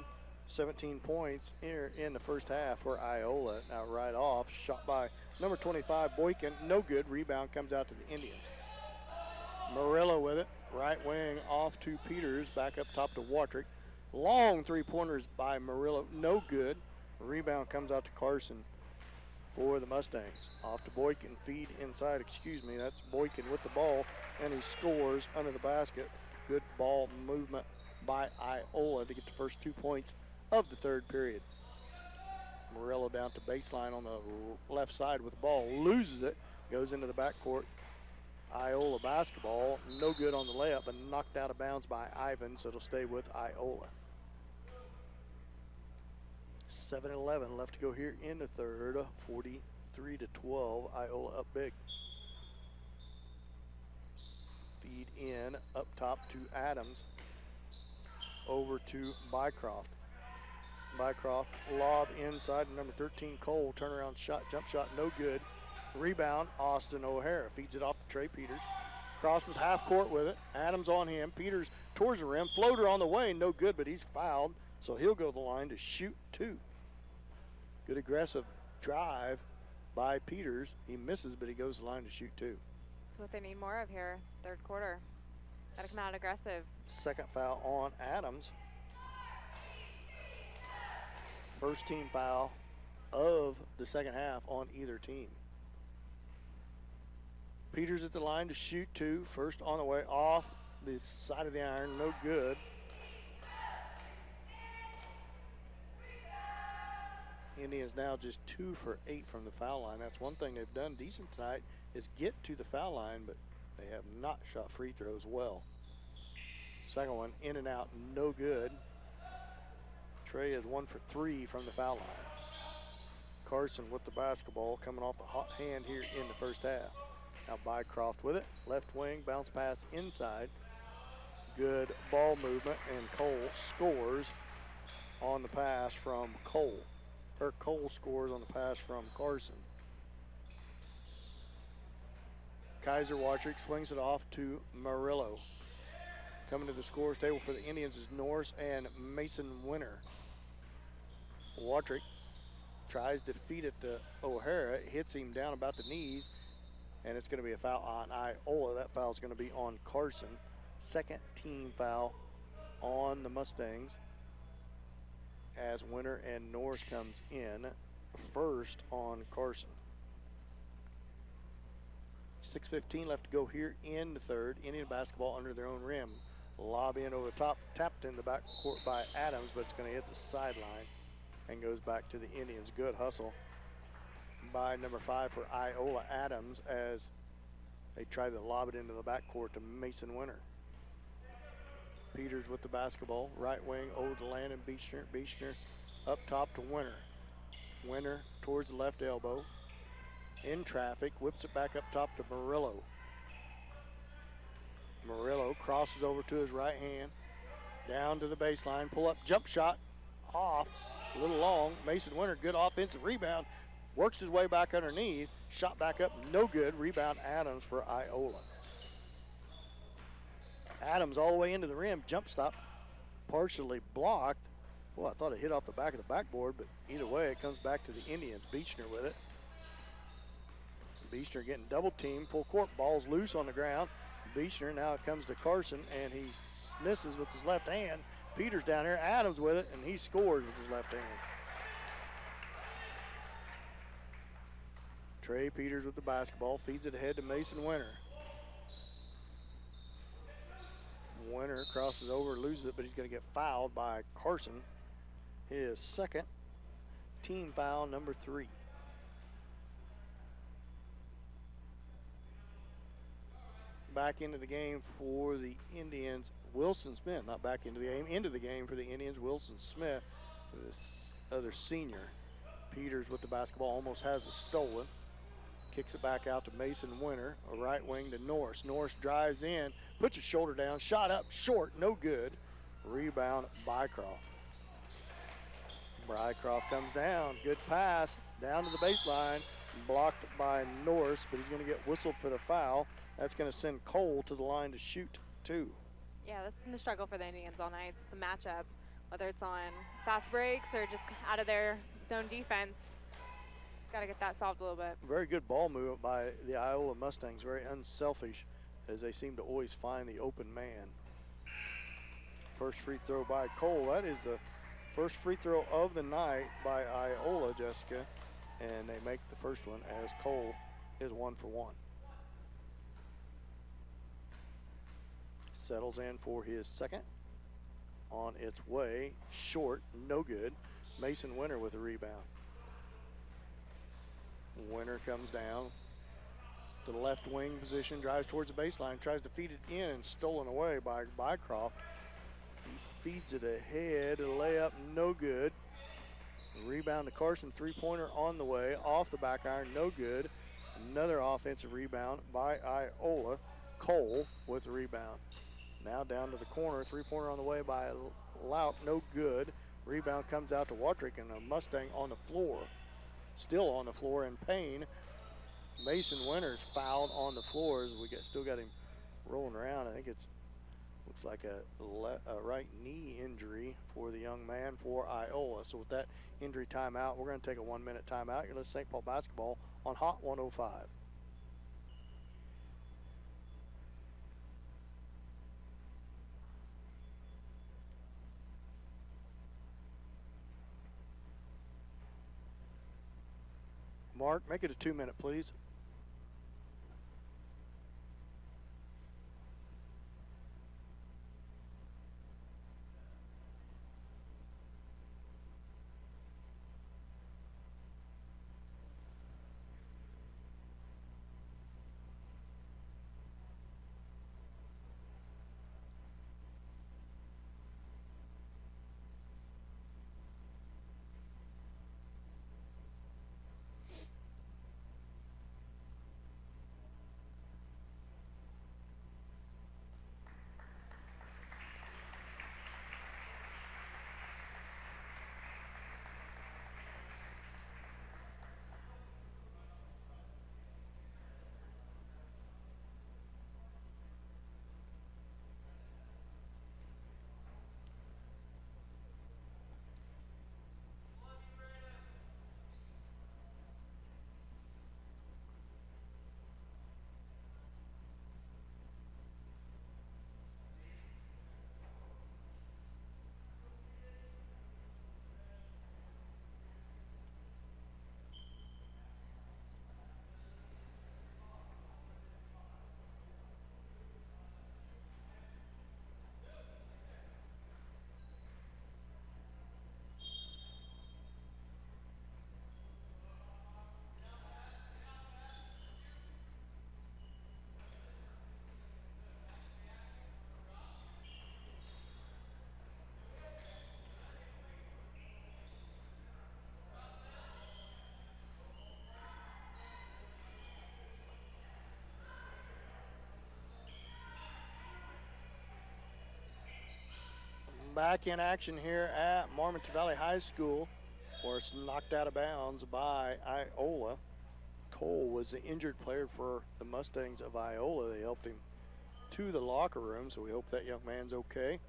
17 points here in the first half for Iola. Now right off, shot by number 25, Boykin. No good. Rebound comes out to the Indians. Murillo with it. Right wing off to Peters. Back up top to Watrick. Long 3-pointers by Murillo. No good. Rebound comes out to Carson for the Mustangs. Off to Boykin, feed inside, that's Boykin with the ball, and he scores under the basket. Good ball movement by Iola to get the first 2 points of the third period. Murillo down to baseline on the left side with the ball, loses it, goes into the backcourt Iola basketball. No good on the layup, but knocked out of bounds by Ivan, so it'll stay with Iola. 7:11 left to go here in the third. 43-12. Iola up big. Feed in up top to Adams. Over to Bycroft. Bycroft lob inside to number 13 Cole. Turnaround shot, jump shot, no good. Rebound, Austin O'Hara feeds it off to Trey Peters. Crosses half court with it. Adams on him. Peters towards the rim. Floater on the way, no good, but he's fouled, so he'll go to the line to shoot two. Good aggressive drive by Peters. He misses, but he goes to the line to shoot two. That's what they need more of here, third quarter. Got to come out aggressive. Second foul on Adams. First team foul of the second half on either team. Peters at the line to shoot two. First on the way off the side of the iron, no good. Indians now just 2 for 8 from the foul line. That's one thing they've done decent tonight is get to the foul line, but they have not shot free throws well. Second one in and out, no good. Trey is 1 for 3 from the foul line. Carson with the basketball coming off the hot hand here in the first half. Now Bycroft with it, left wing, bounce pass inside. Good ball movement, and Cole scores on the pass from Cole. Cole scores on the pass from Carson. Kaiser Watrick swings it off to Murillo. Coming to the scores table for the Indians is Norris and Mason Winter. Watrick tries to feed it to O'Hara, hits him down about the knees, and it's going to be a foul on Iola. That foul is going to be on Carson. Second team foul on the Mustangs as Winter and Norris comes in. First on Carson. 6:15 left to go here in the third. Indian basketball under their own rim. Lob in over the top, tapped in the back court by Adams, but it's going to hit the sideline and goes back to the Indians. Good hustle by number 5 for Iola, Adams, as they try to lob it into the backcourt to Mason Winter. Peters with the basketball, right wing over to Landon Beechner. Beechner up top to Winter. Winter towards the left elbow. In traffic, whips it back up top to Murillo. Murillo crosses over to his right hand, down to the baseline, pull up jump shot, off, a little long. Mason Winter, good offensive rebound, works his way back underneath, shot back up, no good. Rebound Adams for Iola. Adams all the way into the rim, jump stop, partially blocked. Well, I thought it hit off the back of the backboard, but either way, it comes back to the Indians. Beechner with it. Beechner getting double teamed, full court, ball's loose on the ground. Beechner, now it comes to Carson, and he misses with his left hand. Peters down there, Adams with it, and he scores with his left hand. Trey Peters with the basketball, feeds it ahead to Mason Winter. Winter crosses over, loses it, but he's going to get fouled by Carson. His second team foul, number 3. Back into the game for the Indians, Wilson Smith. Not back into the game, into the game for the Indians, Wilson Smith, this other senior. Peters with the basketball, almost has it stolen. Kicks it back out to Mason Winter, a right wing to Norris. Norris drives in, puts his shoulder down, shot up, short, no good. Rebound, Bycroft. Bycroft comes down, good pass, down to the baseline, blocked by Norris, but he's going to get whistled for the foul. That's going to send Cole to the line to shoot 2. Yeah, that's been the struggle for the Indians all night. It's the matchup, whether it's on fast breaks or just out of their zone defense. Got to get that solved a little bit. Very good ball movement by the Iola Mustangs, very unselfish, as they seem to always find the open man. First free throw by Cole. That is the first free throw of the night by Iola, Jessica, and they make the first one as Cole is 1 for 1. Settles in for his second. On its way, short, no good. Mason Winter with a rebound. Winter comes down, to the left wing position, drives towards the baseline, tries to feed it in, and stolen away by Bycroft. He feeds it ahead, a layup, no good. Rebound to Carson, three-pointer on the way, off the back iron, no good. Another offensive rebound by Iola. Cole with the rebound. Now down to the corner, three-pointer on the way by Lauk, no good. Rebound comes out to Watrick, and a Mustang on the floor. Still on the floor in pain. Mason Winters fouled on the floor as we still got him rolling around. I think it's looks like a right knee injury for the young man for Iola. So with that injury timeout, we're going to take a 1-minute timeout. You're listening to St. Paul basketball on Hot 105. Mark, make it a 2-minute, please. Back in action here at Marmonton Valley High School, where it's knocked out of bounds by Iola. Cole was the injured player for the Mustangs of Iola. They helped him to the locker room, so we hope that young man's okay.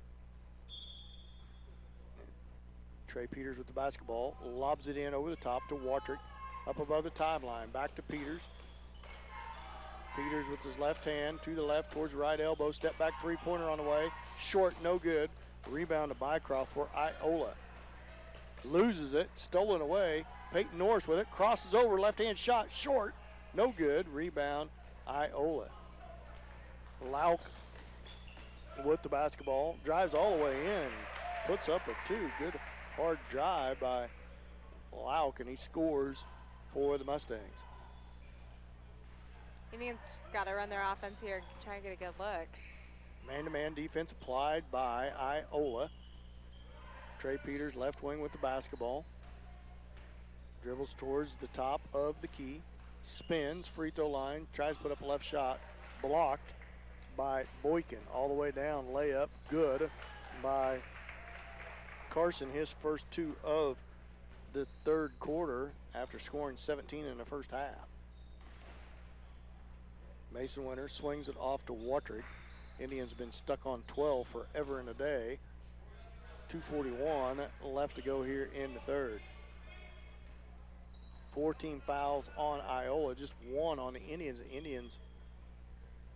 Trey Peters with the basketball, lobs it in over the top to Watrick, up above the timeline, back to Peters. Peters with his left hand to the left towards the right elbow, step back three-pointer on the way, short, no good. Rebound to Bycroft for Iola. Loses it, stolen away. Peyton Norris with it, crosses over, left-hand shot, short, no good. Rebound, Iola. Lauk with the basketball, drives all the way in, puts up a two. Good hard drive by Lauk, and he scores for the Mustangs. Indians just got to run their offense here and try and get a good look. Man-to-man defense applied by Iola. Trey Peters, left wing with the basketball. Dribbles towards the top of the key. Spins, free throw line, tries to put up a left shot. Blocked by Boykin. All the way down, layup, good by Carson. His first two of the third quarter after scoring 17 in the first half. Mason Winters swings it off to Watrick. Indians been stuck on 12 forever and a day. 2:41 left to go here in the third. 14 fouls on Iola, just one on the Indians. The Indians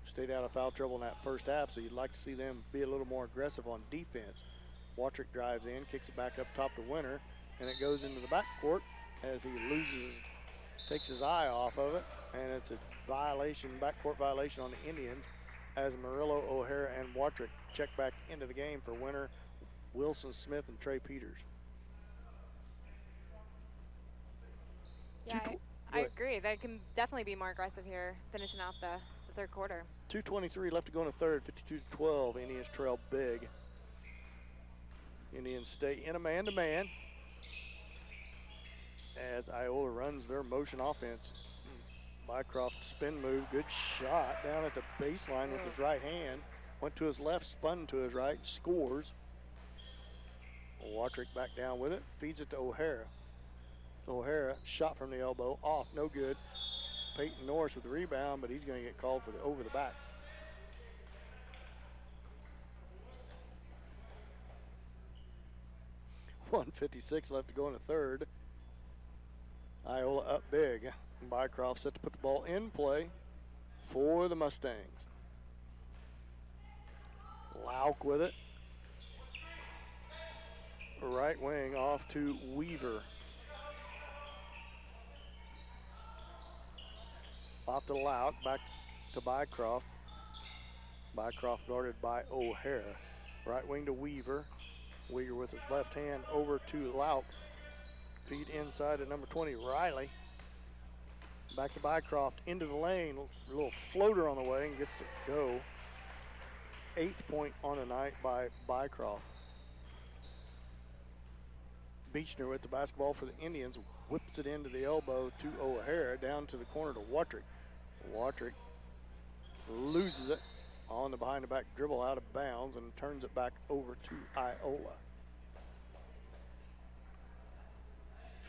stayed out of foul trouble in that first half, so you'd like to see them be a little more aggressive on defense. Watrick drives in, kicks it back up top to Winter, and it goes into the backcourt as he takes his eye off of it, and it's a violation, backcourt violation on the Indians, as Murillo, O'Hara, and Watrick check back into the game for Winter, Wilson Smith, and Trey Peters. Yeah, I agree. They can definitely be more aggressive here, finishing out the third quarter. 2:23 left to go in the third, 52-12. Indians trail big. Indians stay in a man-to-man as Iola runs their motion offense. Mycroft spin move, good shot down at the baseline with his right hand. Went to his left, spun to his right, scores. Watrick back down with it, feeds it to O'Hara. O'Hara, shot from the elbow, off, no good. Peyton Norris with the rebound, but he's going to get called for the over the back. .156 left to go in the third. Iola up big. Bycroft set to put the ball in play for the Mustangs. Lauk with it. Right wing off to Weaver. Off to Lauk, back to Bycroft. Bycroft guarded by O'Hara. Right wing to Weaver. Weaver with his left hand over to Lauk. Feed inside to number 20, Riley. Back to Bycroft, into the lane. A little floater on the way and gets to go. 8th point on the night by Bycroft. Beechner with the basketball for the Indians. Whips it into the elbow to O'Hara, down to the corner to Watrick. Watrick loses it on the behind the back dribble out of bounds and turns it back over to Iola.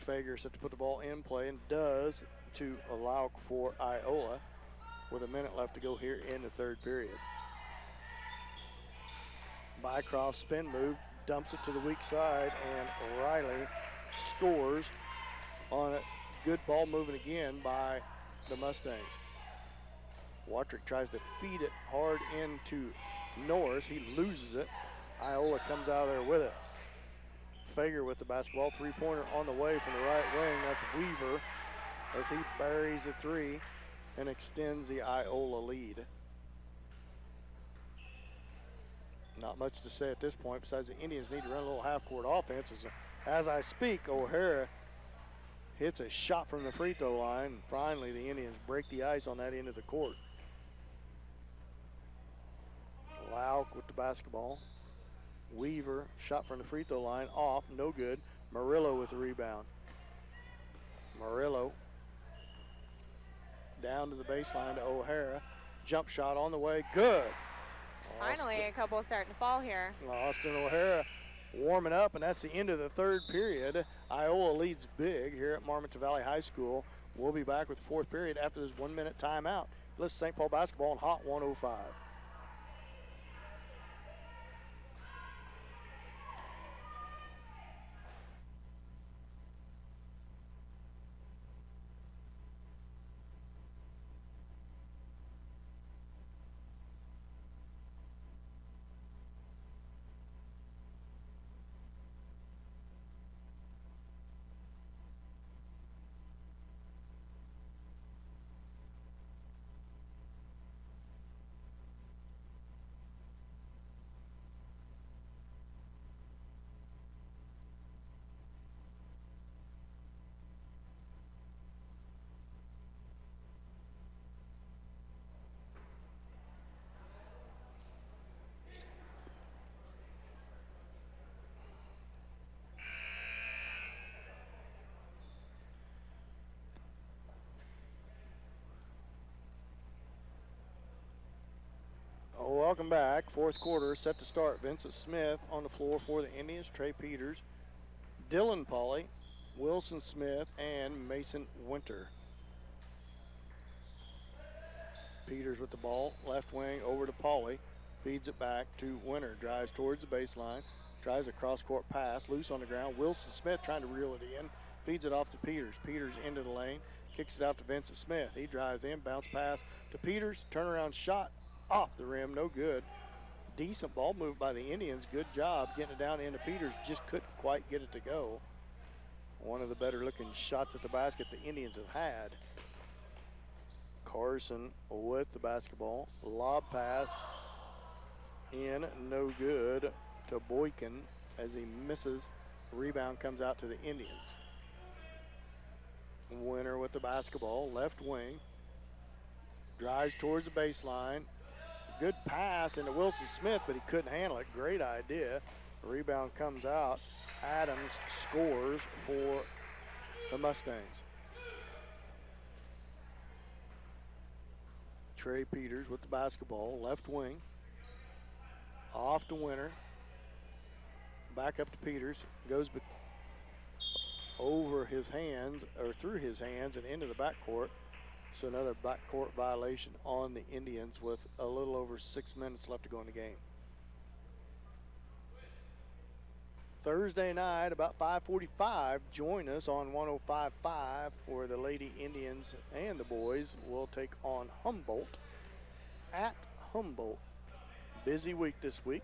Fager set to put the ball in play and does to allow for Iola with a minute left to go here in the third period. Bycroft spin move, dumps it to the weak side, and Riley scores on it. Good ball moving again by the Mustangs. Watrick tries to feed it hard into Norris. He loses it. Iola comes out of there with it. Fager with the basketball. Three-pointer on the way from the right wing. That's Weaver as he buries a three and extends the Iola lead. Not much to say at this point besides the Indians need to run a little half-court offense. As I speak, O'Hara hits a shot from the free throw line. Finally, the Indians break the ice on that end of the court. Lauk with the basketball. Weaver, shot from the free throw line, off, no good. Murillo with the rebound. Murillo down to the baseline to O'Hara. Jump shot on the way, good. Finally, a couple starting to fall here. Austin O'Hara warming up, and that's the end of the third period. Iola leads big here at Marmonton Valley High School. We'll be back with the fourth period after this 1 minute timeout. Listen, St. Paul basketball on Hot 105. Welcome back. Fourth quarter set to start. Vincent Smith on the floor for the Indians. Trey Peters, Dylan Pauly, Wilson Smith, and Mason Winter. Peters with the ball, left wing over to Pauly. Feeds it back to Winter. Drives towards the baseline. Tries a cross-court pass. Loose on the ground. Wilson Smith trying to reel it in. Feeds it off to Peters. Peters into the lane. Kicks it out to Vincent Smith. He drives in. Bounce pass to Peters. Turnaround shot. Off the rim, no good. Decent ball move by the Indians. Good job getting it down into Peters. Just couldn't quite get it to go. One of the better looking shots at the basket the Indians have had. Carson with the basketball. Lob pass in, no good to Boykin as he misses. Rebound comes out to the Indians. Winner with the basketball, left wing. Drives towards the baseline. Good pass into Wilson Smith, but he couldn't handle it. Great idea. The rebound comes out. Adams scores for the Mustangs. Trey Peters with the basketball, left wing. Off to Winter. Back up to Peters. Goes over his hands, or through his hands and into the backcourt. So another backcourt violation on the Indians with a little over 6 minutes left to go in the game. Thursday night, about 5:45, join us on 105.5 where the Lady Indians and the boys will take on Humboldt at Humboldt. Busy week this week.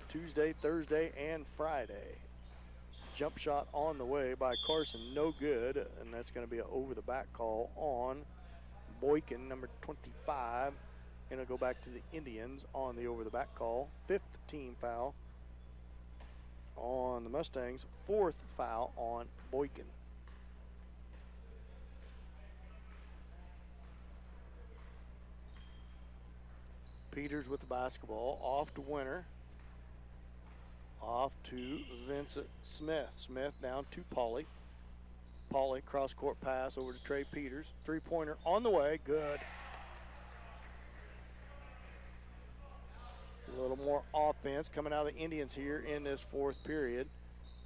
Tuesday, Thursday, and Friday. Jump shot on the way by Carson, no good, and that's going to be an over-the-back call on Boykin, number 25, and it'll go back to the Indians on the over-the-back call. 5th team foul on the Mustangs, 4th foul on Boykin. Peters with the basketball, off to Winter. Off to Vincent Smith. Smith down to Pauly. Pauly cross-court pass over to Trey Peters. Three-pointer on the way, good. A little more offense coming out of the Indians here in this 4th period.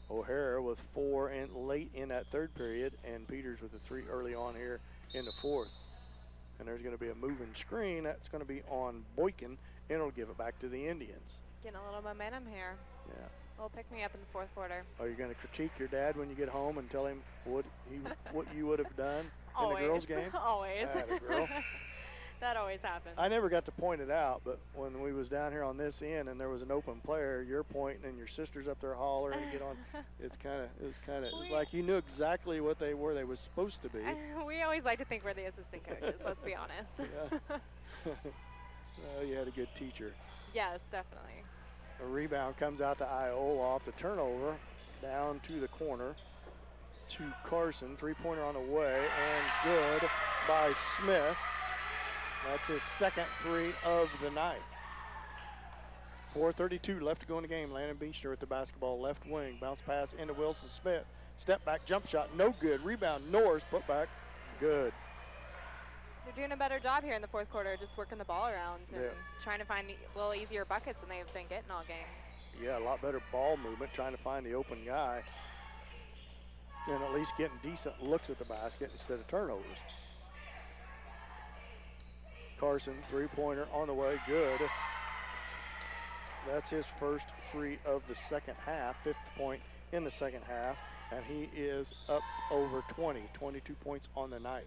O'Hara with 4 and late in that 3rd period, and Peters with a 3 early on here in the 4th. And there's going to be a moving screen. That's going to be on Boykin, and it'll give it back to the Indians. Getting a little momentum here. Yeah. Well, pick me up in the 4th quarter. Are you going to critique your dad when you get home and tell him what you would have done in the girls' game? Always. Atta girl. That always happens. I never got to point it out, but when we was down here on this end and there was an open player, you're pointing and your sister's up there hollering and get on. It's like you knew exactly what they was supposed to be. We always like to think we're the assistant coaches. Let's be honest. Yeah. Well, you had a good teacher. Yes, definitely. A rebound comes out to Iola off the turnover, down to the corner to Carson. Three-pointer on the way, and good by Smith. That's his 2nd 3 of the night. 4:32 left to go in the game. Landon Beechner with the basketball, left wing. Bounce pass into Wilson Smith. Step back, jump shot, no good. Rebound, Norris, put back, good. They're doing a better job here in the 4th quarter, just working the ball around and trying to find a little easier buckets than they've been getting all game. Yeah, a lot better ball movement, trying to find the open guy. And at least getting decent looks at the basket instead of turnovers. Carson, three-pointer on the way, good. That's his first 3 of the 2nd half, 5th point in the 2nd half, and he is up over 20, 22 points on the night.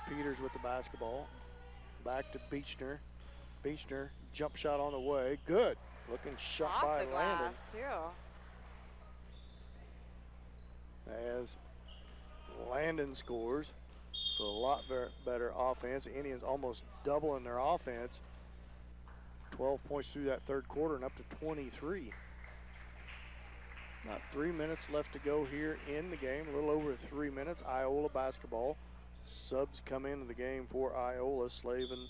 Peters with the basketball, back to Beechner. Beechner, jump shot on the way, good. Looking shot off by the glass, Landon. Too. As Landon scores, so a lot better offense. The Indians almost doubling their offense. 12 points through that 3rd quarter and up to 23. About 3 minutes left to go here in the game, a little over 3 minutes. Iola basketball. Subs come into the game for Iola. Slavin.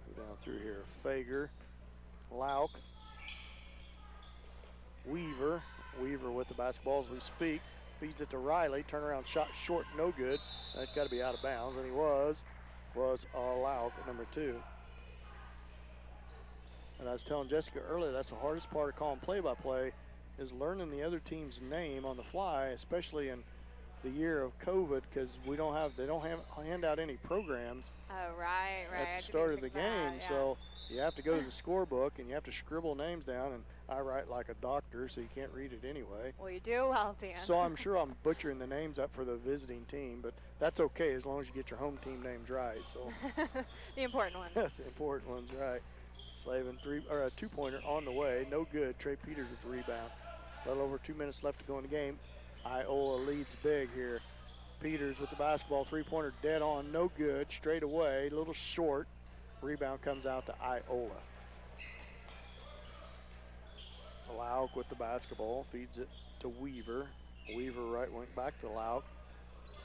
Go down through here. Fager, Lauk, Weaver. Weaver with the basketball as we speak. Feeds it to Riley. Turnaround shot short, no good. That's got to be out of bounds, and he was Lauk at number 2. And I was telling Jessica earlier, that's the hardest part of calling play-by-play is learning the other team's name on the fly, especially in the year of COVID, because they don't hand out any programs right. at the start of the game. Yeah. So you have to go to the scorebook and you have to scribble names down, and I write like a doctor, so you can't read it anyway. Well, you do well, Dan. So I'm sure I'm butchering the names up for the visiting team, but that's okay as long as you get your home team names right. So the important ones. Yes, the important ones, right. Slavin, a two-pointer on the way, no good. Trey Peters with the rebound. A little over 2 minutes left to go in the game. Iola leads big here. Peters with the basketball, three-pointer dead on, no good. Straight away, a little short. Rebound comes out to Iola. Lauk with the basketball, feeds it to Weaver. Weaver right wing back to Lauk.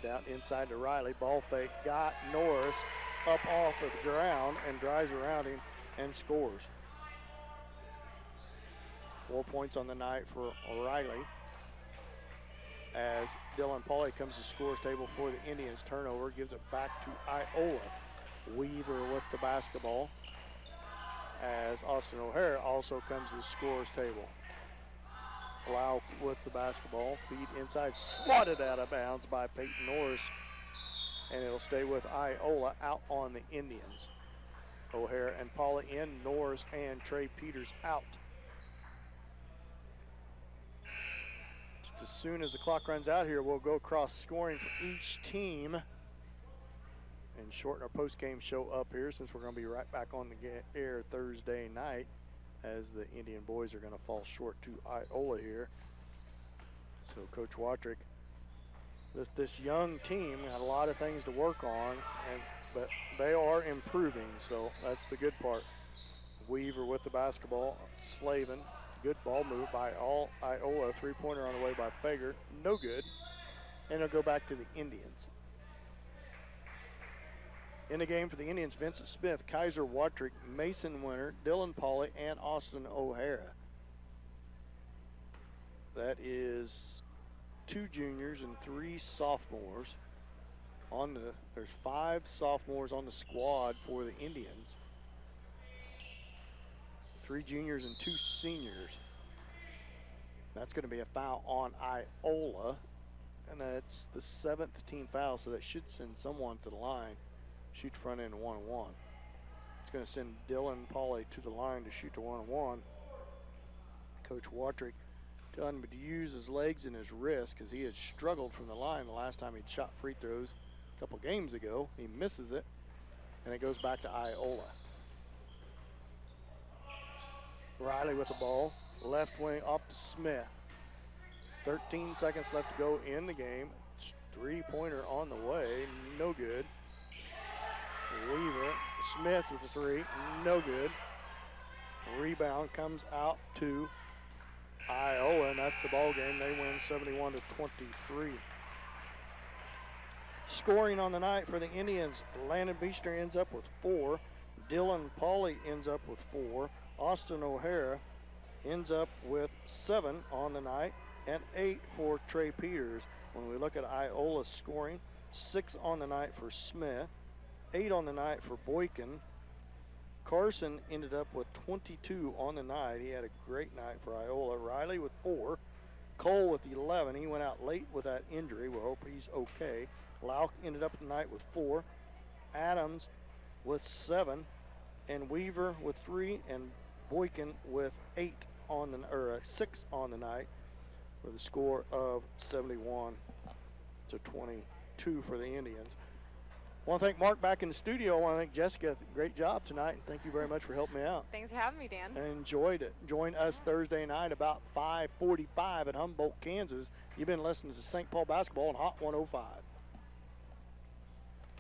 Down inside to Riley. Ball fake. Got Norris up off of the ground and drives around him and scores. 4 points on the night for O'Reilly. As Dylan Pauly comes to scores table for the Indians. Turnover, gives it back to Iola. Weaver with the basketball. As Austin O'Hara also comes to the scores table. Lauk with the basketball. Feed inside, swatted out of bounds by Peyton Norris. And it'll stay with Iola out on the Indians. O'Hara and Pauly in, Norris and Trey Peters out. As soon as the clock runs out here, we'll go across scoring for each team and shorten our post-game show up here, since we're going to be right back on the air Thursday night, as the Indian boys are going to fall short to Iola here. So Coach Watrick, this young team had a lot of things to work on, but they are improving, so that's the good part. Weaver with the basketball, Slavin. Good ball move by Iola. Three-pointer on the way by Fager. No good. And it'll go back to the Indians. In the game for the Indians, Vincent Smith, Kaiser Watrick, Mason Winter, Dylan Pauly, and Austin O'Hara. That is 2 juniors and 3 sophomores. There's 5 sophomores on the squad for the Indians. 3 juniors and 2 seniors. That's going to be a foul on Iola, and that's the 7th team foul, so that should send someone to the line. Shoot front end 1-1. It's going to send Dylan Pauly to the line to shoot the 1-1. Coach Watrick telling him to use his legs and his wrist, because he had struggled from the line the last time he'd shot free throws a couple games ago. He misses it, and it goes back to Iola. Riley with the ball, left wing off to Smith. 13 seconds left to go in the game. Three-pointer on the way, no good. Weaver, Smith with the 3, no good. Rebound comes out to Iola, and that's the ball game. They win 71-23. Scoring on the night for the Indians, Landon Beechner ends up with 4. Dylan Pauly ends up with 4. Austin O'Hara ends up with 7 on the night, and 8 for Trey Peters. When we look at Iola's scoring, 6 on the night for Smith, 8 on the night for Boykin. Carson ended up with 22 on the night. He had a great night for Iola. Riley with 4. Cole with 11. He went out late with that injury. We hope he's okay. Lauk ended up the night with 4. Adams with 7. And Weaver with 3. And Boykin with 6 on the night, with a score of 71-22 for the Indians. I want to thank Mark back in the studio. I want to thank Jessica. Great job tonight. And thank you very much for helping me out. Thanks for having me, Dan. I enjoyed it. Join us Thursday night about 5:45 at Humboldt, Kansas. You've been listening to St. Paul Basketball on Hot 105.